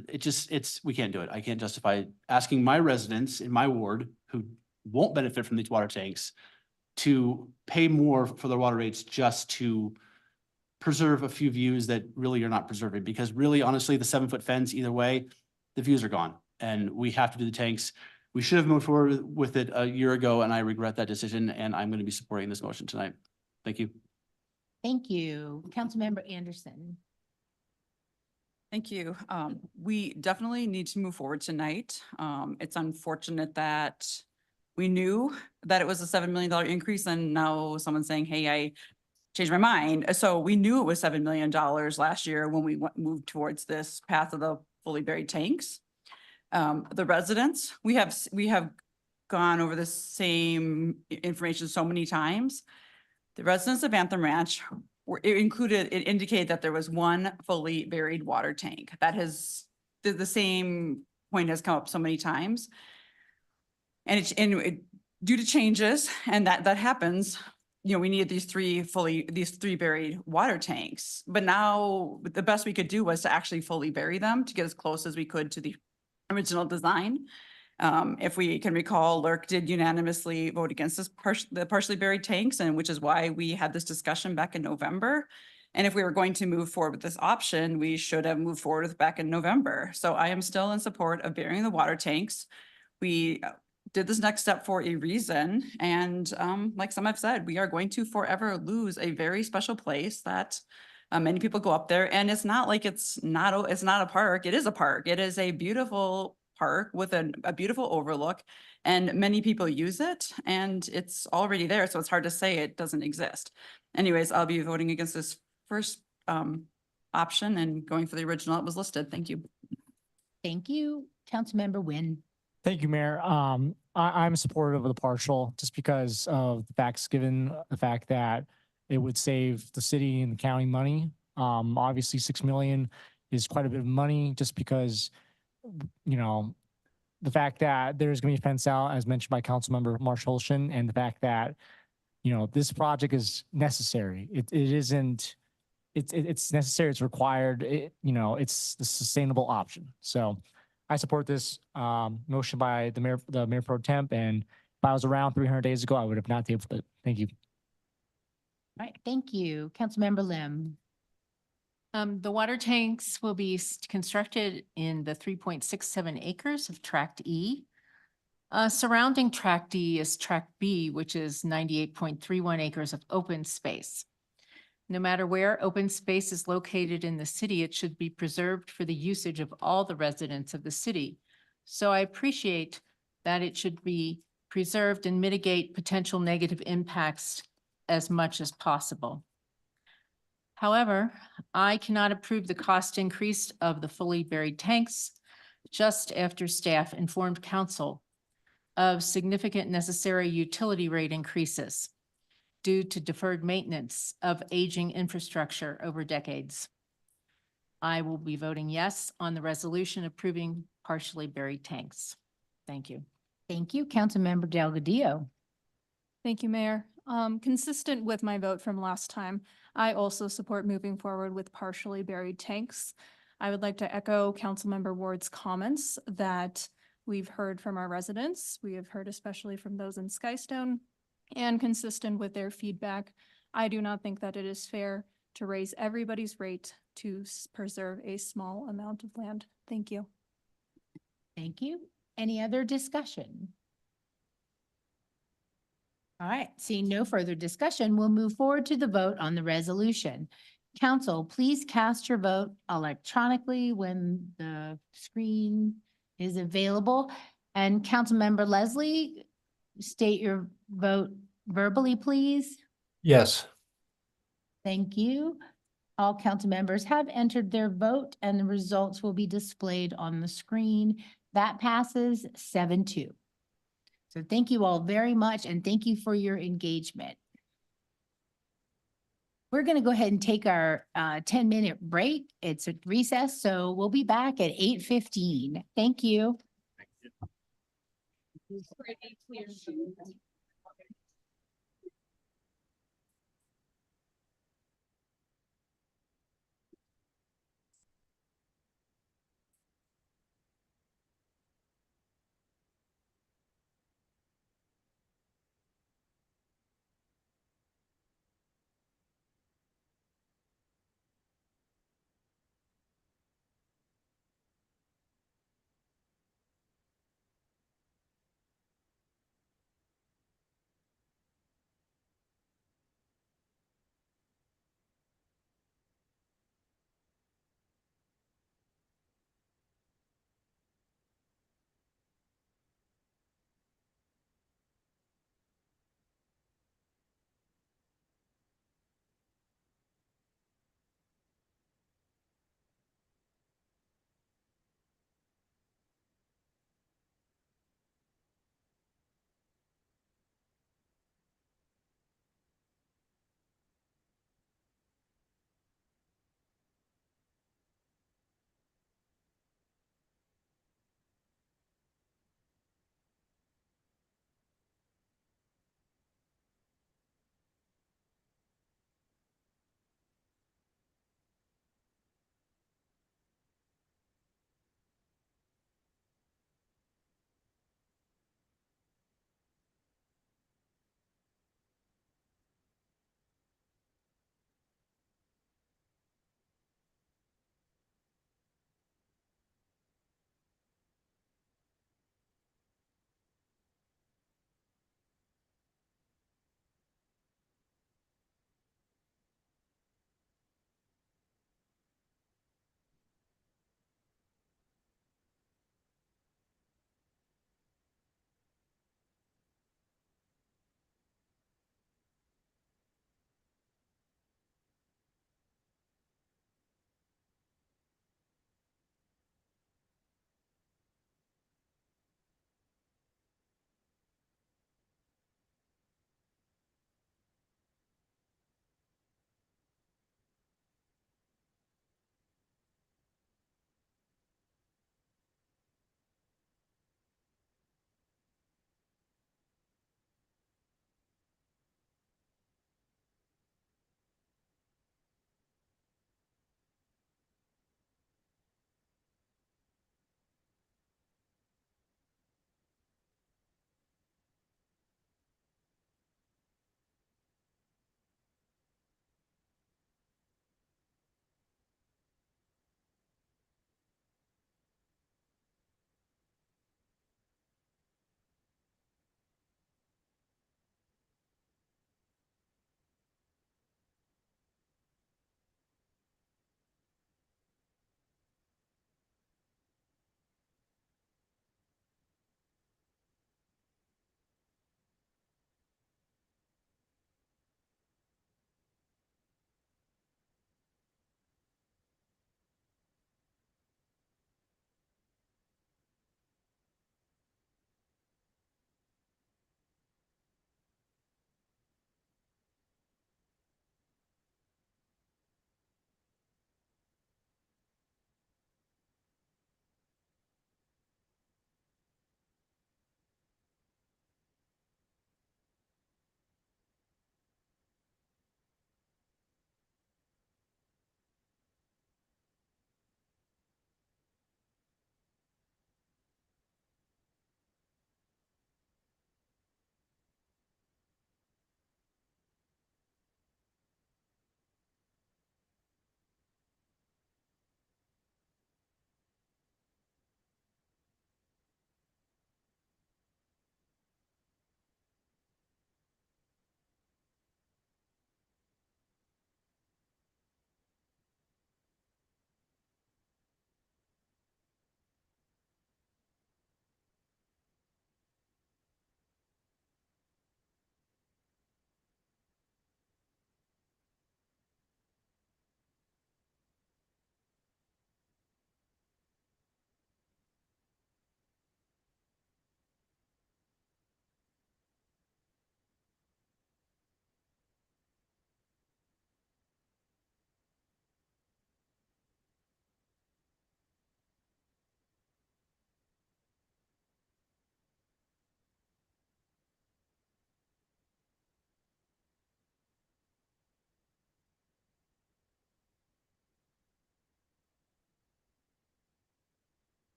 we can't do it. I can't justify asking my residents in my ward who won't benefit from these water tanks to pay more for their water rates just to preserve a few views that really are not preserving. Because really, honestly, the 7-foot fence, either way, the views are gone and we have to do the tanks. We should have moved forward with it a year ago, and I regret that decision, and I'm going to be supporting this motion tonight. Thank you. Thank you. Councilmember Anderson. Thank you. We definitely need to move forward tonight. It's unfortunate that we knew that it was a $7 million increase, and now someone's saying, hey, I changed my mind. So we knew it was $7 million last year when we moved towards this path of the fully buried tanks. The residents, we have gone over the same information so many times. The residents of Anthem Ranch it indicated that there was one fully buried water tank. That has, the same point has come up so many times. And due to changes, and that happens, we needed these three buried water tanks. But now the best we could do was to actually fully bury them to get as close as we could to the original design. If we can recall, LERC did unanimously vote against the partially buried tanks, and which is why we had this discussion back in November. And if we were going to move forward with this option, we should have moved forward with back in November. So I am still in support of burying the water tanks. We did this next step for a reason. And like some have said, we are going to forever lose a very special place that many people go up there. And it's not like it's not a park. It is a park. It is a beautiful park with a beautiful overlook, and many people use it, and it's already there. So it's hard to say it doesn't exist. Anyways, I'll be voting against this first option and going for the original that was listed. Thank you. Thank you. Councilmember Nguyen. Thank you, Mayor. I'm supportive of the partial just because of the facts, given the fact that it would save the city and the county money. Obviously, 6 million is quite a bit of money just because, the fact that there's going to be a fence out, as mentioned by Councilmember Marshall-Olson, and the fact that, this project is necessary. It's necessary. It's required. It's the sustainable option. So I support this motion by the Mayor Pro Temp, and if I was around 300 days ago, I would have not tabled it. Thank you. All right, thank you. Councilmember Lim. The water tanks will be constructed in the 3.67 acres of Tract E. Surrounding Tract E is Tract B, which is 98.31 acres of open space. No matter where open space is located in the city, it should be preserved for the usage of all the residents of the city. So I appreciate that it should be preserved and mitigate potential negative impacts as much as possible. However, I cannot approve the cost increase of the fully buried tanks just after staff informed council of significant necessary utility rate increases. due to deferred maintenance of aging infrastructure over decades. I will be voting yes on the resolution approving partially buried tanks. Thank you. Thank you. Councilmember Delgadillo. Thank you, Mayor. Consistent with my vote from last time, I also support moving forward with partially buried tanks. I would like to echo Councilmember Ward's comments that we've heard from our residents. We have heard especially from those in Skystone, and consistent with their feedback, I do not think that it is fair to raise everybody's rate to preserve a small amount of land. Thank you. Thank you. Any other discussion? All right, seeing no further discussion, we'll move forward to the vote on the resolution. Council, please cast your vote electronically when the screen is available. And Councilmember Leslie, state your vote verbally, please. Yes. Thank you. All council members have entered their vote and the results will be displayed on the screen. That passes 7-2. So thank you all very much and thank you for your engagement. We're going to go ahead and take our 10-minute break. It's a recess, so we'll be back at 8:15. Thank you.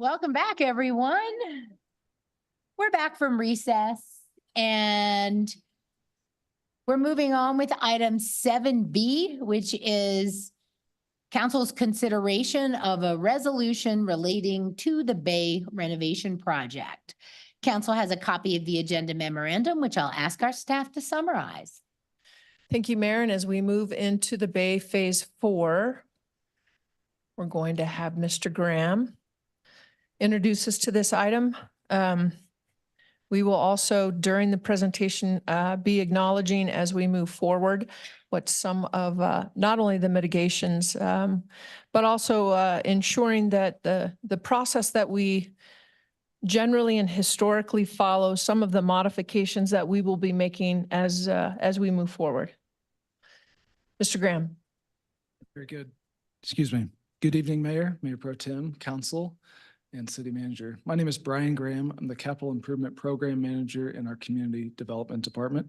Welcome back, everyone. We're back from recess and we're moving on with item 7B, which is council's consideration of a resolution relating to the Bay renovation project. Council has a copy of the agenda memorandum, which I'll ask our staff to summarize. Thank you, Mayor. And as we move into the Bay Phase 4, we're going to have Mr. Graham introduce us to this item. We will also, during the presentation, be acknowledging as we move forward what some of not only the mitigations, but also ensuring that the process that we generally and historically follow, some of the modifications that we will be making as we move forward. Mr. Graham. Very good. Excuse me. Good evening, Mayor, Mayor Pro Tem, Council, and City Manager. My name is Brian Graham. I'm the Capital Improvement Program Manager in our Community Development Department.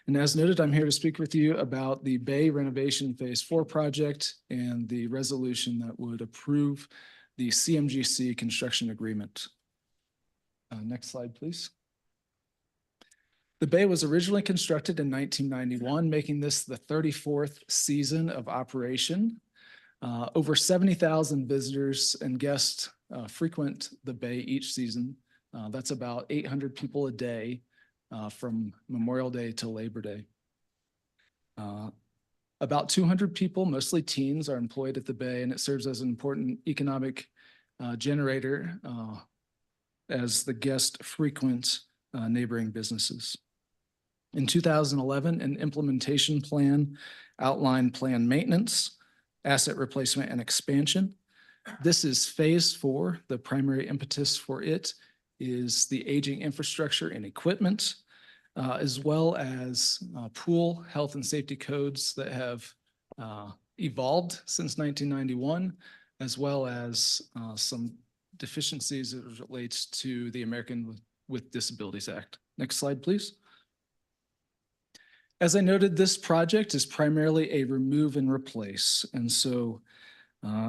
And as noted, I'm here to speak with you about the Bay Renovation Phase 4 project and the resolution that would approve the CMGC construction agreement. Next slide, please. The Bay was originally constructed in 1991, making this the 34th season of operation. Over 70,000 visitors and guests frequent the Bay each season. That's about 800 people a day from Memorial Day to Labor Day. About 200 people, mostly teens, are employed at the Bay, and it serves as an important economic generator as the guest frequent neighboring businesses. In 2011, an implementation plan outlined planned maintenance, asset replacement, and expansion. This is phase 4. The primary impetus for it is the aging infrastructure and equipment, as well as pool health and safety codes that have evolved since 1991, as well as some deficiencies as it relates to the American with Disabilities Act. Next slide, please. As I noted, this project is primarily a remove and replace. And so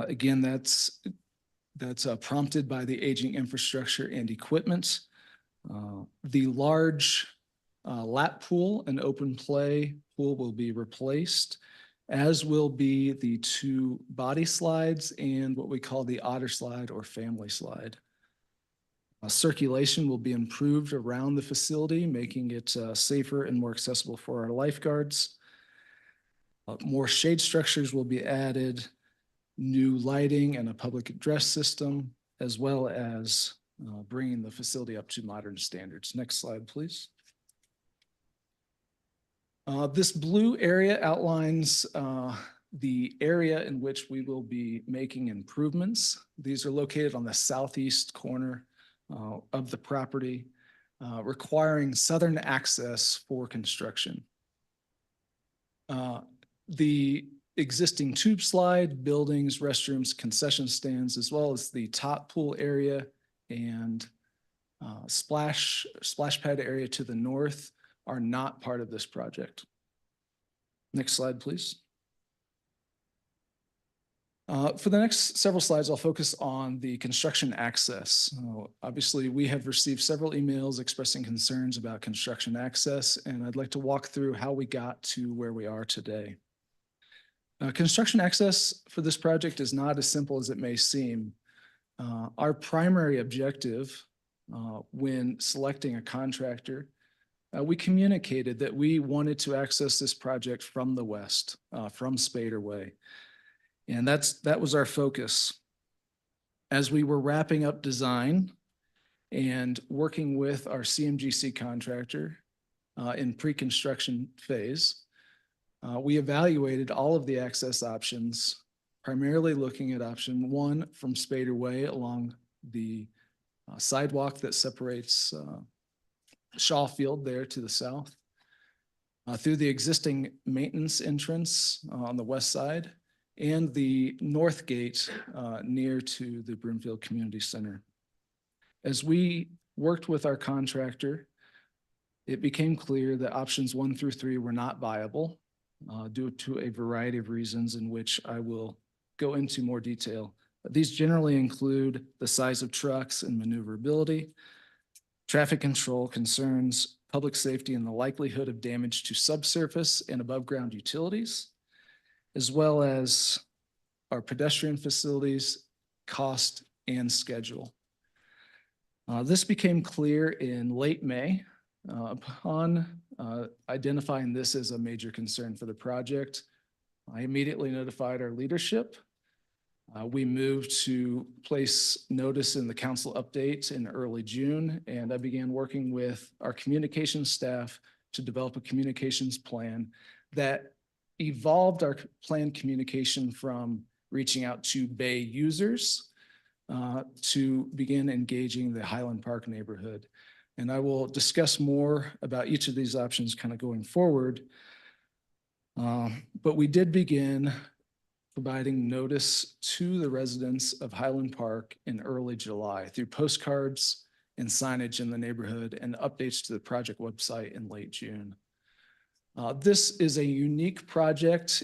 again, that's prompted by the aging infrastructure and equipment. The large lap pool and open play pool will be replaced, as will be the 2 body slides and what we call the otter slide or family slide. Circulation will be improved around the facility, making it safer and more accessible for our lifeguards. More shade structures will be added, new lighting and a public address system, as well as bringing the facility up to modern standards. Next slide, please. This blue area outlines the area in which we will be making improvements. These are located on the southeast corner of the property, requiring southern access for construction. The existing tube slide, buildings, restrooms, concession stands, as well as the top pool area and splash pad area to the north are not part of this project. Next slide, please. For the next several slides, I'll focus on the construction access. Obviously, we have received several emails expressing concerns about construction access, and I'd like to walk through how we got to where we are today. Construction access for this project is not as simple as it may seem. Our primary objective when selecting a contractor, we communicated that we wanted to access this project from the west, from Spader Way. And that was our focus. As we were wrapping up design and working with our CMGC contractor in pre-construction phase, we evaluated all of the access options, primarily looking at option 1 from Spader Way along the sidewalk that separates Shaw Field there to the south, through the existing maintenance entrance on the west side, and the north gate near to the Broomfield Community Center. As we worked with our contractor, it became clear that options 1 through 3 were not viable due to a variety of reasons in which I will go into more detail. These generally include the size of trucks and maneuverability, traffic control concerns, public safety, and the likelihood of damage to subsurface and above ground utilities, as well as our pedestrian facilities, cost, and schedule. This became clear in late May upon identifying this as a major concern for the project. I immediately notified our leadership. We moved to place notice in the council update in early June, and I began working with our communications staff to develop a communications plan that evolved our planned communication from reaching out to Bay users to begin engaging the Highland Park neighborhood. And I will discuss more about each of these options kind of going forward. But we did begin providing notice to the residents of Highland Park in early July through postcards and signage in the neighborhood and updates to the project website in late June. This is a unique project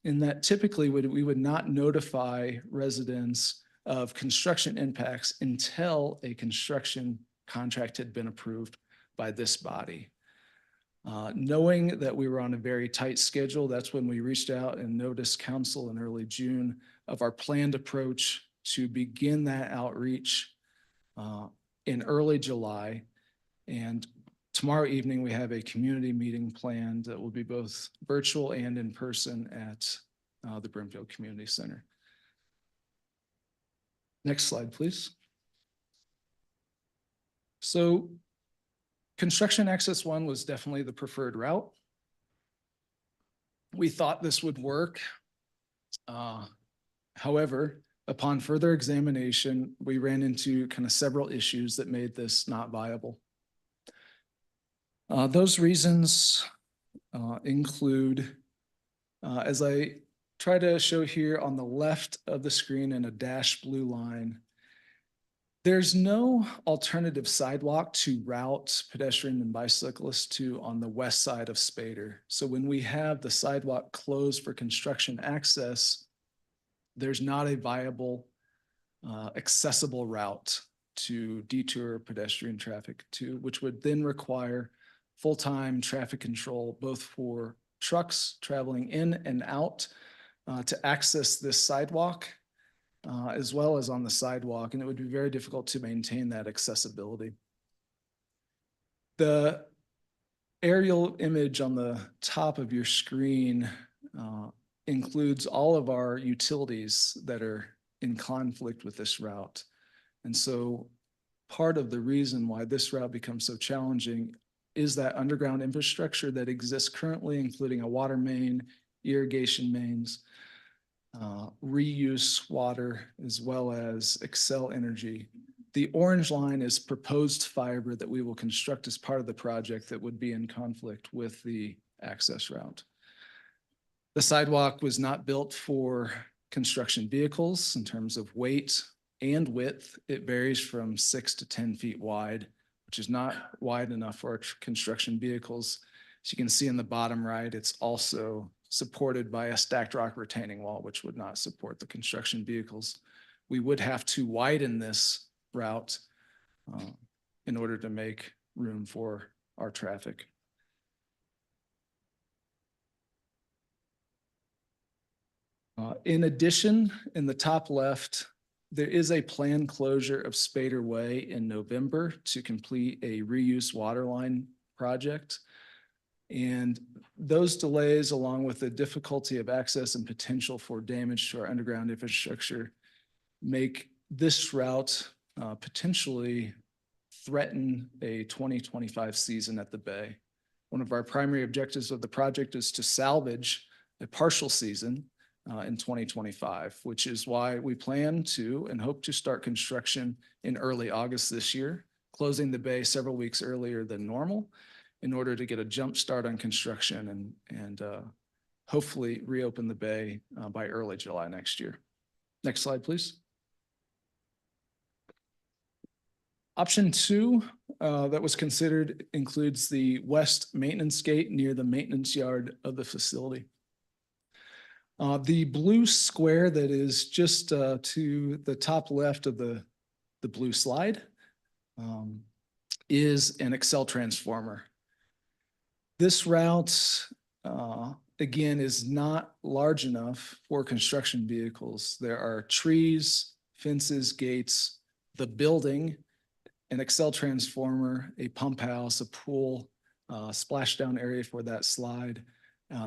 in that typically we would not notify residents of construction impacts until a construction contract had been approved by this body. Knowing that we were on a very tight schedule, that's when we reached out and noticed council in early June of our planned approach to begin that outreach in early July. And tomorrow evening, we have a community meeting planned that will be both virtual and in person at the Broomfield Community Center. Next slide, please. So construction access 1 was definitely the preferred route. We thought this would work. However, upon further examination, we ran into kind of several issues that made this not viable. Those reasons include, as I try to show here on the left of the screen in a dashed blue line, there's no alternative sidewalk to route pedestrian and bicyclists to on the west side of Spader. So when we have the sidewalk closed for construction access, there's not a viable accessible route to detour pedestrian traffic to, which would then require full-time traffic control, both for trucks traveling in and out to access this sidewalk, as well as on the sidewalk, and it would be very difficult to maintain that accessibility. The aerial image on the top of your screen includes all of our utilities that are in conflict with this route. And so part of the reason why this route becomes so challenging is that underground infrastructure that exists currently, including a water main, irrigation mains, reuse water, as well as Xcel Energy. The orange line is proposed fiber that we will construct as part of the project that would be in conflict with the access route. The sidewalk was not built for construction vehicles in terms of weight and width. It varies from 6 to 10 feet wide, which is not wide enough for our construction vehicles. As you can see in the bottom right, it's also supported by a stacked rock retaining wall, which would not support the construction vehicles. We would have to widen this route in order to make room for our traffic. In addition, in the top left, there is a planned closure of Spader Way in November to complete a reuse water line project. And those delays, along with the difficulty of access and potential for damage to our underground infrastructure, make this route potentially threaten a 2025 season at the Bay. One of our primary objectives of the project is to salvage a partial season in 2025, which is why we plan to and hope to start construction in early August this year, closing the bay several weeks earlier than normal in order to get a jump start on construction and hopefully reopen the bay by early July next year. Next slide, please. Option 2 that was considered includes the west maintenance gate near the maintenance yard of the facility. The blue square that is just to the top left of the blue slide is an Xcel transformer. This route, again, is not large enough for construction vehicles. There are trees, fences, gates, the building, an Xcel transformer, a pump house, a pool, splashdown area for that slide,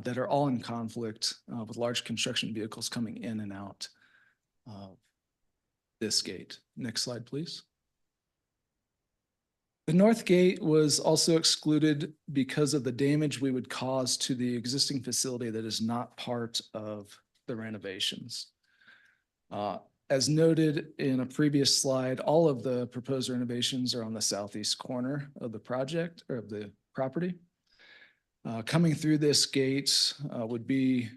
that are all in conflict with large construction vehicles coming in and out of this gate. Next slide, please. The north gate was also excluded because of the damage we would cause to the existing facility that is not part of the renovations. As noted in a previous slide, all of the proposed renovations are on the southeast corner of the project or of the property. Coming through this gate would be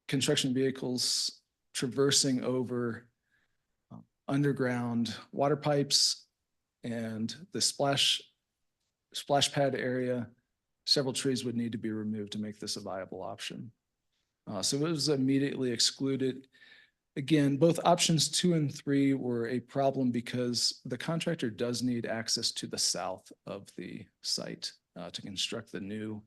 construction vehicles traversing over underground water pipes and the splash pad area. Several trees would need to be removed to make this a viable option. So it was immediately excluded. Again, both options 2 and 3 were a problem because the contractor does need access to the south of the site to construct the new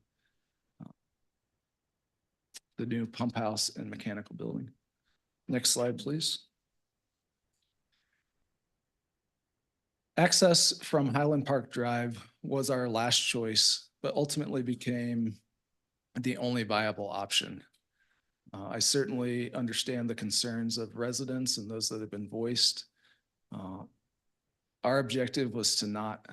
pump house and mechanical building. Next slide, please. Access from Highland Park Drive was our last choice, but ultimately became the only viable option. I certainly understand the concerns of residents and those that have been voiced, Our objective was to not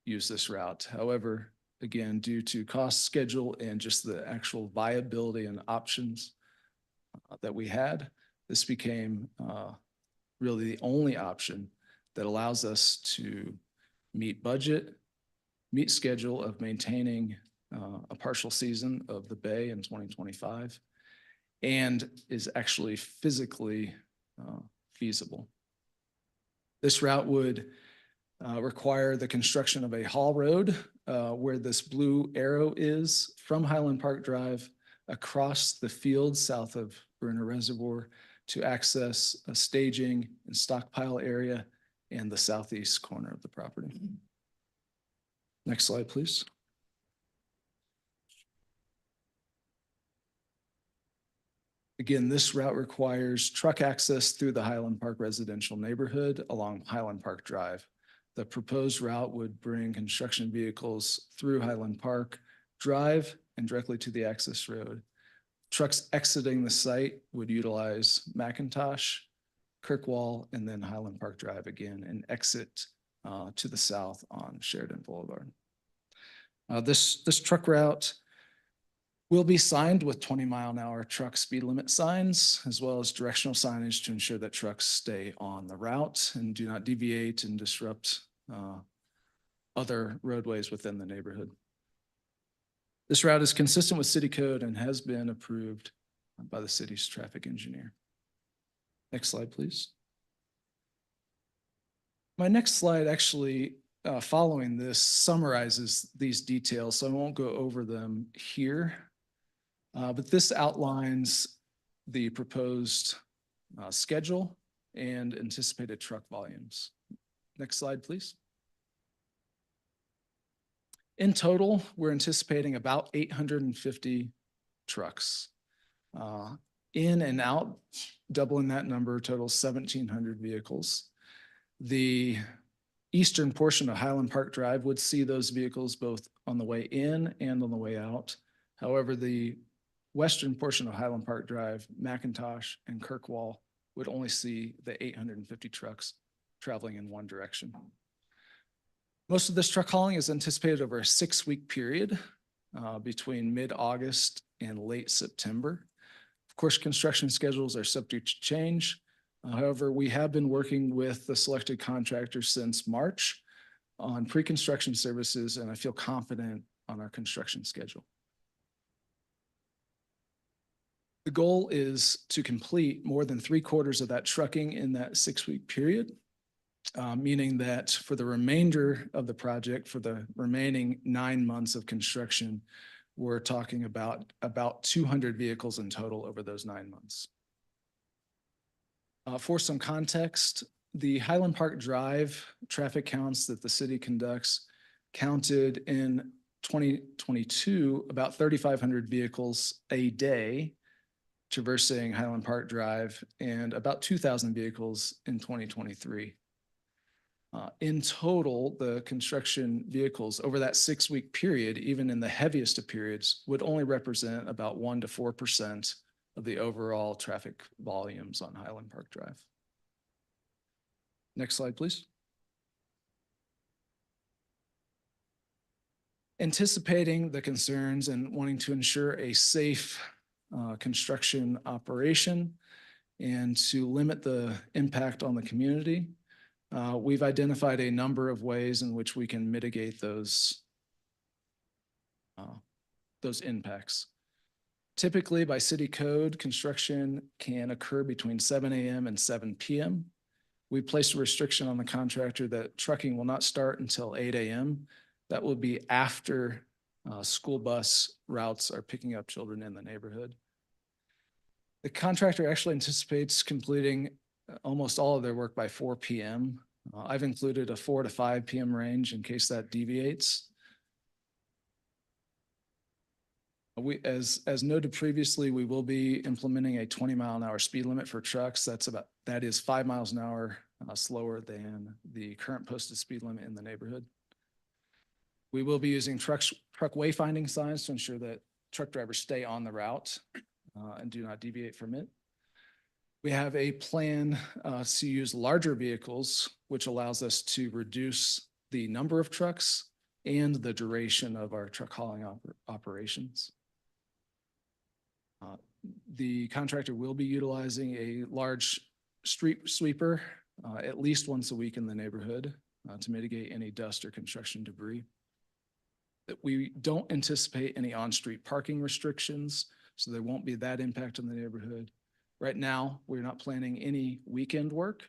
use this route. However, again, due to cost, schedule, and just the actual viability and options that we had, this became really the only option that allows us to meet budget, meet schedule of maintaining a partial season of the bay in 2025, and is actually physically feasible. This route would require the construction of a haul road where this blue arrow is from Highland Park Drive across the field south of Bruner Reservoir to access a staging and stockpile area and the southeast corner of the property. Next slide, please. Again, this route requires truck access through the Highland Park residential neighborhood along Highland Park Drive. The proposed route would bring construction vehicles through Highland Park Drive and directly to the access road. Trucks exiting the site would utilize McIntosh, Kirkwall, and then Highland Park Drive again and exit to the south on Sheridan Boulevard. This truck route will be signed with 20-mile-an-hour truck speed limit signs, as well as directional signage to ensure that trucks stay on the route and do not deviate and disrupt other roadways within the neighborhood. This route is consistent with city code and has been approved by the city's traffic engineer. Next slide, please. My next slide actually, following this, summarizes these details, so I won't go over them here. But this outlines the proposed schedule and anticipated truck volumes. Next slide, please. In total, we're anticipating about 850 trucks. In and out, doubling that number, total 1,700 vehicles. The eastern portion of Highland Park Drive would see those vehicles both on the way in and on the way out. However, the western portion of Highland Park Drive, McIntosh and Kirkwall would only see the 850 trucks traveling in one direction. Most of this truck hauling is anticipated over a 6-week period between mid-August and late September. Of course, construction schedules are subject to change. However, we have been working with the selected contractor since March on pre-construction services, and I feel confident on our construction schedule. The goal is to complete more than 3/4 of that trucking in that 6-week period, meaning that for the remainder of the project, for the remaining 9 months of construction, we're talking about 200 vehicles in total over those 9 months. For some context, the Highland Park Drive traffic counts that the city conducts counted in 2022 about 3,500 vehicles a day traversing Highland Park Drive and about 2,000 vehicles in 2023. In total, the construction vehicles over that 6-week period, even in the heaviest of periods, would only represent about 1% to 4% of the overall traffic volumes on Highland Park Drive. Next slide, please. Anticipating the concerns and wanting to ensure a safe construction operation and to limit the impact on the community, we've identified a number of ways in which we can mitigate those impacts. Typically, by city code, construction can occur between 7 a.m. and 7 p.m. We placed a restriction on the contractor that trucking will not start until 8 a.m. That will be after school bus routes are picking up children in the neighborhood. The contractor actually anticipates completing almost all of their work by 4 p.m. I've included a 4 to 5 p.m. range in case that deviates. As noted previously, we will be implementing a 20-mile-an-hour speed limit for trucks. That is 5 miles an hour slower than the current posted speed limit in the neighborhood. We will be using truck wayfinding signs to ensure that truck drivers stay on the route and do not deviate from it. We have a plan to use larger vehicles, which allows us to reduce the number of trucks and the duration of our truck hauling operations. The contractor will be utilizing a large street sweeper at least once a week in the neighborhood to mitigate any dust or construction debris. That we don't anticipate any on-street parking restrictions, so there won't be that impact on the neighborhood. Right now, we're not planning any weekend work.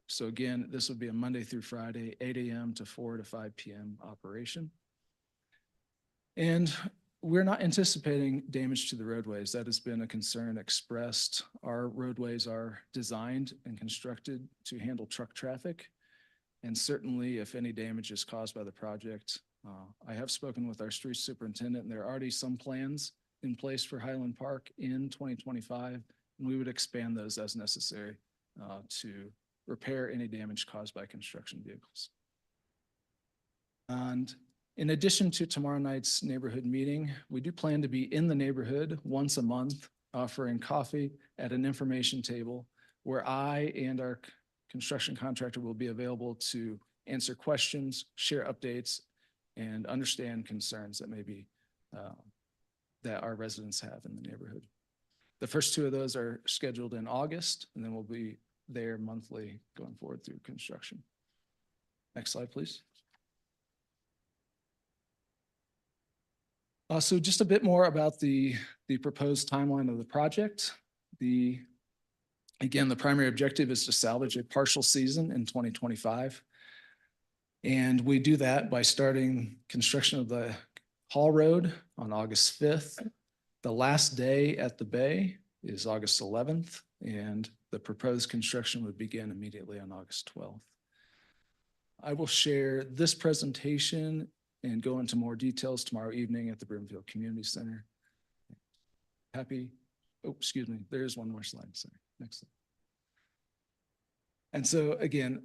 So again, this would be a Monday through Friday, 8 a.m. to 4 to 5 p.m. operation. And we're not anticipating damage to the roadways. That has been a concern expressed. Our roadways are designed and constructed to handle truck traffic. And certainly if any damage is caused by the project, I have spoken with our street superintendent, and there are already some plans in place for Highland Park in 2025. And we would expand those as necessary to repair any damage caused by construction vehicles. And in addition to tomorrow night's neighborhood meeting, we do plan to be in the neighborhood once a month, offering coffee at an information table where I and our construction contractor will be available to answer questions, share updates, and understand concerns that maybe that our residents have in the neighborhood. The first two of those are scheduled in August, and then we'll be there monthly going forward through construction. Next slide, please. So just a bit more about the proposed timeline of the project. Again, the primary objective is to salvage a partial season in 2025. And we do that by starting construction of the Hall Road on August 5th. The last day at the bay is August 11th, and the proposed construction would begin immediately on August 12th. I will share this presentation and go into more details tomorrow evening at the Broomfield Community Center. Excuse me, there is one more slide, sorry, next slide. And so again,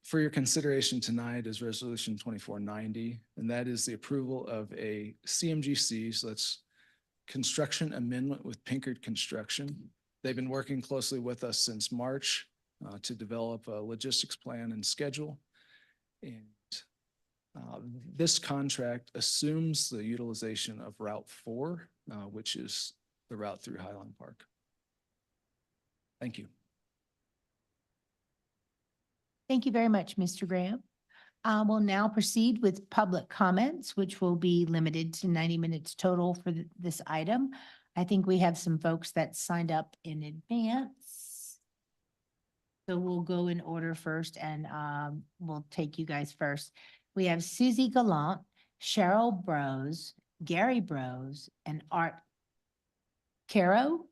for your consideration tonight is Resolution 2490, and that is the approval of a CMGC, so that's construction amendment with Pinkard Construction. They've been working closely with us since March to develop a logistics plan and schedule. And this contract assumes the utilization of Route 4, which is the route through Highland Park. Thank you. Thank you very much, Mr. Graham. We'll now proceed with public comments, which will be limited to 90 minutes total for this item. I think we have some folks that signed up in advance. So we'll go in order first, and we'll take you guys first. We have Susie Gallant, Cheryl Brose, Gary Brose, and Art Caro.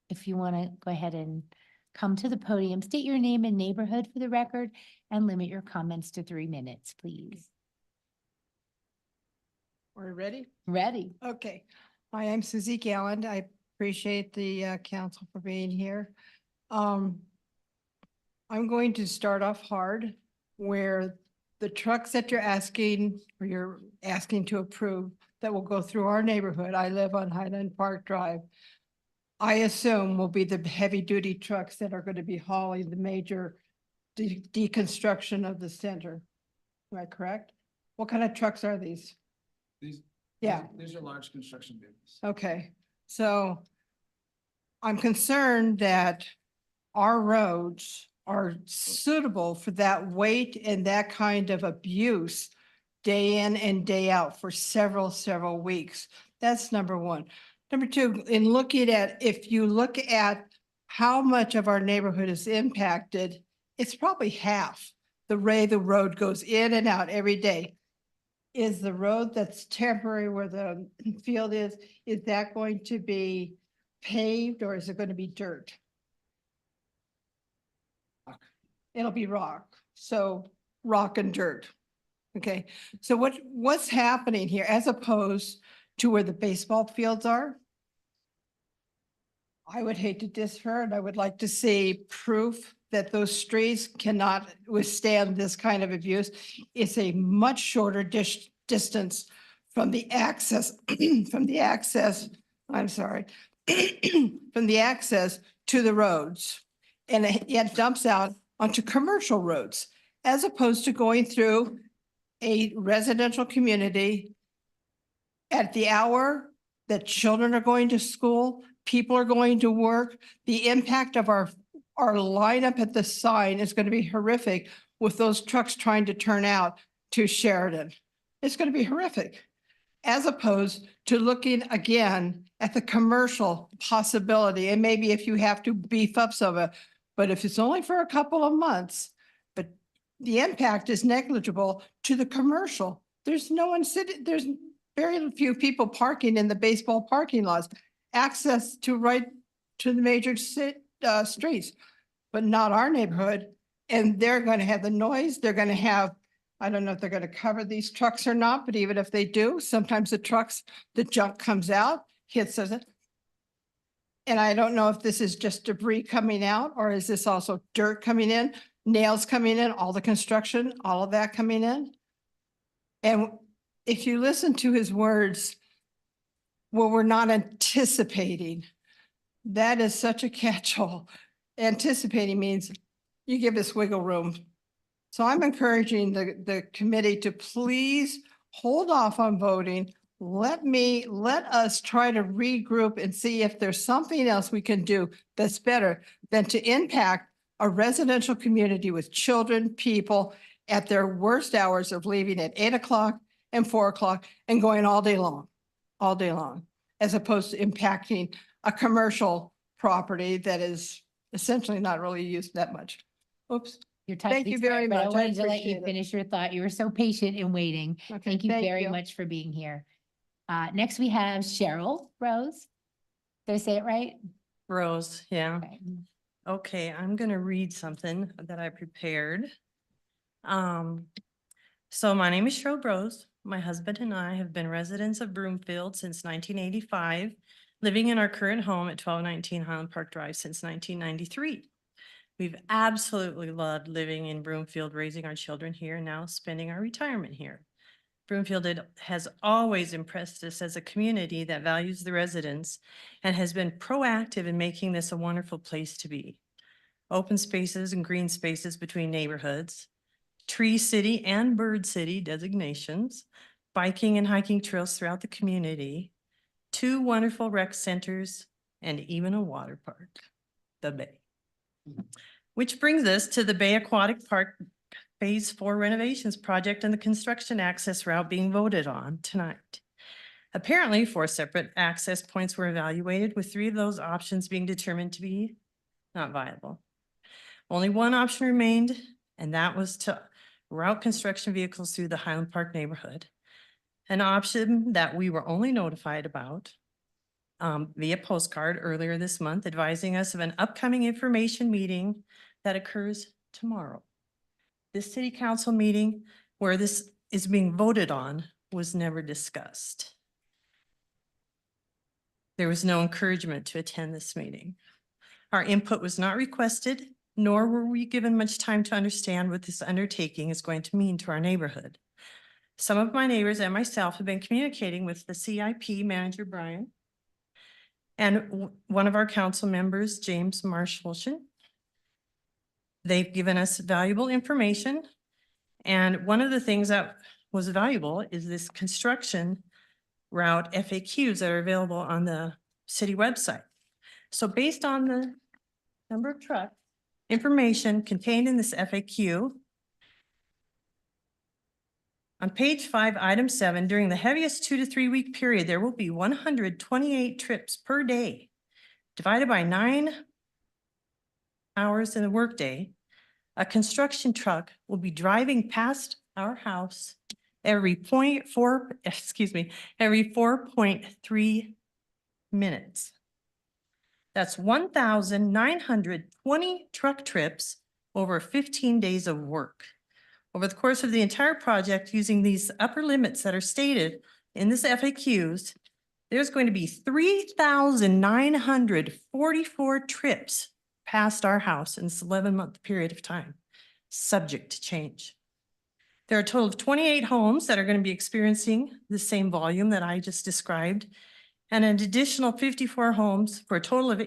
If you want to go ahead and come to the podium, state your name and neighborhood for the record, and limit your comments to 3 minutes, please. We're ready? Ready. Okay. Hi, I'm Susie Galland. I appreciate the council for being here. I'm going to start off hard where the trucks that you're asking to approve that will go through our neighborhood. I live on Highland Park Drive. I assume will be the heavy duty trucks that are going to be hauling the major deconstruction of the center. Am I correct? What kind of trucks are these? Yeah. These are large construction vehicles. Okay, so I'm concerned that our roads are suitable for that weight and that kind of abuse day in and day out for several weeks. That's number one. Number two, if you look at how much of our neighborhood is impacted, it's probably half the way the road goes in and out every day. Is the road that's temporary where the field is that going to be paved or is it going to be dirt? It'll be rock. So rock and dirt. Okay. So what's happening here as opposed to where the baseball fields are? I would hate to differ, and I would like to see proof that those streets cannot withstand this kind of abuse. It's a much shorter distance from the access, from the access to the roads. and it dumps out onto commercial roads as opposed to going through a residential community at the hour that children are going to school, people are going to work. The impact of our lineup at the sign is going to be horrific with those trucks trying to turn out to Sheridan. It's going to be horrific. As opposed to looking again at the commercial possibility, and maybe if you have to beef up some of it, but if it's only for a couple of months, but the impact is negligible to the commercial. There's no one sitting, there's very few people parking in the baseball parking lots, access to right to the major streets, but not our neighborhood. And they're going to have the noise, they're going to have, I don't know if they're going to cover these trucks or not, but even if they do, sometimes the junk comes out, hits us. And I don't know if this is just debris coming out, or is this also dirt coming in, nails coming in, all the construction, all of that coming in? And if you listen to his words, well, we're not anticipating, that is such a catch-all. Anticipating means you give us wiggle room. So I'm encouraging the committee to please hold off on voting. Let us try to regroup and see if there's something else we can do that's better than to impact a residential community with children, people at their worst hours of leaving at 8 o'clock and 4 o'clock and going all day long, as opposed to impacting a commercial property that is essentially not really used that much. Oops. Your time Thank you expired, very but I much. I wanted to let you appreciate it. finish your thought. You were so patient in waiting. Okay, Thank you thank very you. much for being here. Next we have Cheryl Rose. Did I say it right? Rose, yeah. Okay. Okay, I'm gonna read something that I prepared. So my name is Cheryl Rose. My husband and I have been residents of Broomfield since 1985, living in our current home at 1219 Highland Park Drive since 1993. We've absolutely loved living in Broomfield, raising our children here, and now spending our retirement here. Broomfield has always impressed us as a community that values the residents and has been proactive in making this a wonderful place to be. Open spaces and green spaces between neighborhoods, Tree City and Bird City designations, biking and hiking trails throughout the community, 2 wonderful rec centers, and even a water park, the Bay. Which brings us to the Bay Aquatic Park Phase 4 renovations project and the construction access route being voted on tonight. Apparently, 4 separate access points were evaluated, with 3 of those options being determined to be not viable. Only one option remained, and that was to route construction vehicles through the Highland Park neighborhood. An option that we were only notified about via postcard earlier this month, advising us of an upcoming information meeting that occurs tomorrow. This city council meeting where this is being voted on was never discussed. There was no encouragement to attend this meeting. Our input was not requested, nor were we given much time to understand what this undertaking is going to mean to our neighborhood. Some of my neighbors and myself have been communicating with the CIP manager, Brian, and one of our council members, James Marshallson. They've given us valuable information. And one of the things that was valuable is this construction route FAQs that are available on the city website. So based on the number of trucks, information contained in this FAQ, on page 5, item 7, during the heaviest 2 to 3 week period, there will be 128 trips per day, divided by 9 hours in a workday. A construction truck will be driving past our house every 4.3 minutes. That's 1,920 truck trips over 15 days of work. Over the course of the entire project, using these upper limits that are stated in this FAQs, there's going to be 3,944 trips past our house in this 11-month period of time, subject to change. There are a total of 28 homes that are going to be experiencing the same volume that I just described, and an additional 54 homes for a total of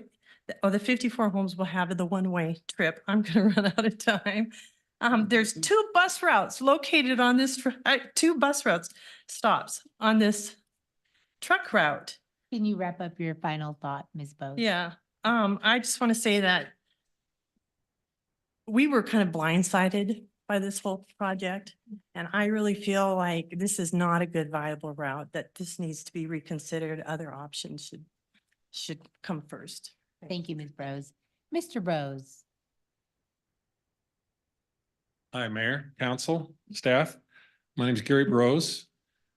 the 54 homes will have the one-way trip. I'm gonna run out of time. There's two bus routes located on this, two bus routes stops on this truck route. Can you wrap up your final thought, Ms. Bose? Yeah, I just want to say that we were kind of blindsided by this whole project. And I really feel like this is not a good viable route, that this needs to be reconsidered. Other options should come first. Thank you, Ms. Brose. Mr. Brose. Hi, Mayor, Council, staff. My name is Gary Brose.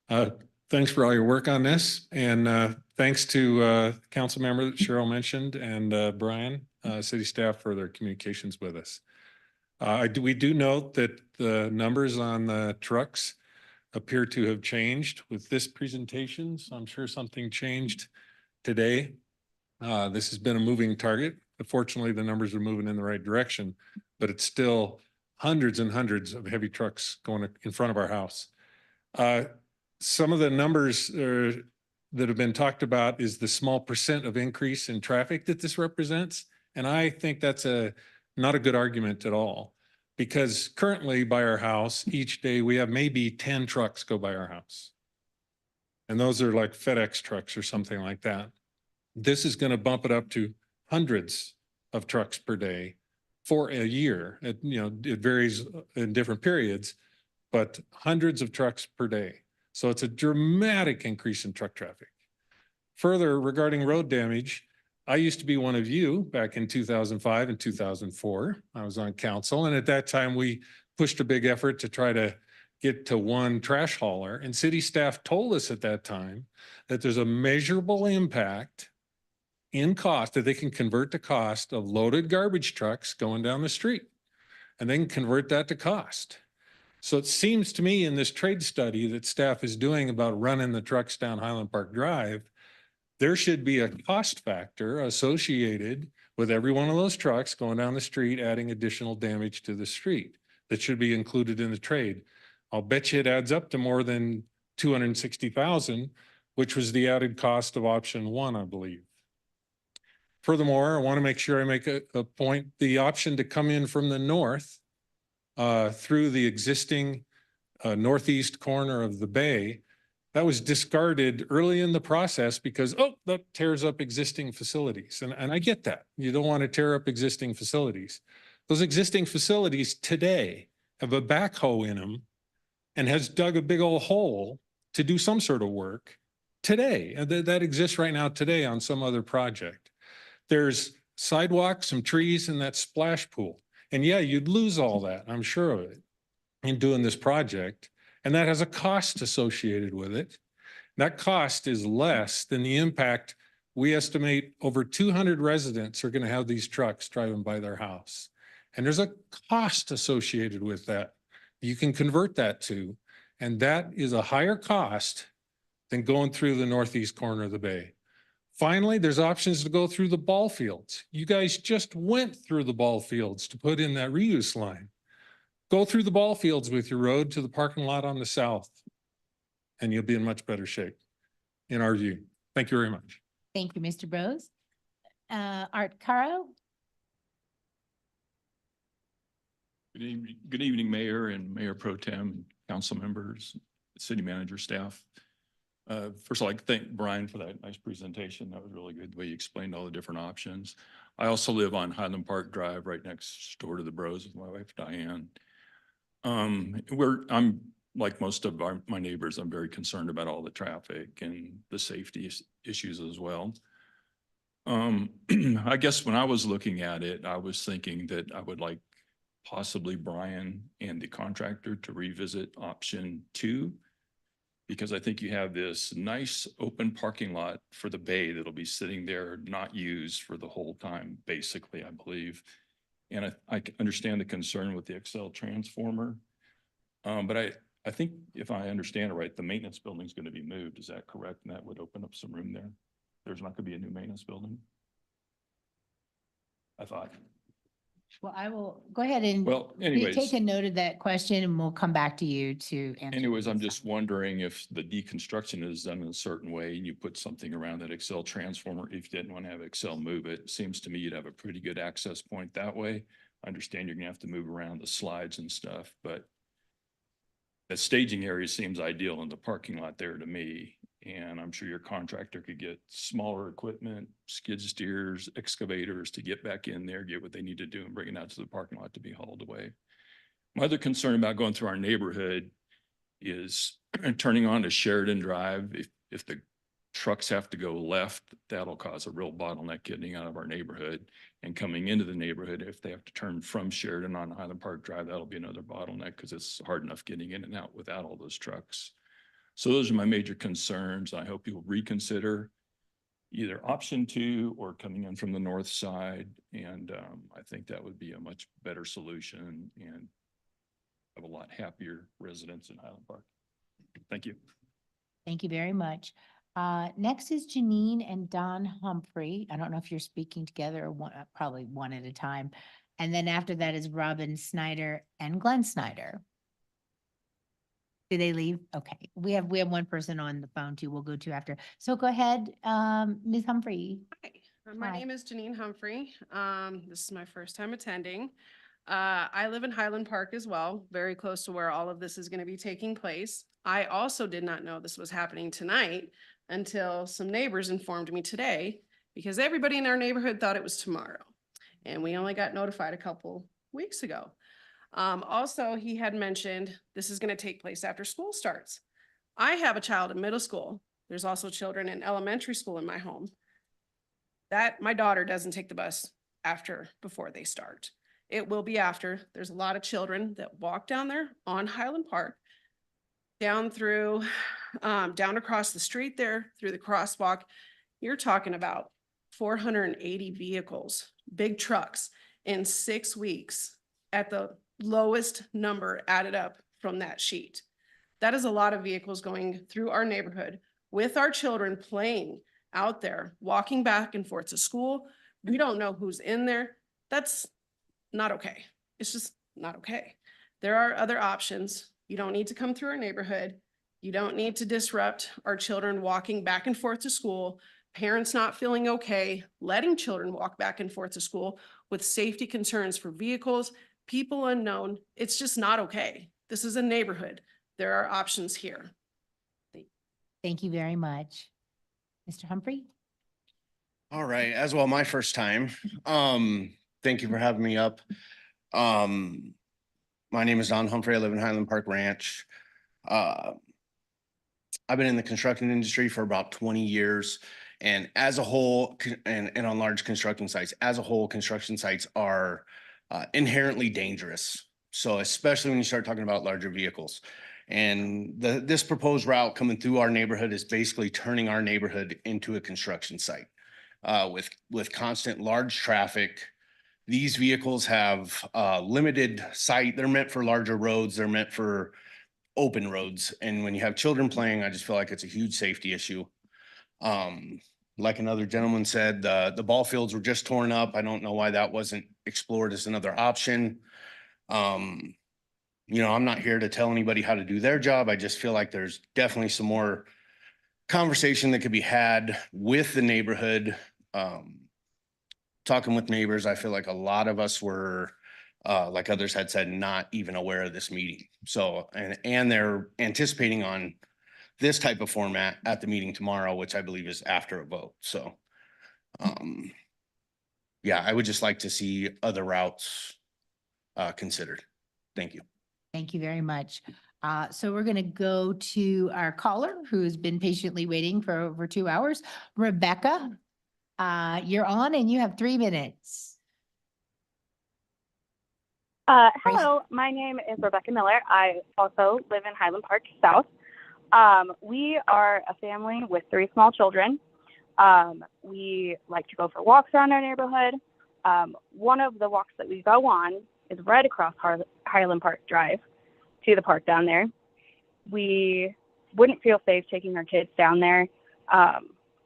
Thanks for all your work on this, and thanks to council member that Cheryl mentioned and Brian, city staff for their communications with us. We do note that the numbers on the trucks appear to have changed with this presentation, so I'm sure something changed today. This has been a moving target. Fortunately, the numbers are moving in the right direction, but it's still hundreds and hundreds of heavy trucks going in front of our house. Some of the numbers that have been talked about is the small percent of increase in traffic that this represents. And I think that's not a good argument at all, because currently by our house, each day we have maybe 10 trucks go by our house. And those are like FedEx trucks or something like that. This is going to bump it up to hundreds of trucks per day for a year. It varies in different periods, but hundreds of trucks per day. So it's a dramatic increase in truck traffic. Further, regarding road damage, I used to be one of you back in 2005 and 2004. I was on council, and at that time we pushed a big effort to try to get to one trash hauler, and city staff told us at that time that there's a measurable impact in cost, that they can convert the cost of loaded garbage trucks going down the street, and they can convert that to cost. So it seems to me in this trade study that staff is doing about running the trucks down Highland Park Drive, there should be a cost factor associated with every one of those trucks going down the street, adding additional damage to the street that should be included in the trade. I'll bet you it adds up to more than 260,000, which was the added cost of option one, I believe. Furthermore, I want to make sure I make a point. The option to come in from the north through the existing northeast corner of the bay, that was discarded early in the process because, oh, that tears up existing facilities. And I get that. You don't want to tear up existing facilities. Those existing facilities today have a backhoe in them and has dug a big old hole to do some sort of work today. And that exists right now today on some other project. There's sidewalks, some trees, and that splash pool. And yeah, you'd lose all that, I'm sure of it, in doing this project. And that has a cost associated with it. That cost is less than the impact. We estimate over 200 residents are going to have these trucks driving by their house. And there's a cost associated with that. You can convert that to, and that is a higher cost than going through the northeast corner of the bay. Finally, there's options to go through the ball fields. You guys just went through the ball fields to put in that reuse line. Go through the ball fields with your road to the parking lot on the south, and you'll be in much better shape, in our view. Thank you very much. Thank you, Mr. Brose. Art Caro. Good evening, Mayor and Mayor Pro Tem, council members, city manager, staff. First of all, I'd like to thank Brian for that nice presentation. That was really good, the way you explained all the different options. I also live on Highland Park Drive, right next door to the Bros with my wife, Diane. I'm like most of my neighbors, I'm very concerned about all the traffic and the safety issues as well. I guess when I was looking at it, I was thinking that I would like possibly Brian and the contractor to revisit option 2, because I think you have this nice open parking lot for the bay that'll be sitting there not used for the whole time, basically, I believe. And I understand the concern with the Excel transformer. But I think if I understand it right, the maintenance building is going to be moved. Is that correct? And that would open up some room there. There's not going to be a new maintenance building, I thought. Well, I will go ahead and Well, take anyways, a note of that question and we'll come back to you to answer. anyways, I'm just wondering if the deconstruction is done in a certain way and you put something around that Excel transformer, if you didn't want to have Excel move it, seems to me you'd have a pretty good access point that way. I understand you're gonna have to move around the slides and stuff, but the staging area seems ideal in the parking lot there to me. And I'm sure your contractor could get smaller equipment, skid steers, excavators to get back in there, get what they need to do and bring it out to the parking lot to be hauled away. My other concern about going through our neighborhood is turning on to Sheridan Drive. If the trucks have to go left, that'll cause a real bottleneck getting out of our neighborhood. And coming into the neighborhood, if they have to turn from Sheridan on Highland Park Drive, that'll be another bottleneck because it's hard enough getting in and out without all those trucks. So those are my major concerns. I hope you'll reconsider either option 2 or coming in from the north side. And I think that would be a much better solution and have a lot happier residents in Highland Park. Thank you. Thank you very much. Next is Janine and Don Humphrey. I don't know if you're speaking together or one, probably one at a time. And then after that is Robin Snyder and Glenn Snyder. Did they leave? Okay, we have one person on the phone too. We'll go to after. So go ahead, Ms. Humphrey. My Hi. name is Janine Humphrey. This is my first time attending. I live in Highland Park as well, very close to where all of this is going to be taking place. I also did not know this was happening tonight until some neighbors informed me today, because everybody in our neighborhood thought it was tomorrow. And we only got notified a couple weeks ago. Also, he had mentioned this is going to take place after school starts. I have a child in middle school. There's also children in elementary school in my home. That my daughter doesn't take the bus before they start. It will be after. There's a lot of children that walk down there on Highland Park, down through, down across the street there, through the crosswalk. You're talking about 480 vehicles, big trucks in 6 weeks at the lowest number added up from that sheet. That is a lot of vehicles going through our neighborhood with our children playing out there, walking back and forth to school. We don't know who's in there. That's not okay. It's just not okay. There are other options. You don't need to come through our neighborhood. You don't need to disrupt our children walking back and forth to school, parents not feeling okay, letting children walk back and forth to school with safety concerns for vehicles, people unknown. It's just not okay. This is a neighborhood. There are options here. Thank you very much. Mr. Humphrey? All right, as well, my first time. Thank you for having me up. My name is Don Humphrey. I live in Highland Park Ranch. I've been in the construction industry for about 20 years. And as a whole, and on large construction sites, as a whole, construction sites are inherently dangerous. So especially when you start talking about larger vehicles. And this proposed route coming through our neighborhood is basically turning our neighborhood into a construction site with constant large traffic. These vehicles have limited sight. They're meant for larger roads. They're meant for open roads. And when you have children playing, I just feel like it's a huge safety issue. Like another gentleman said, the ball fields were just torn up. I don't know why that wasn't explored as another option. You know, I'm not here to tell anybody how to do their job. I just feel like there's definitely some more conversation that could be had with the neighborhood. Talking with neighbors, I feel like a lot of us were, like others had said, not even aware of this meeting. So, and they're anticipating on this type of format at the meeting tomorrow, which I believe is after a vote. So, yeah, I would just like to see other routes considered. Thank you. Thank you very much. So we're going to go to our caller who's been patiently waiting for over 2 hours. Rebecca, you're on and you have 3 minutes. Hello, my name is Rebecca Miller. I also live in Highland Park South. We are a family with 3 small children. We like to go for walks around our neighborhood. One of the walks that we go on is right across Highland Park Drive to the park down there. We wouldn't feel safe taking our kids down there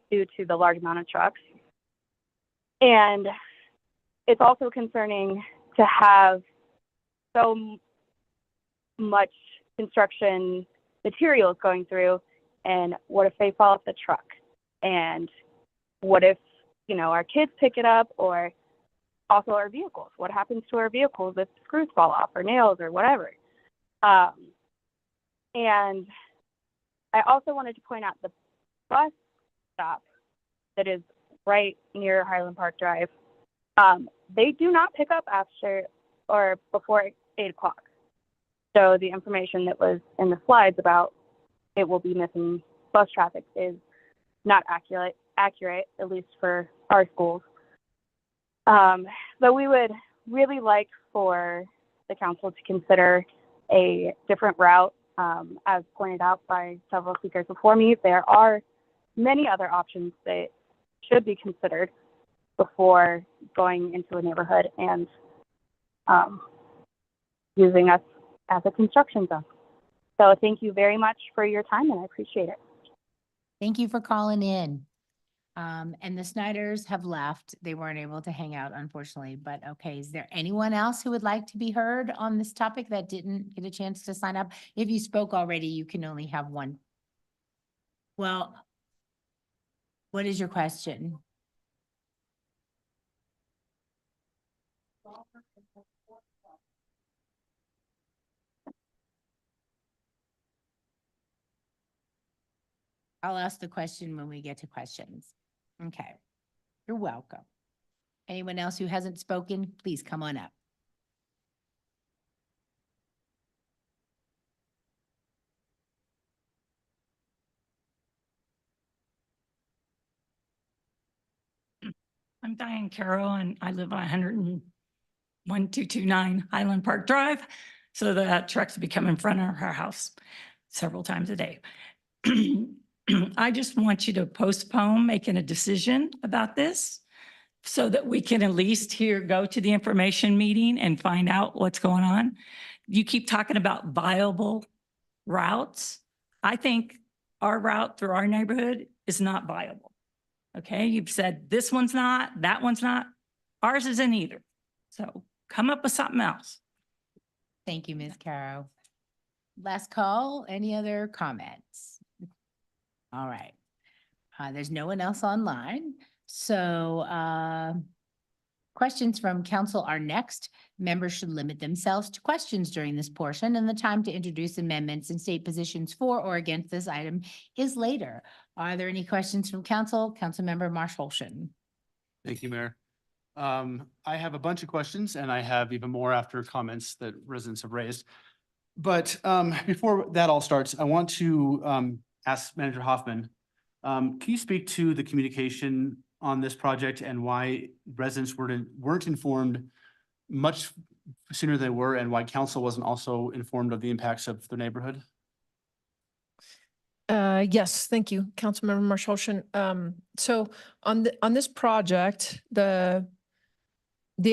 due to the large amount of trucks. And it's also concerning to have much construction materials going through, and what if they fall off the truck? And what if, our kids pick it up, or also our vehicles? What happens to our vehicles if screws fall off or nails or whatever? And I also wanted to point out the bus stop that is right near Highland Park Drive. They do not pick up after or before 8 o'clock. So the information that was in the slides about it will be missing bus traffic is not accurate, at least for our schools. But we would really like for the council to consider a different route. As pointed out by several speakers before me, there are many other options that should be considered before going into a neighborhood and using us as a construction zone. So thank you very much for your time, and I appreciate it. Thank you for calling in. And the Snyders have left. They weren't able to hang out, unfortunately, but okay. Is there anyone else who would like to be heard on this topic that didn't get a chance to sign up? If you spoke already, you can only have one. Well, what is your question? I'll ask the question when we get to questions. Okay, you're welcome. Anyone else who hasn't spoken, please come on up. I'm Diane Carroll, and I live on 101-229 Highland Park Drive. So the trucks be coming in front of our house several times a day. I just want you to postpone making a decision about this so that we can at least go to the information meeting and find out what's going on. You keep talking about viable routes. I think our route through our neighborhood is not viable. Okay, you've said this one's not, that one's not. Ours isn't either. So come up with something else. Thank you, Ms. Caro. Last call, any other comments? All right. There's no one else online. So questions from council are next. Members should limit themselves to questions during this portion, and the time to introduce amendments and state positions for or against this item is later. Are there any questions from council? Councilmember Marshall-Holston. Thank you, Mayor. I have a bunch of questions, and I have even more after comments that residents have raised. But before that all starts, I want to ask Manager Hoffman, can you speak to the communication on this project and why residents weren't informed much sooner than they were, and why council wasn't also informed of the impacts of the neighborhood? Yes, thank you, Councilmember Marshall-Holston. So on this project, the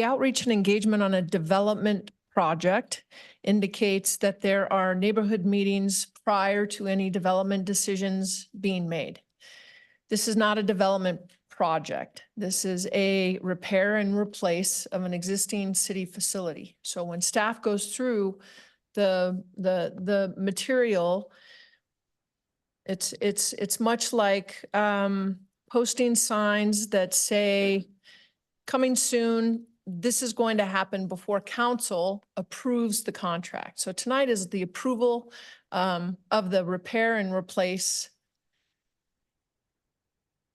outreach and engagement on a development project indicates that there are neighborhood meetings prior to any development decisions being made. This is not a development project. This is a repair and replace of an existing city facility. So when staff goes through the material, it's much like posting signs that say, coming soon, this is going to happen before council approves the contract. So tonight is the approval of the repair and replace,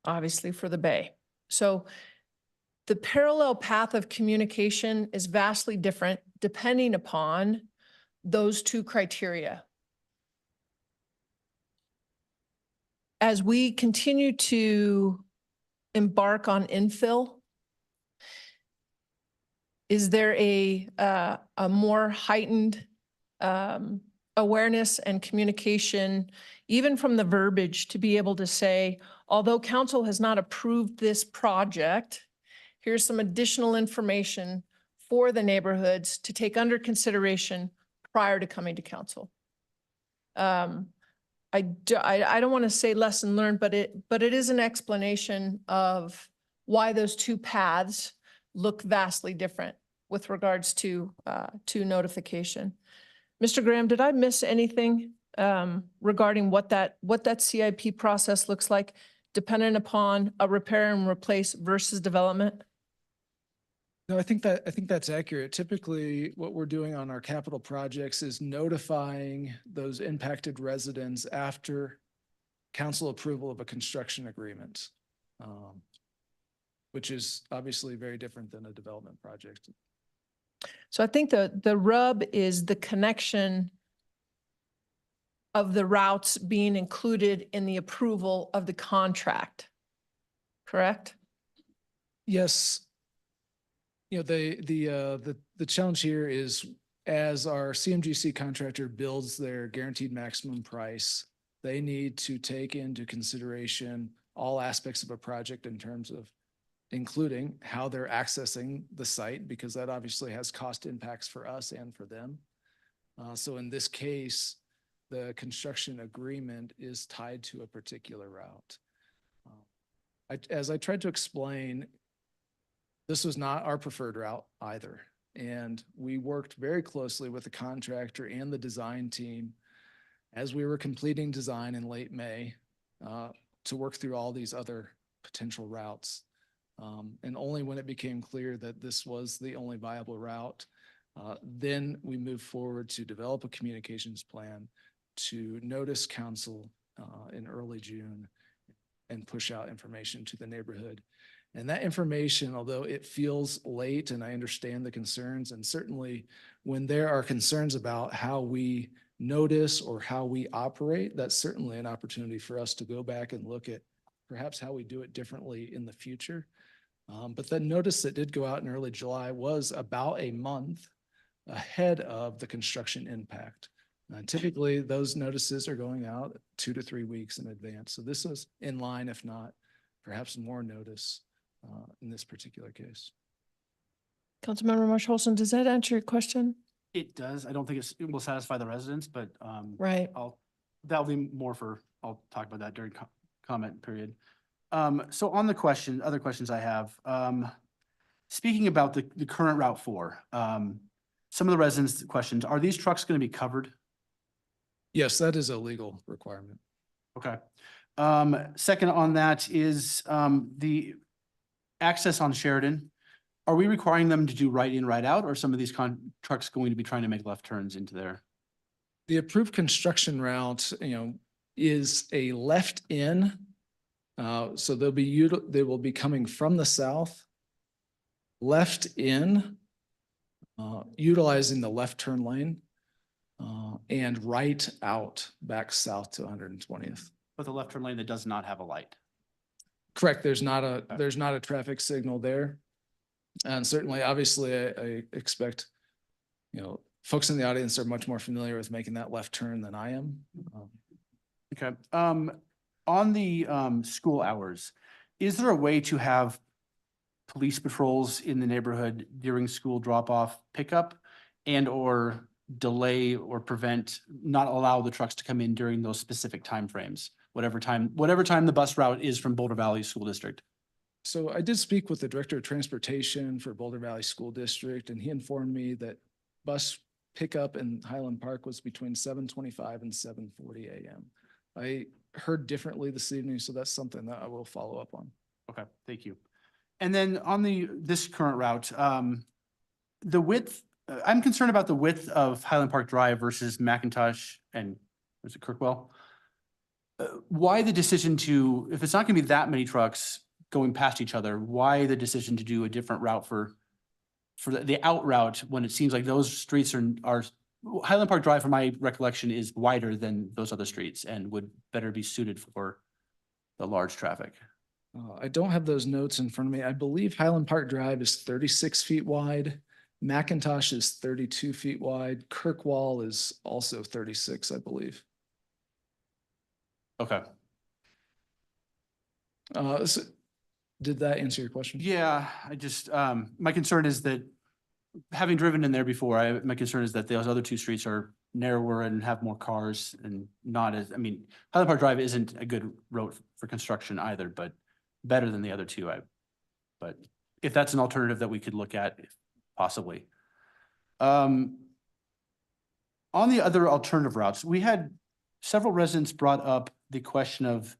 obviously for the bay. So the parallel path of communication is vastly different depending upon those two criteria. As we continue to embark on infill, is there a more heightened awareness and communication, even from the verbiage, to be able to say, although council has not approved this project, here's some additional information for the neighborhoods to take under consideration prior to coming to council. I don't want to say lesson learned, but it is an explanation of why those two paths look vastly different with regards to notification. Mr. Graham, did I miss anything regarding what that CIP process looks like, dependent upon a repair and replace versus development? No, I think that's accurate. Typically, what we're doing on our capital projects is notifying those impacted residents after council approval of a construction agreement, which is obviously very different than a development project. So I think the rub is the connection of the routes being included in the approval of the contract, correct? Yes. You know, the challenge here is as our CMGC contractor builds their guaranteed maximum price, they need to take into consideration all aspects of a project in terms of including how they're accessing the site, because that obviously has cost impacts for us and for them. So in this case, the construction agreement is tied to a particular route. As I tried to explain, this was not our preferred route either. And we worked very closely with the contractor and the design team as we were completing design in late May to work through all these other potential routes. And only when it became clear that this was the only viable route, then we moved forward to develop a communications plan to notice council in early June and push out information to the neighborhood. And that information, although it feels late and I understand the concerns, and certainly when there are concerns about how we notice or how we operate, that's certainly an opportunity for us to go back and look at perhaps how we do it differently in the future. But the notice that did go out in early July was about a month ahead of the construction impact. Typically, those notices are going out 2 to 3 weeks in advance. So this was in line, if not perhaps more notice in this particular case. Councilmember Marshall, does that answer your question? It does. I don't think it will satisfy the residents, but Right. That'll be more for, I'll talk about that during comment period. So on the other questions I have, speaking about the current Route 4, some of the residents' questions, are these trucks going to be covered? Yes, that is a legal requirement. Okay. Second on that is the access on Sheridan. Are we requiring them to do right in, right out, or are some of these trucks going to be trying to make left turns into there? The approved construction route, is a left in. So they will be coming from the south, left in, utilizing the left turn lane, and right out back south to 120th. With a left turn lane that does not have a light. Correct. There's not a traffic signal there. And certainly, obviously, I expect, folks in the audience are much more familiar with making that left turn than I am. Okay. On the school hours, is there a way to have police patrols in the neighborhood during school drop-off pickup and or delay or prevent, not allow the trucks to come in during those specific timeframes, whatever time the bus route is from Boulder Valley School District? So I did speak with the Director of Transportation for Boulder Valley School District, and he informed me that bus pickup in Highland Park was between 7:25 and 7:40 a.m. I heard differently this evening, so that's something that I will follow up on. Okay, thank you. And then on this current route, the width, I'm concerned about the width of Highland Park Drive versus McIntosh and was it Kirkwell? Why the decision to, if it's not gonna be that many trucks going past each other, why the decision to do a different route for the out route when it seems like those streets are Highland Park Drive, from my recollection, is wider than those other streets and would better be suited for the large traffic. I don't have those notes in front of me. I believe Highland Park Drive is 36 feet wide. McIntosh is 32 feet wide. Kirkwall is also 36, I believe. Okay. So did that answer your question? Yeah, I just, my concern is that having driven in there before, my concern is that those other two streets are narrower and have more cars and not as, Highland Park Drive isn't a good road for construction either, but better than the other two. But if that's an alternative that we could look at, possibly. On the other alternative routes, we had several residents brought up the question of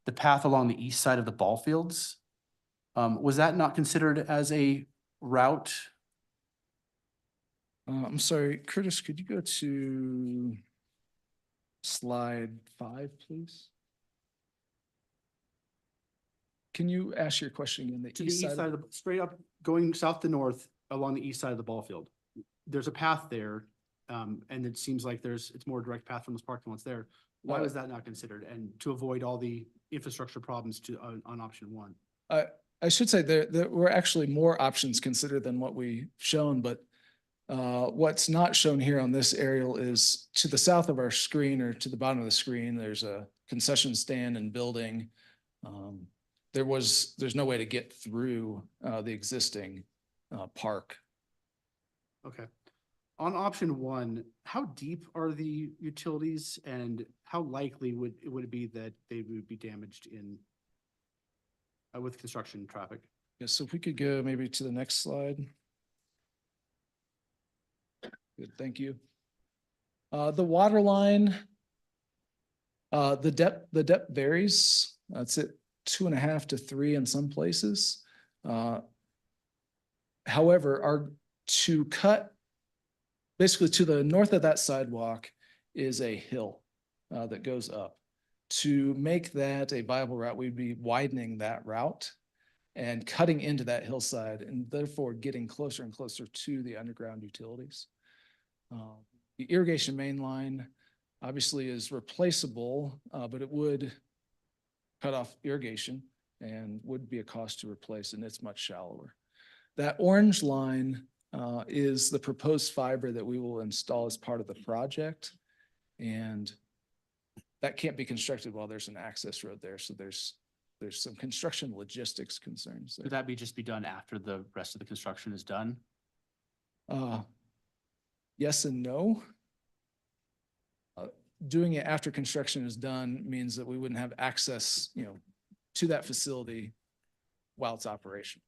the path along the east side of the ball fields. Was that not considered as a route? I'm sorry, Curtis, could you go to slide 5, please? Can you ask your question again? To the east side of the, straight up, going south to north along the east side of the ball field. There's a path there, and it seems like it's more direct path from this parking lots there. Why was that not considered? And to avoid all the infrastructure problems on option 1? I should say there were actually more options considered than what we've shown, but what's not shown here on this aerial is to the south of our screen or to the bottom of the screen, there's a concession stand and building. There's no way to get through the existing park. Okay. On option 1, how deep are the utilities and how likely would it be that they would be damaged in with construction traffic? Yeah, so if we could go maybe to the next slide. Good, thank you. The water line, the depth varies. It's at 2.5 to 3 in some places. However, to cut basically to the north of that sidewalk is a hill that goes up. To make that a viable route, we'd be widening that route and cutting into that hillside and therefore getting closer and closer to the underground utilities. The irrigation main line obviously is replaceable, but it would cut off irrigation and would be a cost to replace, and it's much shallower. That orange line is the proposed fiber that we will install as part of the project. And that can't be constructed while there's an access road there. So there's some construction logistics concerns there. Could that just be done after the rest of the construction is done? Yes and no. Doing it after construction is done means that we wouldn't have access, to that facility while it's operational.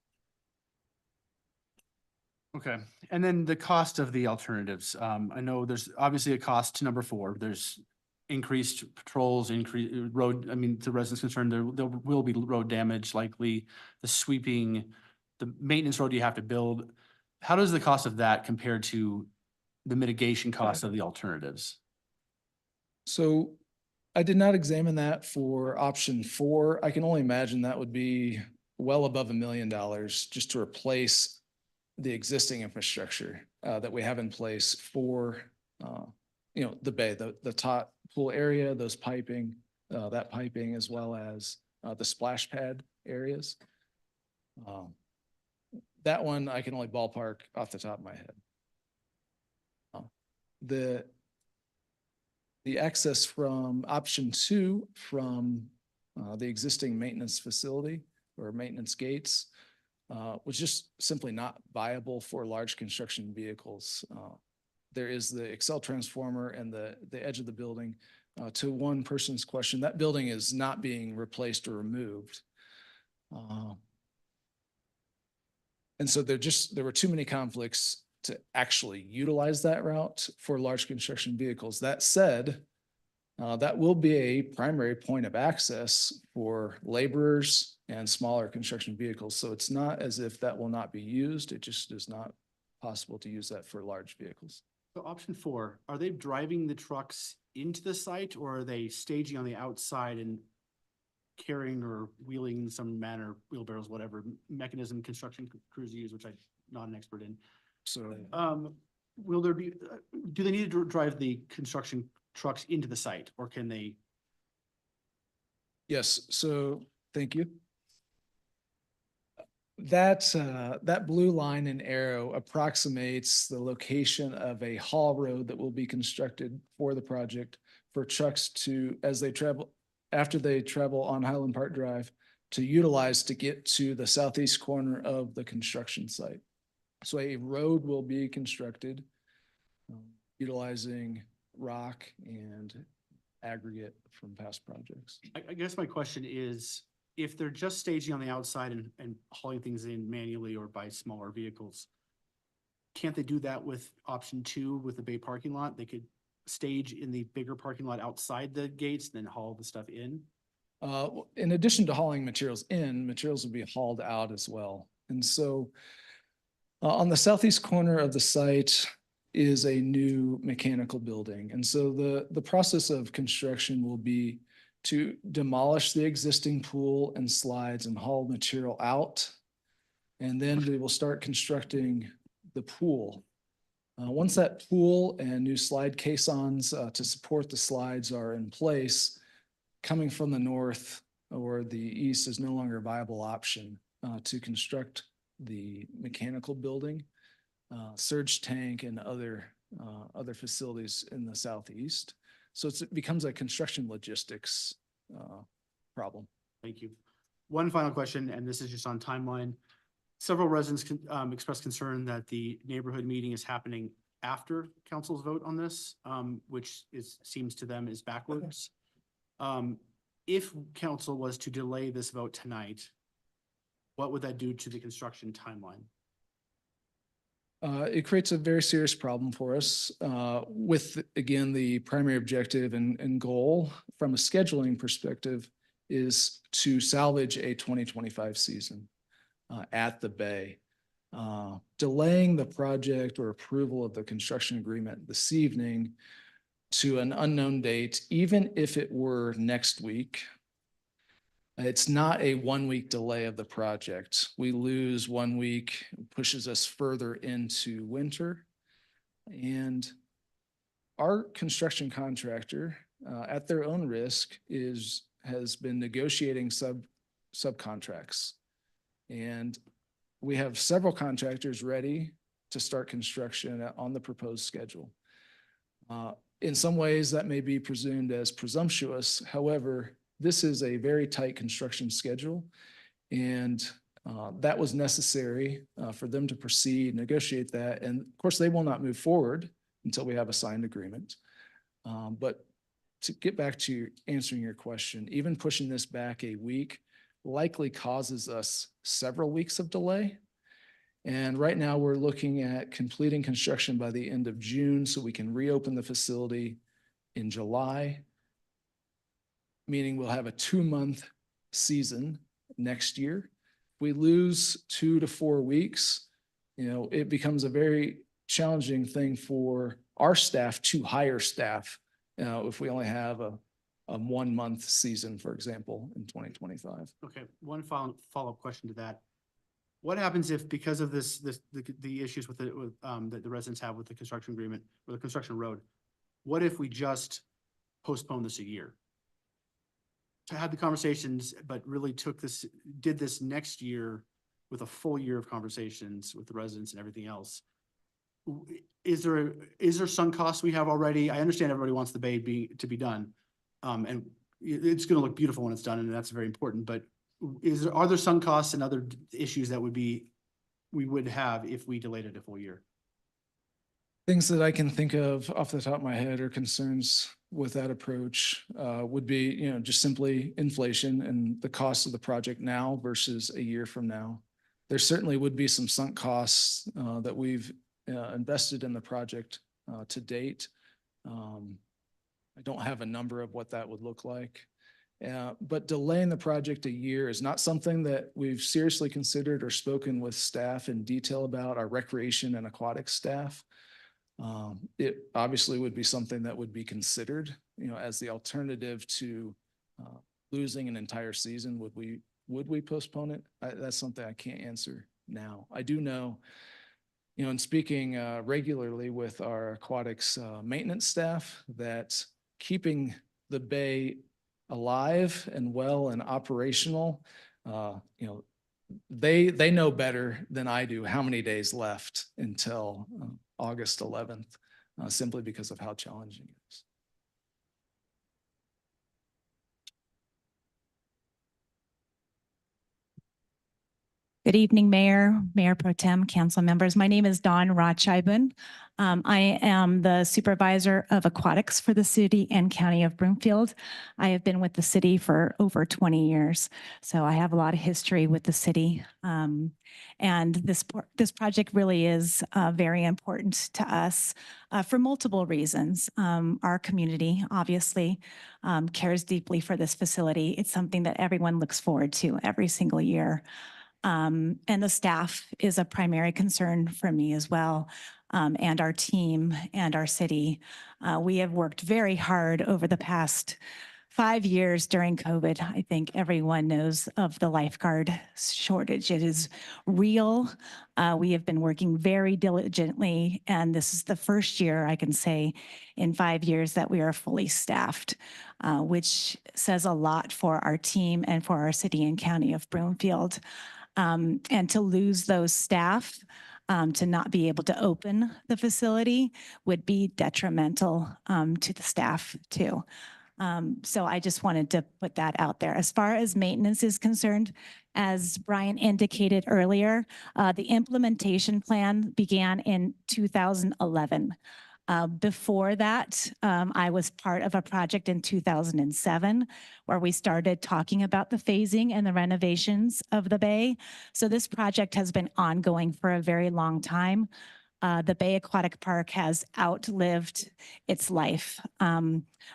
Okay, and then the cost of the alternatives. I know there's obviously a cost to number 4. There's increased patrols, increased road. I mean, the residents concerned there will be road damage, likely the sweeping, the maintenance road you have to build. How does the cost of that compare to the mitigation cost of the alternatives? So I did not examine that for option 4. I can only imagine that would be well above $1 million just to replace the existing infrastructure that we have in place for, the bay, the top pool area, those piping, that piping, as well as the splash pad areas. That one I can only ballpark off the top of my head. The access from option 2 from the existing maintenance facility or maintenance gates was just simply not viable for large construction vehicles. There is the Excel transformer and the edge of the building. To one person's question, that building is not being replaced or removed. And so there were too many conflicts to actually utilize that route for large construction vehicles. That said, that will be a primary point of access for laborers and smaller construction vehicles. So it's not as if that will not be used. It just is not possible to use that for large vehicles. So option 4, are they driving the trucks into the site or are they staging on the outside and carrying or wheeling in some manner, wheelbarrows, whatever mechanism construction crews use, which I'm not an expert in? So, will there be, do they need to drive the construction trucks into the site or can they? Yes, so thank you. That blue line and arrow approximates the location of a haul road that will be constructed for the project for trucks to, after they travel on Highland Park Drive, to utilize to get to the southeast corner of the construction site. So a road will be constructed utilizing rock and aggregate from past projects. I guess my question is, if they're just staging on the outside and hauling things in manually or by smaller vehicles, can't they do that with option 2 with the Bay parking lot? They could stage in the bigger parking lot outside the gates, then haul the stuff in? In addition to hauling materials in, materials will be hauled out as well. And so on the southeast corner of the site is a new mechanical building. And so the process of construction will be to demolish the existing pool and slides and haul material out. And then we will start constructing the pool. Once that pool and new slide caissons to support the slides are in place, coming from the north or the east is no longer a viable option to construct the mechanical building, surge tank, and other facilities in the southeast. So it becomes a construction logistics problem. Thank you. One final question, and this is just on timeline. Several residents expressed concern that the neighborhood meeting is happening after council's vote on this, which seems to them is backwards. If council was to delay this vote tonight, what would that do to the construction timeline? It creates a very serious problem for us with, again, the primary objective and goal from a scheduling perspective is to salvage a 2025 season at the Bay. Delaying the project or approval of the construction agreement this evening to an unknown date, even if it were next week, it's not a 1-week delay of the project. We lose 1 week, pushes us further into winter. And our construction contractor, at their own risk, has been negotiating subcontracts. And we have several contractors ready to start construction on the proposed schedule. In some ways, that may be presumed as presumptuous. However, this is a very tight construction schedule, and that was necessary for them to proceed, negotiate that. And of course, they will not move forward until we have a signed agreement. But to get back to answering your question, even pushing this back a week likely causes us several weeks of delay. And right now we're looking at completing construction by the end of June so we can reopen the facility in July, meaning we'll have a 2-month season next year. If we lose 2 to 4 weeks, it becomes a very challenging thing for our staff to hire staff if we only have a 1-month season, for example, in 2025. Okay, one follow-up question to that. What happens if, because of the issues that the residents have with the construction agreement or the construction road, what if we just postpone this a year? To have the conversations, but really did this next year with a full year of conversations with the residents and everything else. Is there sunk costs we have already? I understand everybody wants the Bay to be done. And it's going to look beautiful when it's done, and that's very important, but are there sunk costs and other issues that we would have if we delayed it a full year? Things that I can think of off the top of my head or concerns with that approach would be, just simply inflation and the cost of the project now versus a year from now. There certainly would be some sunk costs that we've invested in the project to date. I don't have a number of what that would look like. But delaying the project a year is not something that we've seriously considered or spoken with staff in detail about, our recreation and aquatic staff. It obviously would be something that would be considered, as the alternative to losing an entire season. Would we postpone it? That's something I can't answer now. I do know, in speaking regularly with our aquatics maintenance staff, that keeping the Bay alive and well and operational, they know better than I do how many days left until August 11th, simply because of how challenging it is. Good evening, Mayor, Mayor Pro Tem, council members. My name is Dawn Rothscheiben. I am the supervisor of aquatics for the city and county of Broomfield. I have been with the city for over 20 years, so I have a lot of history with the city. And this project really is very important to us for multiple reasons. Our community obviously cares deeply for this facility. It's something that everyone looks forward to every single year. And the staff is a primary concern for me as well, and our team and our city. We have worked very hard over the past 5 years during COVID. I think everyone knows of the lifeguard shortage. It is real. We have been working very diligently, and this is the first year I can say in 5 years that we are fully staffed, which says a lot for our team and for our city and county of Broomfield. And to lose those staff, to not be able to open the facility would be detrimental to the staff too. So I just wanted to put that out there. As far as maintenance is concerned, as Brian indicated earlier, the implementation plan began in 2011. Before that, I was part of a project in 2007 where we started talking about the phasing and the renovations of the bay. So this project has been ongoing for a very long time. The Bay Aquatic Park has outlived its life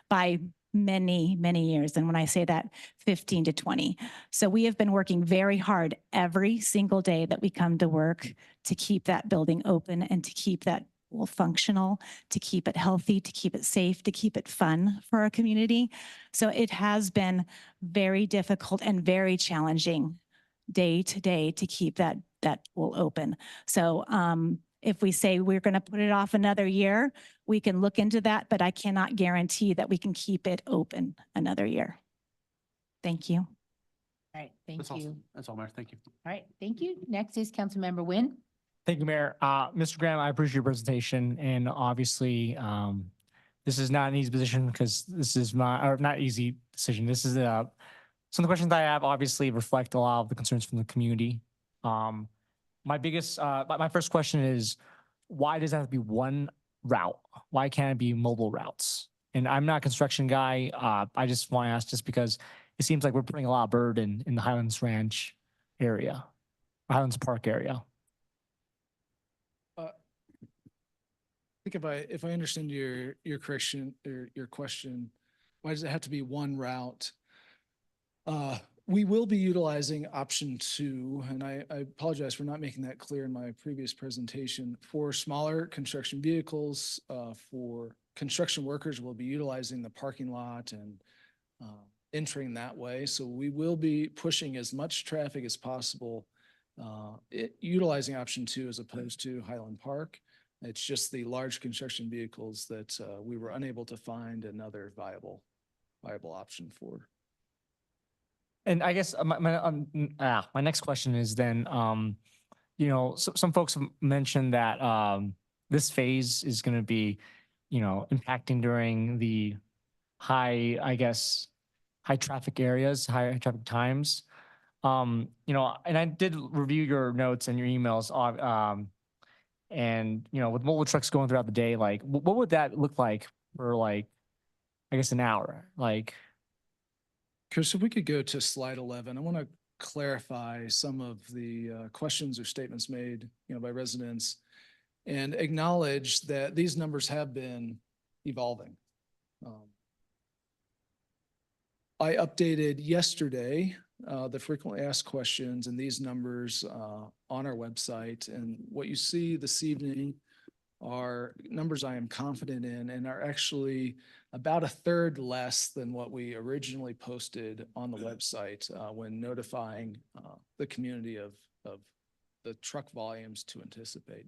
by many, many years. And when I say that, 15 to 20. So we have been working very hard every single day that we come to work to keep that building open and to keep that functional, to keep it healthy, to keep it safe, to keep it fun for our community. So it has been very difficult and very challenging day to day to keep that pool open. So if we say we're going to put it off another year, we can look into that, but I cannot guarantee that we can keep it open another year. Thank you. All right, thank That's you. awesome. That's all, Mayor. Thank you. All right, thank you. Next is Councilmember Nguyen. Thank you, Mayor. Mr. Graham, I appreciate your presentation, and obviously, this is not an easy position because this is or not easy decision. This is some of the questions I have obviously reflect a lot of the concerns from the community. My first question is, why does that have to be one route? Why can't it be mobile routes? And I'm not a construction guy. I just want to ask just because it seems like we're putting a lot of burden in the Highlands Ranch area, Highlands Park area. I think if I understand your correction or your question, why does it have to be one route? We will be utilizing option 2, and I apologize for not making that clear in my previous presentation. For smaller construction vehicles, for construction workers, we'll be utilizing the parking lot and entering that way. So we will be pushing as much traffic as possible, utilizing option 2 as opposed to Highland Park. It's just the large construction vehicles that we were unable to find another viable option for. And I guess my next question is then, some folks have mentioned that this phase is going to be, impacting during the high traffic areas, high traffic times. And I did review your notes and your emails. And, with mobile trucks going throughout the day, like, what would that look like for, an hour? Chris, if we could go to slide 11, I want to clarify some of the questions or statements made, by residents and acknowledge that these numbers have been evolving. I updated yesterday the frequently asked questions and these numbers on our website. And what you see this evening are numbers I am confident in and are actually about 1/3 less than what we originally posted on the website when notifying the community of the truck volumes to anticipate.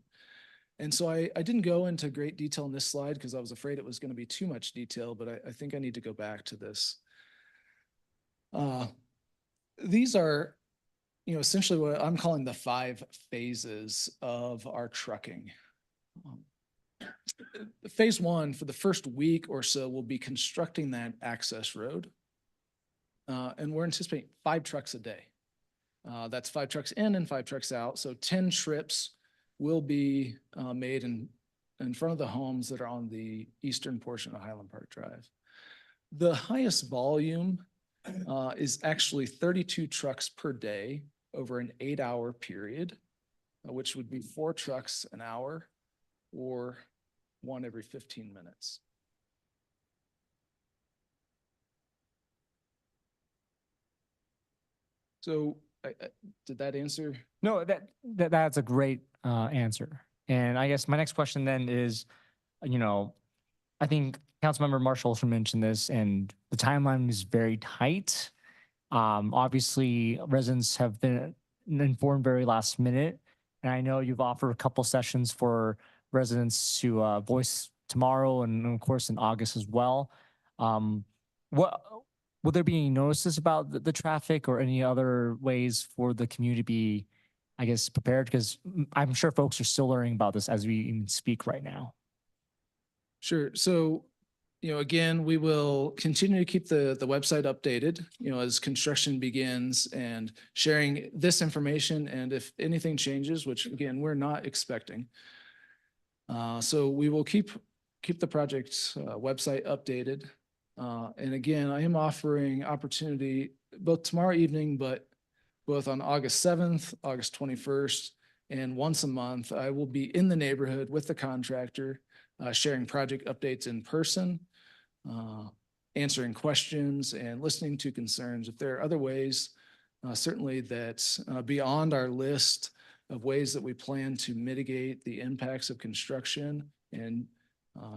And so I didn't go into great detail in this slide because I was afraid it was going to be too much detail, but I think I need to go back to this. These are, essentially what I'm calling the 5 phases of our trucking. Phase 1, for the first week or so, we'll be constructing that access road. And we're anticipating 5 trucks a day. That's 5 trucks in and 5 trucks out. So 10 trips will be made in front of the homes that are on the eastern portion of Highland Park Drive. The highest volume is actually 32 trucks per day over an 8-hour period, which would be 4 trucks an hour or 1 every 15 minutes. So did that answer? No, that's a great answer. And I guess my next question then is, I think Councilmember Marshall also mentioned this, and the timeline is very tight. Obviously, residents have been informed very last minute, and I know you've offered a couple sessions for residents to voice tomorrow and of course in August as well. Will there be any notices about the traffic or any other ways for the community to be, I guess, prepared? Because I'm sure folks are still learning about this as we even speak right now. Sure. So, again, we will continue to keep the website updated, as construction begins and sharing this information. And if anything changes, which again, we're not expecting. So we will keep the project website updated. And again, I am offering opportunity both tomorrow evening, but both on August 7th, August 21st, and once a month, I will be in the neighborhood with the contractor, sharing project updates in person, answering questions and listening to concerns. If there are other ways, certainly that's beyond our list of ways that we plan to mitigate the impacts of construction and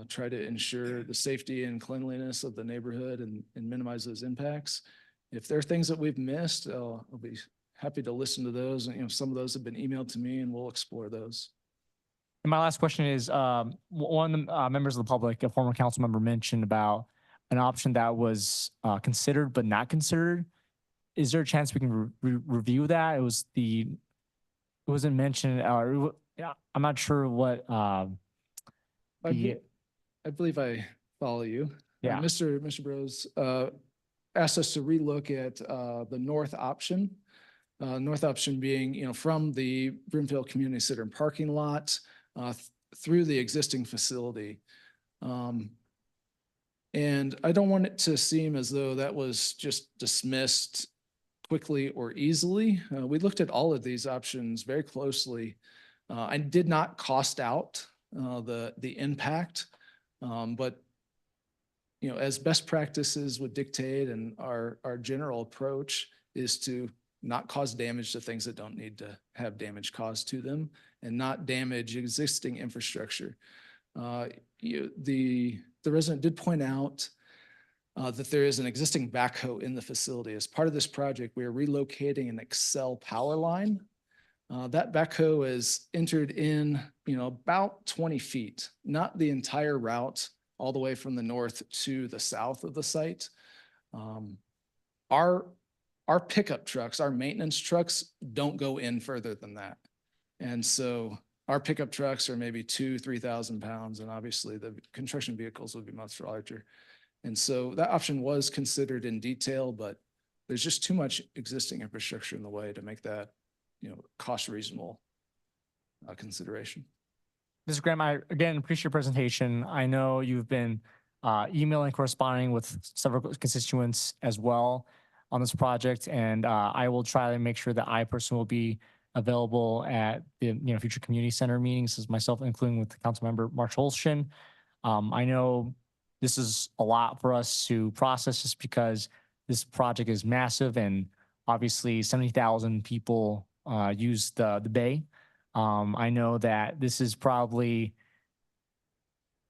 try to ensure the safety and cleanliness of the neighborhood and minimize those impacts. If there are things that we've missed, I'll be happy to listen to those. And, some of those have been emailed to me and we'll explore those. And my last question is, one of the members of the public, a former council member, mentioned about an option that was considered but not considered. Is there a chance we can review that? It wasn't mentioned, yeah, I'm not sure what. I believe I follow you. Yeah. Mr. Bros asked us to relook at the north option. North option being, from the Broomfield Community Center parking lot through the existing facility. And I don't want it to seem as though that was just dismissed quickly or easily. We looked at all of these options very closely. I did not cost out the impact, but as best practices would dictate, and our general approach is to not cause damage to things that don't need to have damage caused to them, and not damage existing infrastructure. The resident did point out that there is an existing backhoe in the facility. As part of this project, we are relocating an Excel power line. That backhoe is entered in, about 20 feet, not the entire route all the way from the north to the south of the site. Our pickup trucks, our maintenance trucks don't go in further than that. And so our pickup trucks are maybe 2,000-3,000 pounds, and obviously the construction vehicles would be much larger. And so that option was considered in detail, but there's just too much existing infrastructure in the way to make that, cost reasonable consideration. Mr. Graham, I again appreciate your presentation. I know you've been emailing, corresponding with several constituents as well on this project, and I will try to make sure that I personally will be available at the future community center meetings, as myself, including with Councilmember Marshall Olshan. I know this is a lot for us to process just because this project is massive, and obviously 70,000 people use the bay. I know that this is probably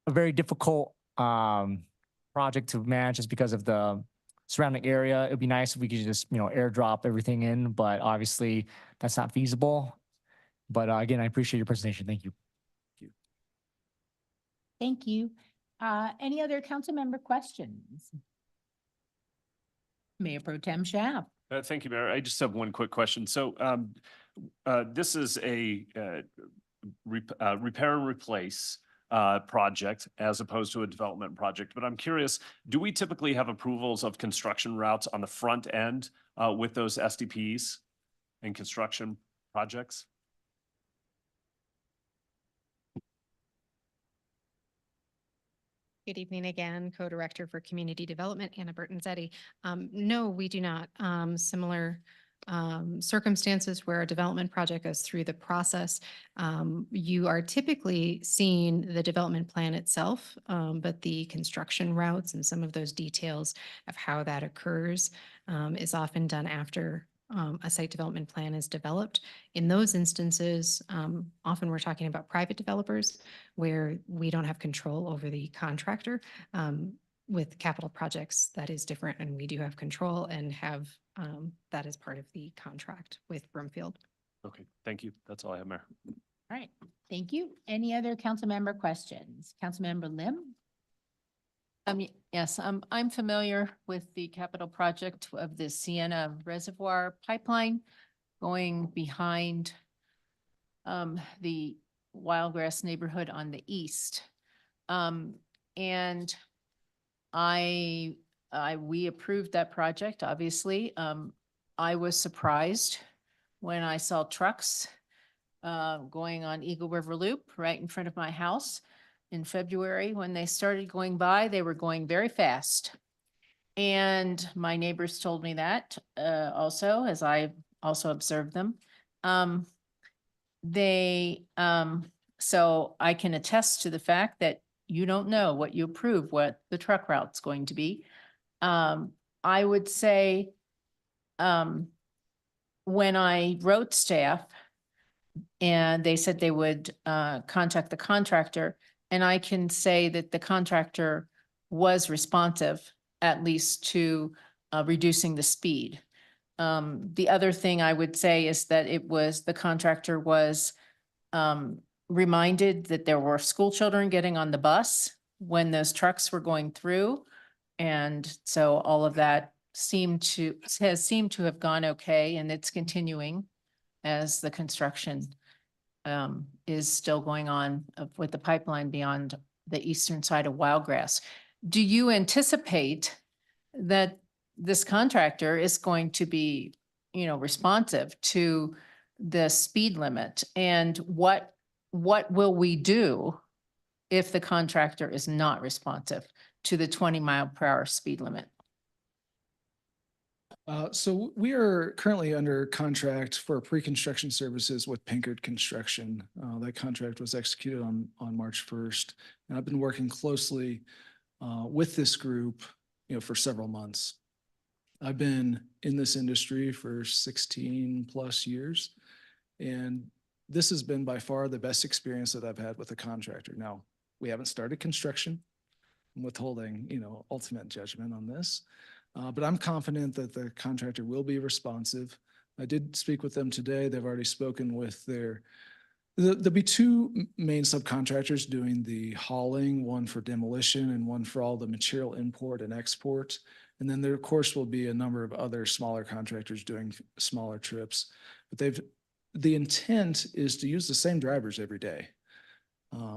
a very difficult project to manage just because of the surrounding area. It'd be nice if we could just, airdrop everything in, but obviously that's not feasible. But again, I appreciate your presentation. Thank you. Thank you. Any other council member questions? Mayor Pro Tem Schaaf. Thank you, Mayor. I just have one quick question. So this is a repair and replace project as opposed to a development project. But I'm curious, do we typically have approvals of construction routes on the front end with those SDPs? and construction projects. Good evening again, Co-Director for Community Development, Anna Burton-Zetti. No, we do not. Similar circumstances where a development project goes through the process, you are typically seeing the development plan itself, but the construction routes and some of those details of how that occurs is often done after a site development plan is developed. In those instances, often we're talking about private developers where we don't have control over the contractor. With capital projects, that is different, and we do have control and have that as part of the contract with Broomfield. Okay, thank you. That's all I have, Mayor. All right, thank you. Any other council member questions? Councilmember Lim? Yes, I'm familiar with the capital project of the Sienna Reservoir Pipeline going behind the Wildgrass neighborhood on the east. And we approved that project, obviously. I was surprised when I saw trucks going on Eagle River Loop right in front of my house. In February, when they started going by, they were going very fast. And my neighbors told me that also, as I also observed them. So I can attest to the fact that you don't know what you approve, what the truck route's going to be. I would say when I wrote staff and they said they would contact the contractor, and I can say that the contractor was responsive, at least to reducing the speed. The other thing I would say is that the contractor was reminded that there were school children getting on the bus when those trucks were going through. And so all of that has seemed to have gone okay, and it's continuing as the construction is still going on with the pipeline beyond the eastern side of Wildgrass. Do you anticipate that this contractor is going to be, responsive to the speed limit? And what will we do if the contractor is not responsive to the 20-mile-per-hour speed limit? So we are currently under contract for pre-construction services with Pinkard Construction. That contract was executed on March 1st. And I've been working closely with this group, for several months. I've been in this industry for 16 plus years. And this has been by far the best experience that I've had with a contractor. Now, we haven't started construction. I'm withholding, ultimate judgment on this. But I'm confident that the contractor will be responsive. I did speak with them today. They've already spoken with there'll be two main subcontractors doing the hauling, one for demolition and one for all the material import and export. And then there, of course, will be a number of other smaller contractors doing smaller trips. But the intent is to use the same drivers every day.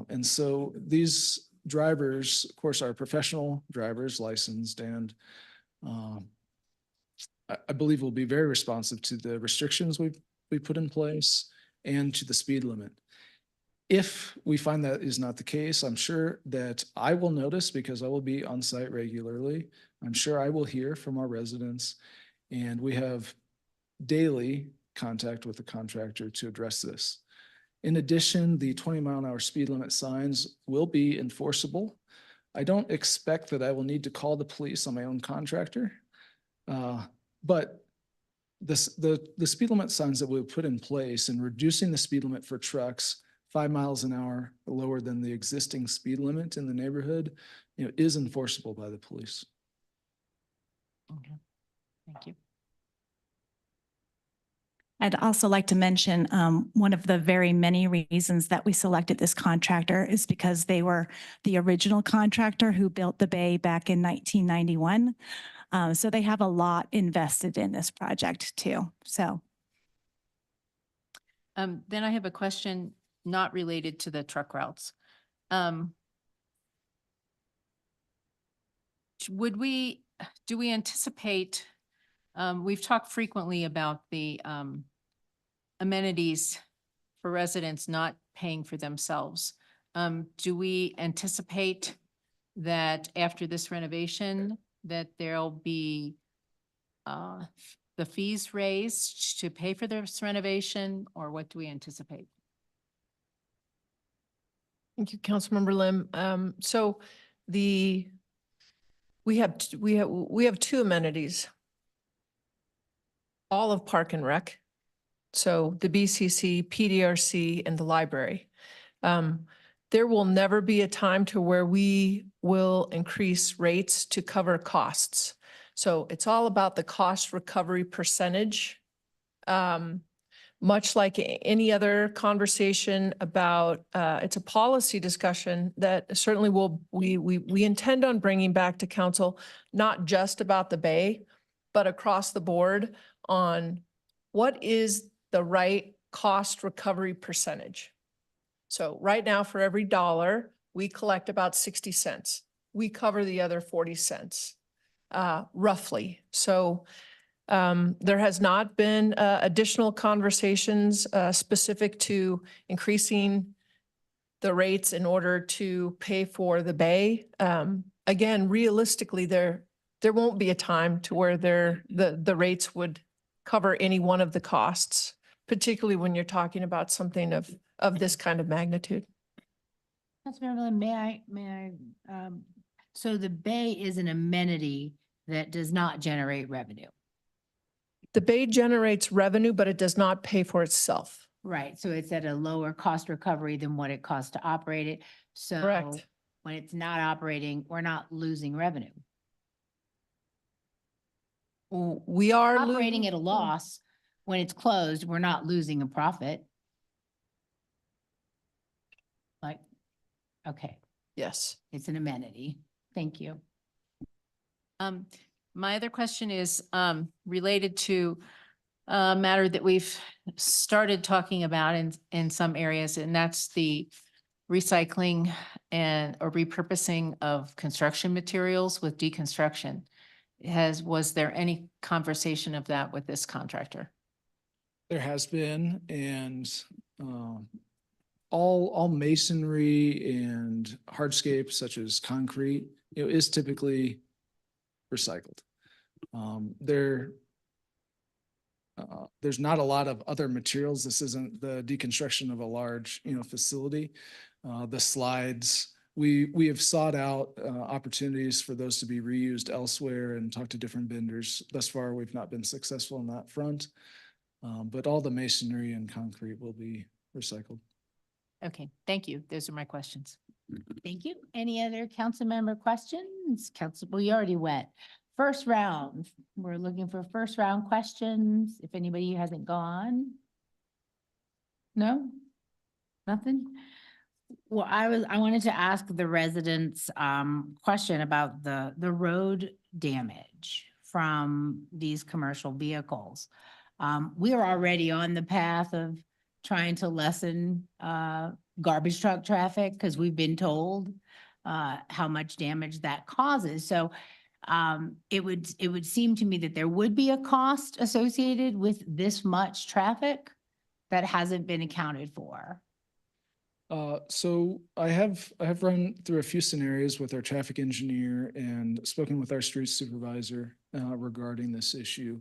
And so these drivers, of course, are professional drivers, licensed, and I believe will be very responsive to the restrictions we put in place and to the speed limit. If we find that is not the case, I'm sure that I will notice because I will be on site regularly. I'm sure I will hear from our residents, and we have daily contact with the contractor to address this. In addition, the 20-mile-an-hour speed limit signs will be enforceable. I don't expect that I will need to call the police on my own contractor, but the speed limit signs that we put in place and reducing the speed limit for trucks 5 miles an hour lower than the existing speed limit in the neighborhood, is enforceable by the police. Okay, thank you. I'd also like to mention one of the very many reasons that we selected this contractor is because they were the original contractor who built the bay back in 1991. So they have a lot invested in this project too. So. Then I have a question not related to the truck routes. Do we anticipate, we've talked frequently about the amenities for residents not paying for themselves. Do we anticipate that after this renovation, that there'll be the fees raised to pay for this renovation, or what do we anticipate? Thank you, Councilmember Lim. So we have two amenities. All of Park and Rec. So the BCC, PDRC, and the library. There will never be a time to where we will increase rates to cover costs. So it's all about the cost recovery percentage. Much like any other conversation about, it's a policy discussion that certainly we intend on bringing back to council, not just about the Bay, but across the board on what is the right cost recovery percentage. So right now, for every $1, we collect about 60 cents. We cover the other 40 cents, roughly. So there has not been additional conversations specific to increasing the rates in order to pay for the Bay. Again, realistically, there won't be a time to where the rates would cover any one of the costs, particularly when you're talking about something of this kind of magnitude. Councilmember Lynn, so the Bay is an amenity that does not generate revenue. The Bay generates revenue, but it does not pay for itself. Right, so it's at a lower cost recovery than what it costs to operate it. So Correct. when it's not operating, we're not losing revenue. We are Operating at a loss, when it's closed, we're not losing a profit. Like, okay, Yes. it's an amenity. Thank you. My other question is related to a matter that we've started talking about in some areas, and that's the recycling or repurposing of construction materials with deconstruction. Was there any conversation of that with this contractor? There has been, and all masonry and hardscape such as concrete, is typically recycled. There's not a lot of other materials. This isn't the deconstruction of a large, facility. The slides, we have sought out opportunities for those to be reused elsewhere and talked to different vendors. Thus far, we've not been successful on that front. But all the masonry and concrete will be recycled. Okay, thank you. Those are my questions. Thank you. Any other council member questions? We already went. First round, we're looking for first round questions. If anybody hasn't gone. No? Nothing? Well, I wanted to ask the residents question about the road damage from these commercial vehicles. We are already on the path of trying to lessen garbage truck traffic because we've been told how much damage that causes. So it would seem to me that there would be a cost associated with this much traffic that hasn't been accounted for. So I have run through a few scenarios with our traffic engineer and spoken with our street supervisor regarding this issue.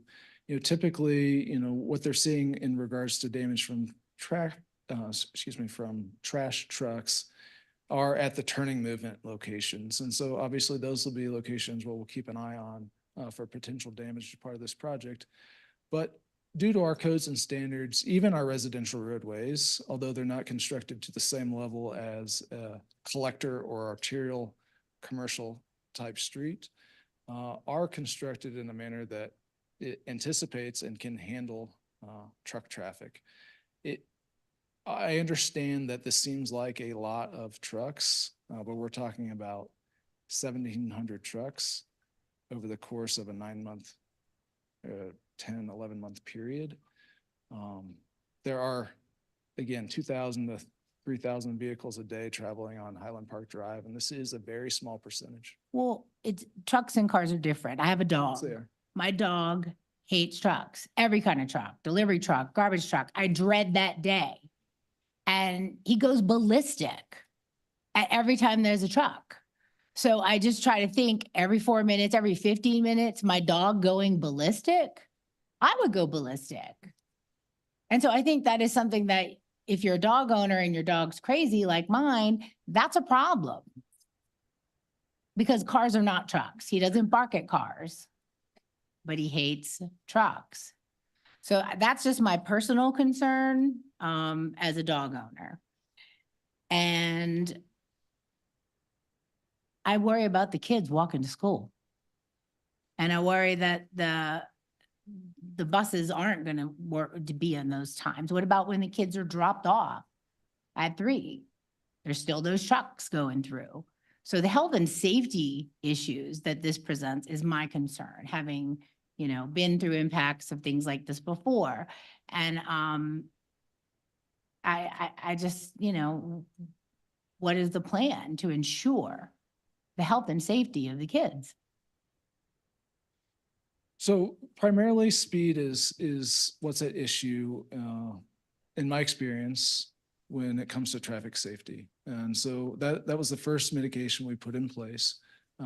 Typically, what they're seeing in regards to damage from trash trucks are at the turning movement locations. And so obviously those will be locations where we'll keep an eye on for potential damage as part of this project. But due to our codes and standards, even our residential roadways, although they're not constructed to the same level as a collector or arterial commercial type street, are constructed in a manner that it anticipates and can handle truck traffic. I understand that this seems like a lot of trucks, but we're talking about 1,700 trucks over the course of a 9-month, 10, 11-month period. There are, again, 2,000 to 3,000 vehicles a day traveling on Highland Park Drive, and this is a very small percentage. Well, trucks and cars are different. I have a dog. They are. My dog hates trucks, every kind of truck, delivery truck, garbage truck. I dread that day. And he goes ballistic every time there's a truck. So I just try to think every 4 minutes, every 15 minutes, my dog going ballistic, I would go ballistic. And so I think that is something that if you're a dog owner and your dog's crazy like mine, that's a problem. Because cars are not trucks. He doesn't bark at cars, but he hates trucks. So that's just my personal concern as a dog owner. And I worry about the kids walking to school. And I worry that the buses aren't gonna work to be in those times. What about when the kids are dropped off at 3? There's still those trucks going through. So the health and safety issues that this presents is my concern, having, you know, been through impacts of things like this before. And I just, you know, what is the plan to ensure the health and safety of the kids? So primarily speed is what's at issue in my experience when it comes to traffic safety. And so that was the first mitigation we put in place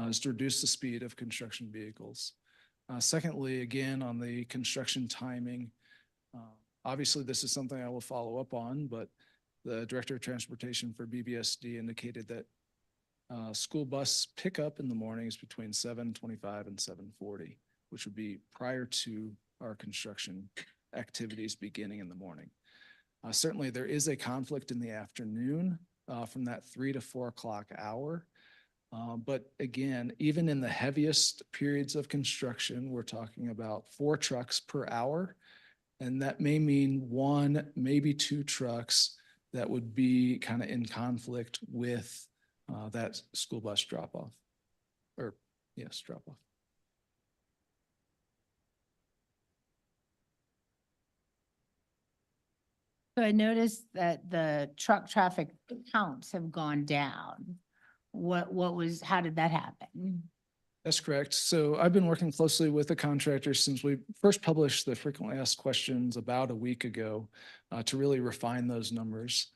is to reduce the speed of construction vehicles. Secondly, again, on the construction timing, obviously this is something I will follow up on, but the Director of Transportation for BBSD indicated that school bus pickup in the mornings between 7:25 and 7:40, which would be prior to our construction activities beginning in the morning. Certainly there is a conflict in the afternoon from that 3 to 4 o'clock hour. But again, even in the heaviest periods of construction, we're talking about 4 trucks per hour. And that may mean 1, maybe 2 trucks that would be kind of in conflict with that school bus drop-off. Or yes, drop-off. So I noticed that the truck traffic counts have gone down. How did that happen? That's correct. So I've been working closely with the contractors since we first published the frequently asked questions about a week ago to really refine those numbers.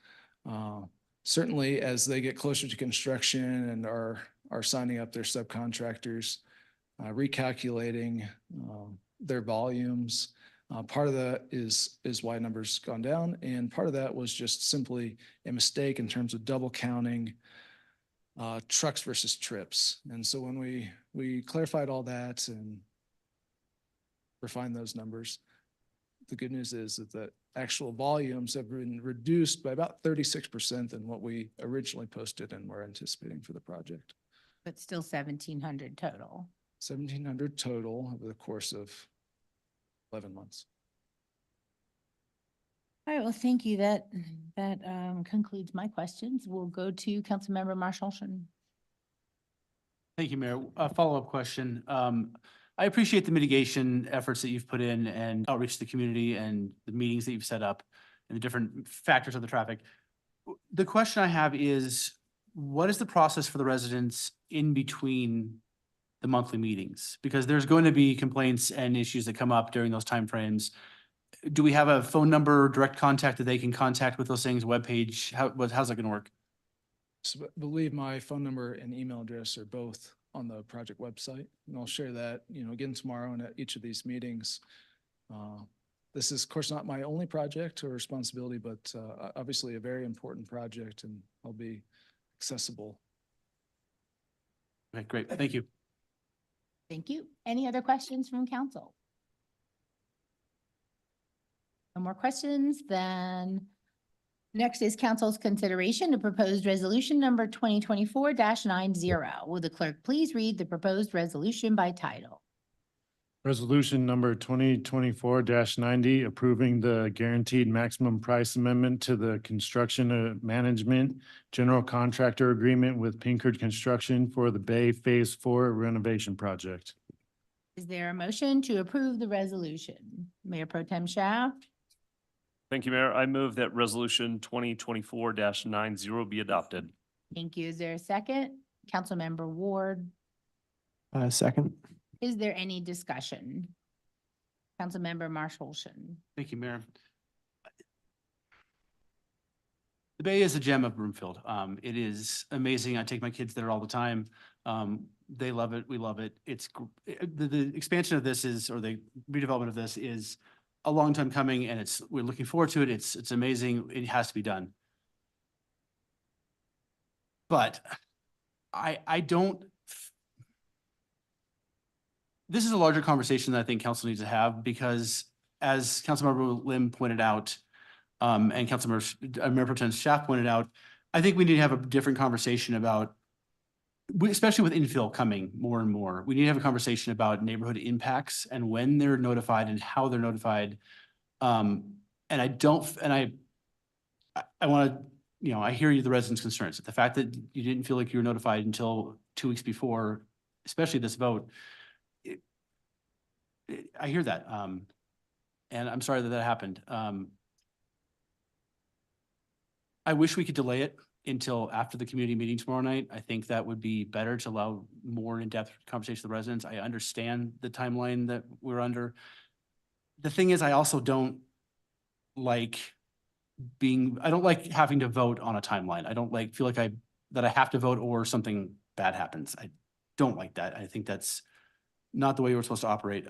Certainly as they get closer to construction and are signing up their subcontractors, recalculating their volumes. Part of that is why numbers gone down. And part of that was just simply a mistake in terms of double counting trucks versus trips. And so when we clarified all that and refined those numbers, the good news is that the actual volumes have been reduced by about 36% than what we originally posted and were anticipating for the project. But still 1,700 total. 1,700 total over the course of 11 months. All right, well, thank you. That concludes my questions. We'll go to Councilmember Marshall. Thank you, Mayor. A follow-up question. I appreciate the mitigation efforts that you've put in and outreach to the community and the meetings that you've set up and the different factors of the traffic. The question I have is, what is the process for the residents in between the monthly meetings? Because there's going to be complaints and issues that come up during those timeframes. Do we have a phone number, direct contact that they can contact with those things, webpage? How's that going to work? So I believe my phone number and email address are both on the project website, and I'll share that, again tomorrow and at each of these meetings. This is, of course, not my only project or responsibility, but obviously a very important project, and I'll be accessible. Okay, great. Thank you. Thank you. Any other questions from council? No more questions, then next is council's consideration of proposed resolution number 2024-90. Will the clerk please read the proposed resolution by title? Resolution number 2024-90, approving the guaranteed maximum price amendment to the construction management general contractor agreement with Pinkard Construction for the Bay Phase 4 renovation project. Is there a motion to approve the resolution? Mayor Pro Tem Shaft? Thank you, Mayor. I move that resolution 2024-90 be adopted. Thank you. Is there a second? Councilmember Ward? Second. Is there any discussion? Councilmember Marshall Olson. Thank you, Mayor. The Bay is a gem of Broomfield. It is amazing. I take my kids there all the time. They love it. We love it. The expansion of this is, or the redevelopment of this is a long time coming, and we're looking forward to it. It's amazing. It has to be done. But I don't. This is a larger conversation that I think council needs to have, because as Councilmember Lim pointed out, and Mayor Pro Tem Schaaf pointed out, I think we need to have a different conversation about, especially with infill coming more and more, we need to have a conversation about neighborhood impacts and when they're notified and how they're notified. And I want to, I hear you, the residents' concerns. The fact that you didn't feel like you were notified until 2 weeks before, especially this vote, I hear that. And I'm sorry that happened. I wish we could delay it until after the community meeting tomorrow night. I think that would be better to allow more in-depth conversation with the residents. I understand the timeline that we're under. The thing is, I also don't like having to vote on a timeline. I don't feel like I have to vote or something bad happens. I don't like that. I think that's not the way we're supposed to operate.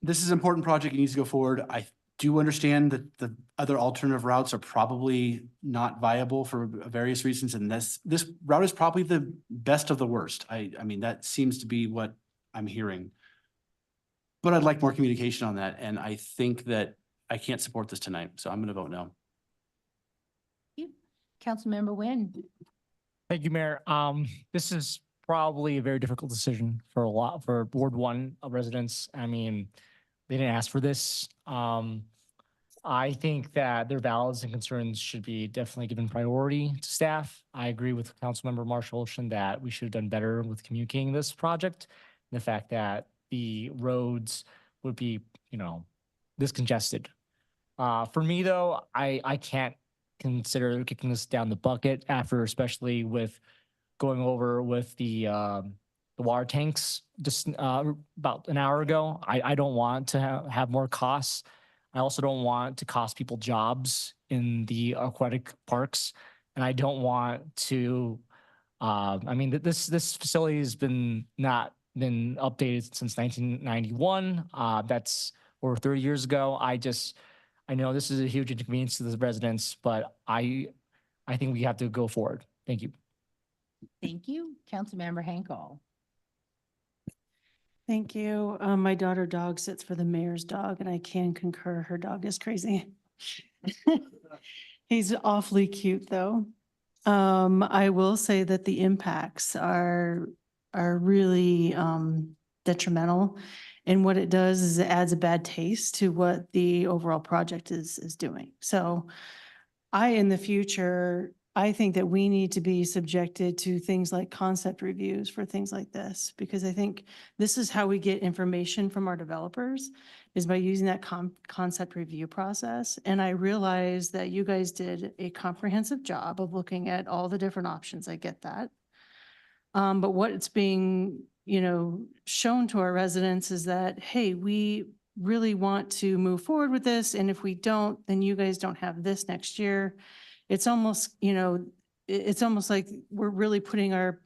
This is an important project. It needs to go forward. I do understand that the other alternative routes are probably not viable for various reasons, and this route is probably the best of the worst. I mean, that seems to be what I'm hearing. But I'd like more communication on that, and I think that I can't support this tonight, so I'm going to vote no. Councilmember Nguyen. Thank you, Mayor. This is probably a very difficult decision for Ward 1 residents. I mean, they didn't ask for this. I think that their values and concerns should be definitely given priority to staff. I agree with Councilmember Marshall Olson that we should have done better with communicating this project. And the fact that the roads would be, this congested. For me though, I can't consider kicking this down the bucket after, especially with going over with the water tanks just about an hour ago. I don't want to have more costs. I also don't want to cost people jobs in the aquatic parks. And I don't want to, this facility has not been updated since 1991. That's over 30 years ago. I know this is a huge inconvenience to the residents, but I think we have to go forward. Thank you. Thank you. Councilmember Henkel. Thank you. My daughter dog sits for the mayor's dog, and I can concur. Her dog is crazy. He's awfully cute, though. I will say that the impacts are really detrimental. And what it does is it adds a bad taste to what the overall project is doing. So in the future, I think that we need to be subjected to things like concept reviews for things like this, because I think this is how we get information from our developers, is by using that concept review process. And I realize that you guys did a comprehensive job of looking at all the different options. I get that. But what it's being, shown to our residents is that, hey, we really want to move forward with this. And if we don't, then you guys don't have this next year. It's almost, it's almost like we're really putting our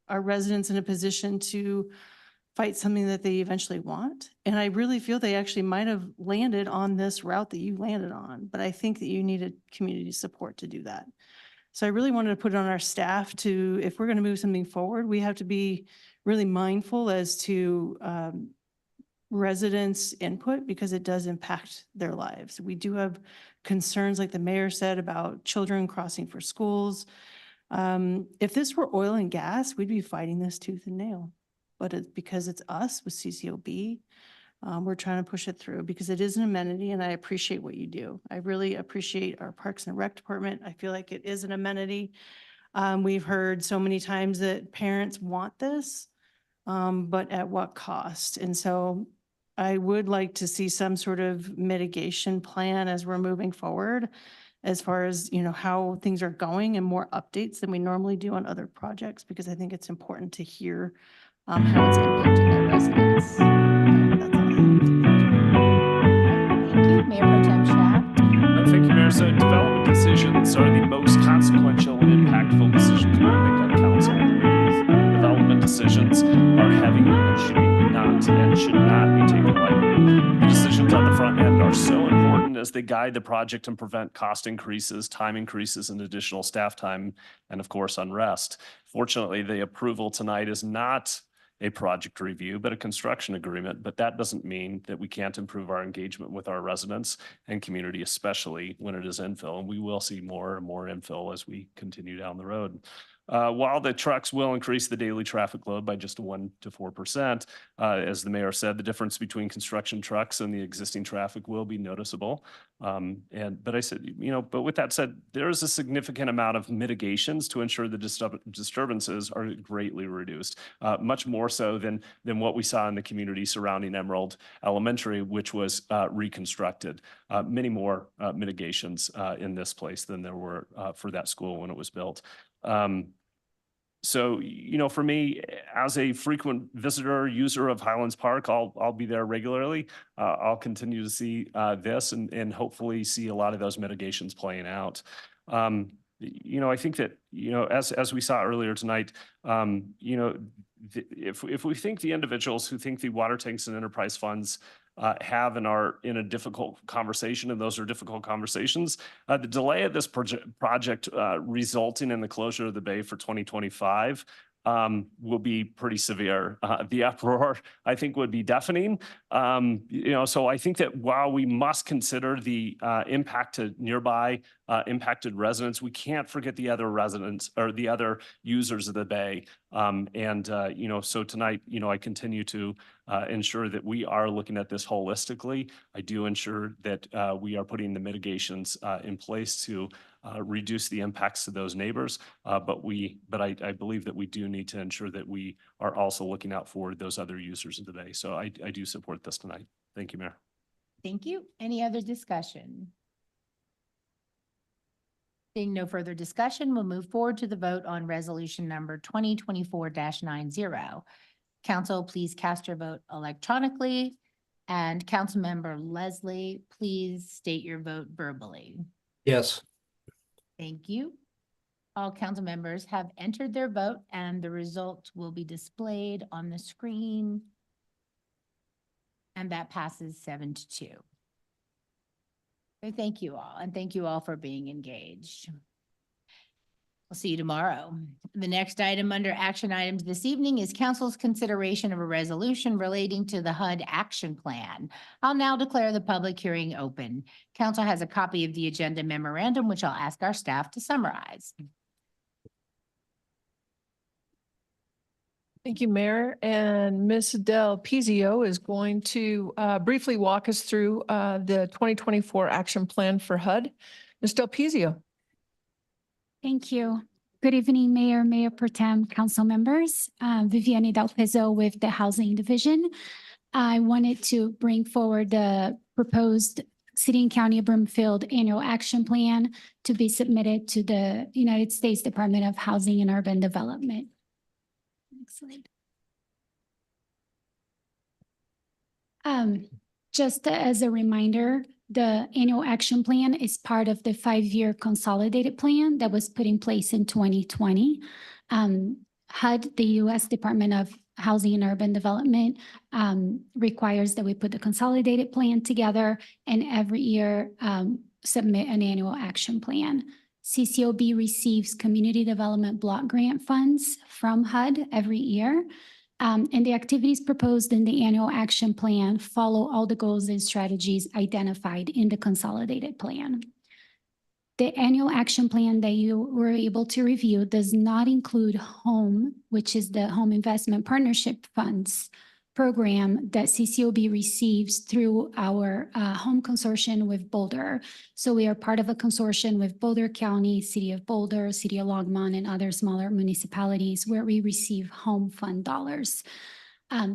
residents in a position to fight something that they eventually want. And I really feel they actually might have landed on this route that you landed on, but I think that you needed community support to do that. So I really wanted to put it on our staff to, if we're going to move something forward, we have to be really mindful as to residents' input, because it does impact their lives. We do have concerns, like the mayor said, about children crossing for schools. If this were oil and gas, we'd be fighting this tooth and nail. But it's because it's us with CCOB, we're trying to push it through because it is an amenity, and I appreciate what you do. I really appreciate our Parks and Rec department. I feel like it is an amenity. We've heard so many times that parents want this, but at what cost? And so I would like to see some sort of mitigation plan as we're moving forward, as far as, how things are going, and more updates than we normally do on other projects, because I think it's important to hear how it's impacting our residents. So that's all I have. Thank you, Mayor Pro Tem Shaft. Thank you, Mayor. So development decisions are the most consequential and impactful decisions we make on council. Development decisions are heavy and should not be taken lightly. The decisions on the front end are so important as they guide the project and prevent cost increases, time increases, and additional staff time, and of course, unrest. Fortunately, the approval tonight is not a project review, but a construction agreement. But that doesn't mean that we can't improve our engagement with our residents and community, especially when it is infill. And we will see more and more infill as we continue down the road. While the trucks will increase the daily traffic load by just 1 to 4%, as the mayor said, the difference between construction trucks and the existing traffic will be noticeable. But I said, but with that said, there is a significant amount of mitigations to ensure the disturbances are greatly reduced, much more so than what we saw in the community surrounding Emerald Elementary, which was reconstructed. Many more mitigations in this place than there were for that school when it was built. So, for me, as a frequent visitor, user of Highlands Park, I'll be there regularly. I'll continue to see this and hopefully see a lot of those mitigations playing out. I think that, as we saw earlier tonight, if we think the individuals who think the water tanks and enterprise funds have and are in a difficult conversation, and those are difficult conversations, the delay of this project resulting in the closure of the bay for 2025 will be pretty severe. The uproar, I think, would be deafening. So I think that while we must consider the impact to nearby impacted residents, we can't forget the other residents or the other users of the bay. So tonight, I continue to ensure that we are looking at this holistically. I do ensure that we are putting the mitigations in place to reduce the impacts to those neighbors. But I believe that we do need to ensure that we are also looking out for those other users of the bay. So I do support this tonight. Thank you, Mayor. Thank you. Any other discussion? Seeing no further discussion, we'll move forward to the vote on resolution number 2024-90. Council, please cast your vote electronically. And Councilmember Leslie, please state your vote verbally. Yes. Thank you. All council members have entered their vote and the result will be displayed on the screen. And that passes 7-2. So thank you all, and thank you all for being engaged. We'll see you tomorrow. The next item under action items this evening is council's consideration of a resolution relating to the HUD action plan. I'll now declare the public hearing open. Council has a copy of the agenda memorandum, which I'll ask our staff to summarize. Thank you, Mayor. And Ms. Del Pizio is going to briefly walk us through the 2024 action plan for HUD. Ms. Del Pizio. Thank you. Good evening, Mayor, Mayor Pro Tem, council members. Viviane Del Pizzo with the Housing Division. I wanted to bring forward the proposed City and County of Broomfield Annual Action Plan to be submitted to the United States Department of Housing and Urban Development. Excellent. Just as a reminder, the annual action plan is part of the 5-year consolidated plan that was put in place in 2020. HUD, the U.S. Department of Housing and Urban Development, requires that we put the consolidated plan together and every year submit an annual action plan. CCOB receives community development block grant funds from HUD every year. And the activities proposed in the annual action plan follow all the goals and strategies identified in the consolidated plan. The annual action plan that you were able to review does not include HOME, which is the Home Investment Partnership Funds program that CCOB receives through our home consortium with Boulder. So we are part of a consortium with Boulder County, City of Boulder, City of Longmont, and other smaller municipalities where we receive home fund dollars.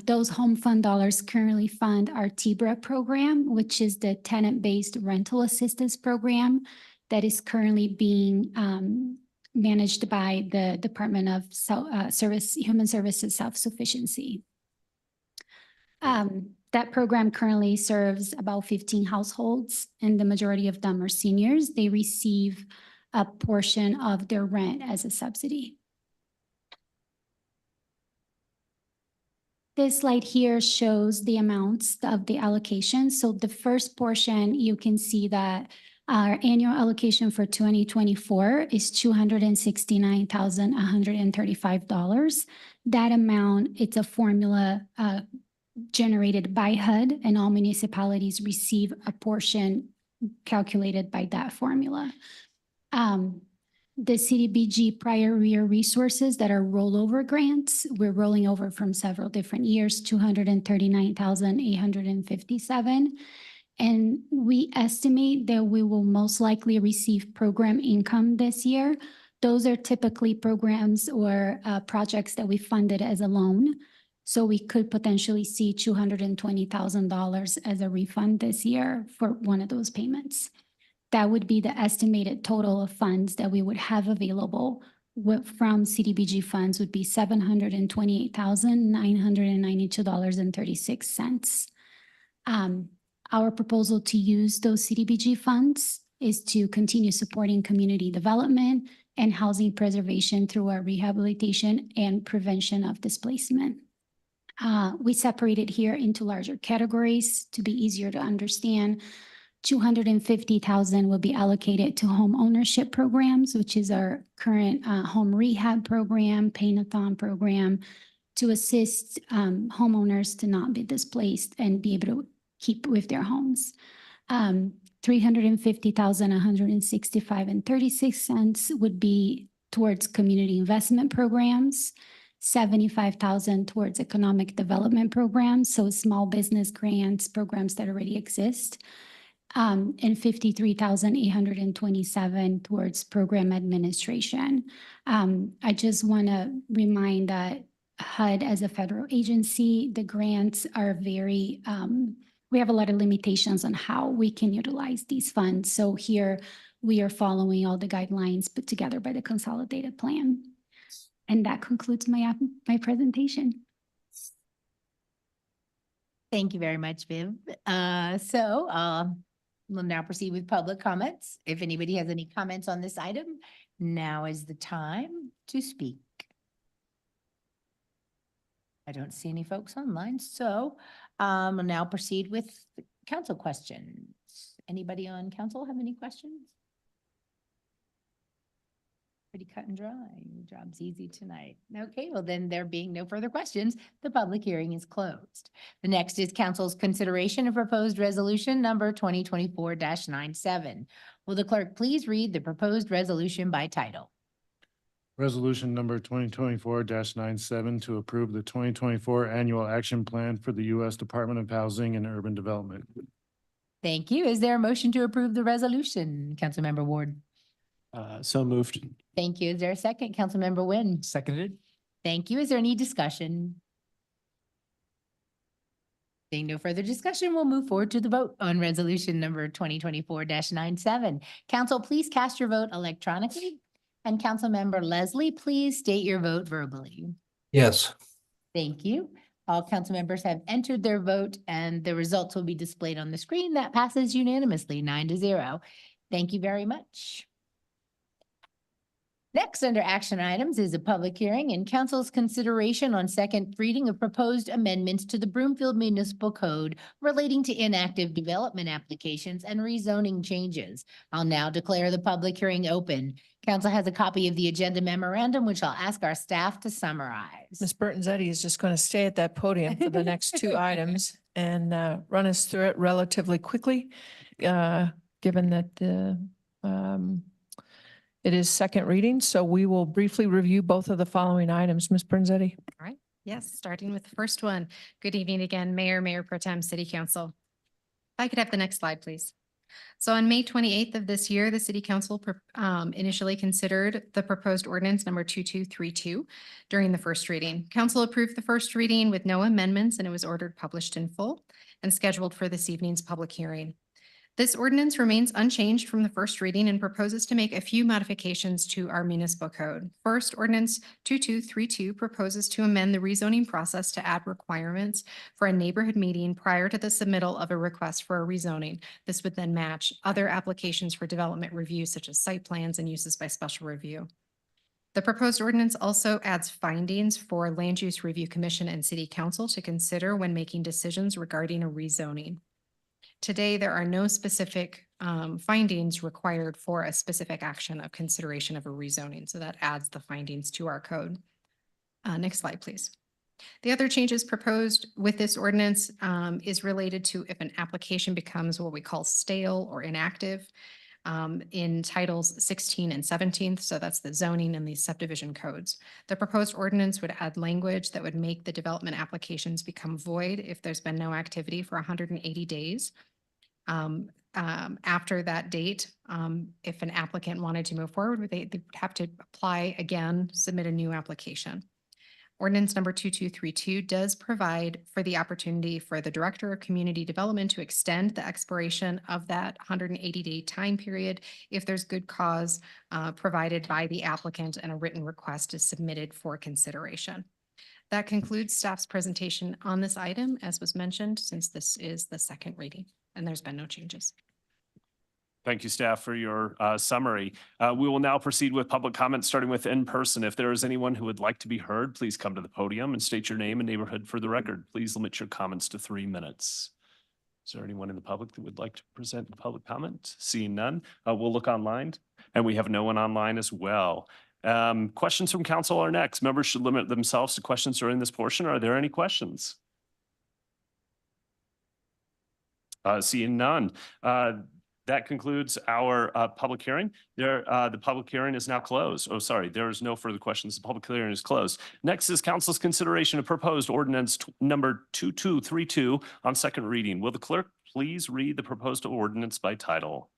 Those home fund dollars currently fund our TBRA program, which is the tenant-based rental assistance program that is currently being managed by the Department of Human Services Self-Sufficiency. That program currently serves about 15 households, and the majority of them are seniors. They receive a portion of their rent as a subsidy. This slide here shows the amounts of the allocation. So the first portion, you can see that our annual allocation for 2024 is $269,135. That amount, it's a formula generated by HUD, and all municipalities receive a portion calculated by that formula. The CDBG prior year resources that are rollover grants, we're rolling over from several different years, 239,857. And we estimate that we will most likely receive program income this year. Those are typically programs or projects that we funded as a loan. So we could potentially see $220,000 as a refund this year for one of those payments. That would be the estimated total of funds that we would have available from CDBG funds would be $728,992.36. Our proposal to use those CDBG funds is to continue supporting community development and housing preservation through our rehabilitation and prevention of displacement. We separated here into larger categories to be easier to understand. $250,000 will be allocated to home ownership programs, which is our current home rehab program, paint-a-thon program, to assist homeowners to not be displaced and be able to keep with their homes. $350,165.36 would be towards community investment programs. $75,000 towards economic development programs, so small business grants, programs that already exist. And $53,827 towards program administration. I just want to remind that HUD as a federal agency, the grants are very, we have a lot of limitations on how we can utilize these funds. So here we are following all the guidelines put together by the consolidated plan. And that concludes my presentation. Thank you very much, Viv. We'll now proceed with public comments. If anybody has any comments on this item, now is the time to speak. I don't see any folks online, so we'll now proceed with the council questions. Anybody on council have any questions? Pretty cut and dry. Your job's easy tonight. Okay, well then there being no further questions, the public hearing is closed. The next is council's consideration of proposed resolution number 2024-97. Will the clerk please read the proposed resolution by title? Resolution number 2024-97 to approve the 2024 annual action plan for the U.S. Department of Housing and Urban Development. Thank you. Is there a motion to approve the resolution? Councilmember Ward. So moved. Thank you. Is there a second? Councilmember Wynn. Seconded. Thank you. Is there any discussion? Seeing no further discussion, we'll move forward to the vote on resolution number 2024-97. Council, please cast your vote electronically. And Councilmember Leslie, please state your vote verbally. Yes. Thank you. All council members have entered their vote and the results will be displayed on the screen. That passes unanimously 9-0. Thank you very much. Next, under action items is a public hearing and council's consideration on second reading of proposed amendments to the Broomfield Municipal Code relating to inactive development applications and rezoning changes. I'll now declare the public hearing open. Council has a copy of the agenda memorandum, which I'll ask our staff to summarize. Ms. Burton-Zetti is just going to stay at that podium for the next two items and run us through it relatively quickly, given that it is second reading. So we will briefly review both of the following items. Ms. Burton-Zetti. All right. Yes, starting with the first one. Good evening again, Mayor, Mayor Pro Tem, City Council. If I could have the next slide, please. So on May 28th of this year, the City Council initially considered the proposed ordinance number 2232 during the first reading. Council approved the first reading with no amendments and it was ordered published in full and scheduled for this evening's public hearing. This ordinance remains unchanged from the first reading and proposes to make a few modifications to our municipal code. First, ordinance 2232 proposes to amend the rezoning process to add requirements for a neighborhood meeting prior to the submittal of a request for a rezoning. This would then match other applications for development review, such as site plans and uses by special review. The proposed ordinance also adds findings for Land Use Review Commission and City Council to consider when making decisions regarding a rezoning. Today, there are no specific findings required for a specific action of consideration of a rezoning, so that adds the findings to our code. Next slide, please. The other changes proposed with this ordinance is related to if an application becomes what we call stale or inactive in titles 16 and 17. So that's the zoning and the subdivision codes. The proposed ordinance would add language that would make the development applications become void if there's been no activity for 180 days. After that date, if an applicant wanted to move forward, they would have to apply again, submit a new application. Ordinance number 2232 does provide for the opportunity for the Director of Community Development to extend the expiration of that 180-day time period if there's good cause provided by the applicant and a written request is submitted for consideration. That concludes staff's presentation on this item, as was mentioned, since this is the second reading and there's been no changes. Thank you, staff, for your summary. We will now proceed with public comment, starting with in person. If there is anyone who would like to be heard, please come to the podium and state your name and neighborhood for the record. Please limit your comments to 3 minutes. Is there anyone in the public that would like to present public comment? Seeing none, we'll look online, and we have no one online as well. Questions from council are next. Members should limit themselves to questions during this portion. Are there any questions? Seeing none. That concludes our public hearing. The public hearing is now closed. Oh, sorry, there is no further questions. The public hearing is closed. Next is council's consideration of proposed ordinance number 2232 on second reading. Will the clerk please read the proposed ordinance by title?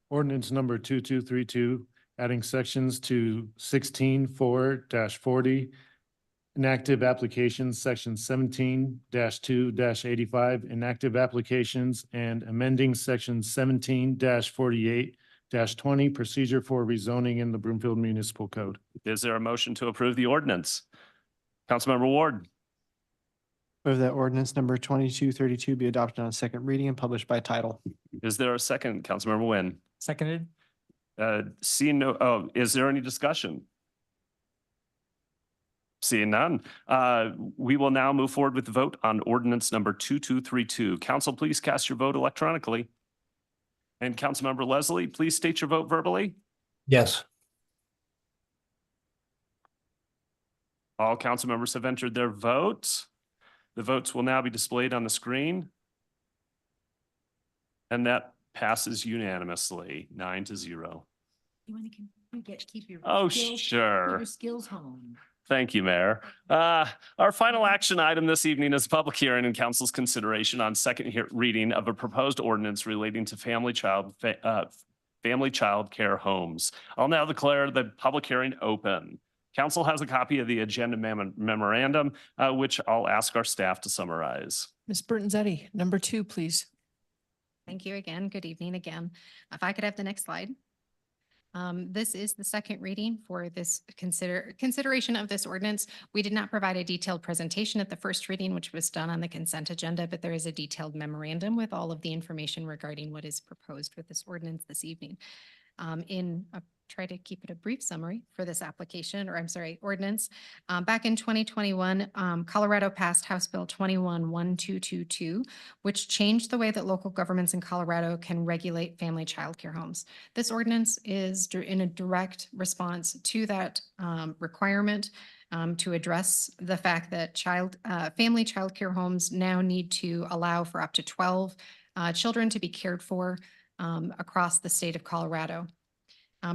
Ordinance number 2232, adding sections to 16:4-40. Inactive applications, section 17-2-85, inactive applications, and amending section 17-48-20, procedure for rezoning in the Broomfield Municipal Code. Is there a motion to approve the ordinance? Councilmember Ward. Move that ordinance number 2232 be adopted on second reading and published by title. Is there a second? Councilmember Nguyen. Seconded. Seeing no, is there any discussion? Seeing none, we will now move forward with the vote on ordinance number 2232. Council, please cast your vote electronically. And Councilmember Leslie, please state your vote verbally. Yes. All council members have entered their votes. The votes will now be displayed on the screen. And that passes unanimously, 9-0. You want to keep your Oh, skills, sure. keep your skills home. Thank you, Mayor. Our final action item this evening is public hearing and council's consideration on second reading of a proposed ordinance relating to family child care homes. I'll now declare the public hearing open. Council has a copy of the agenda memorandum, which I'll ask our staff to summarize. Ms. Burton-Zetti, number 2, please. Thank you again. Good evening again. If I could have the next slide. This is the second reading for this consideration of this ordinance. We did not provide a detailed presentation at the first reading, which was done on the consent agenda, but there is a detailed memorandum with all of the information regarding what is proposed with this ordinance this evening. Try to keep it a brief summary for this application, or I'm sorry, ordinance. Back in 2021, Colorado passed House Bill 21-1222, which changed the way that local governments in Colorado can regulate family child care homes. This ordinance is in a direct response to that requirement to address the fact that family child care homes now need to allow for up to 12 children to be cared for across the state of Colorado.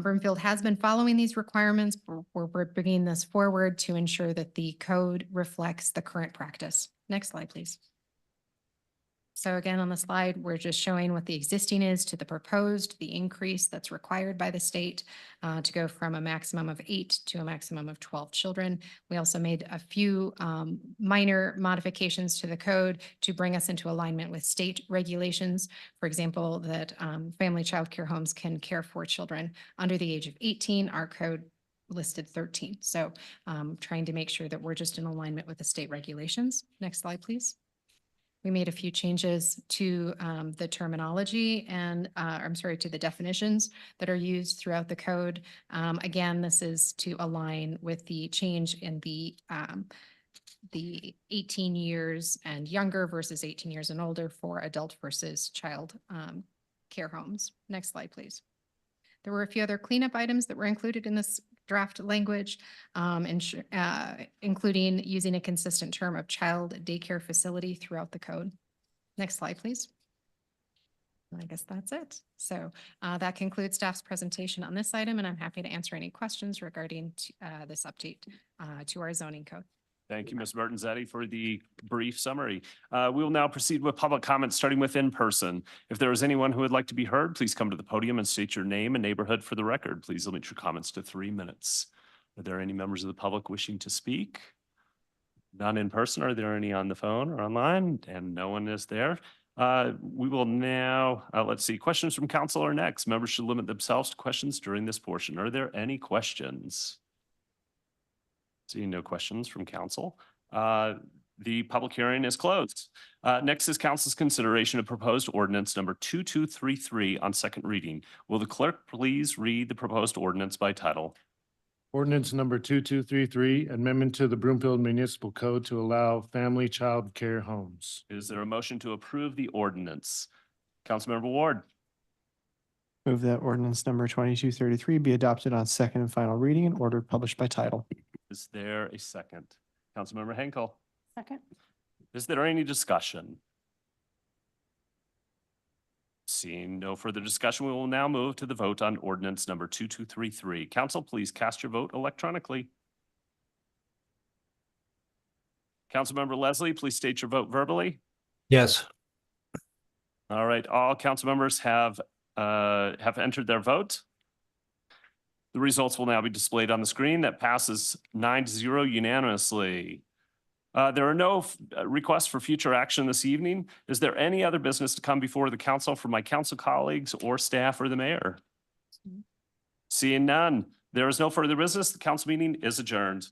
Broomfield has been following these requirements. We're bringing this forward to ensure that the code reflects the current practice. Next slide, please. So again, on the slide, we're just showing what the existing is to the proposed, the increase that's required by the state to go from a maximum of 8 to a maximum of 12 children. We also made a few minor modifications to the code to bring us into alignment with state regulations. For example, that family child care homes can care for children under the age of 18. Our code listed 13. So trying to make sure that we're just in alignment with the state regulations. Next slide, please. We made a few changes to the terminology and, I'm sorry, to the definitions that are used throughout the code. Again, this is to align with the change in the 18 years and younger versus 18 years and older for adult versus child care homes. Next slide, please. There were a few other cleanup items that were included in this draft language, including using a consistent term of child daycare facility throughout the code. Next slide, please. I guess that's it. So that concludes staff's presentation on this item, and I'm happy to answer any questions regarding this update to our zoning code. Thank you, Ms. Bertanzetti, for the brief summary. We will now proceed with public comments, starting with in person. If there is anyone who would like to be heard, please come to the podium and state your name and neighborhood for the record. Please limit your comments to 3 minutes. Are there any members of the public wishing to speak? None in person. Are there any on the phone or online? And no one is there. We will now, let's see, questions from council are next. Members should limit themselves to questions during this portion. Are there any questions? Seeing no questions from council, the public hearing is closed. Next is council's consideration of proposed ordinance number 2233 on second reading. Will the clerk please read the proposed ordinance by title? Ordinance number 2233, amendment to the Broomfield Municipal Code to allow family child care homes. Is there a motion to approve the ordinance? Councilmember Ward. Move that ordinance number 2233 be adopted on second and final reading and ordered published by title. Is there a second? Councilmember Henkel. Second. Is there any discussion? Seeing no further discussion, we will now move to the vote on ordinance number 2233. Council, please cast your vote electronically. Councilmember Leslie, please state your vote verbally. Yes. All right, all council members have entered their vote. The results will now be displayed on the screen. That passes 9-0 unanimously. There are no requests for future action this evening. Is there any other business to come before the council from my council colleagues or staff or the mayor? Seeing none, there is no further business. The council meeting is adjourned.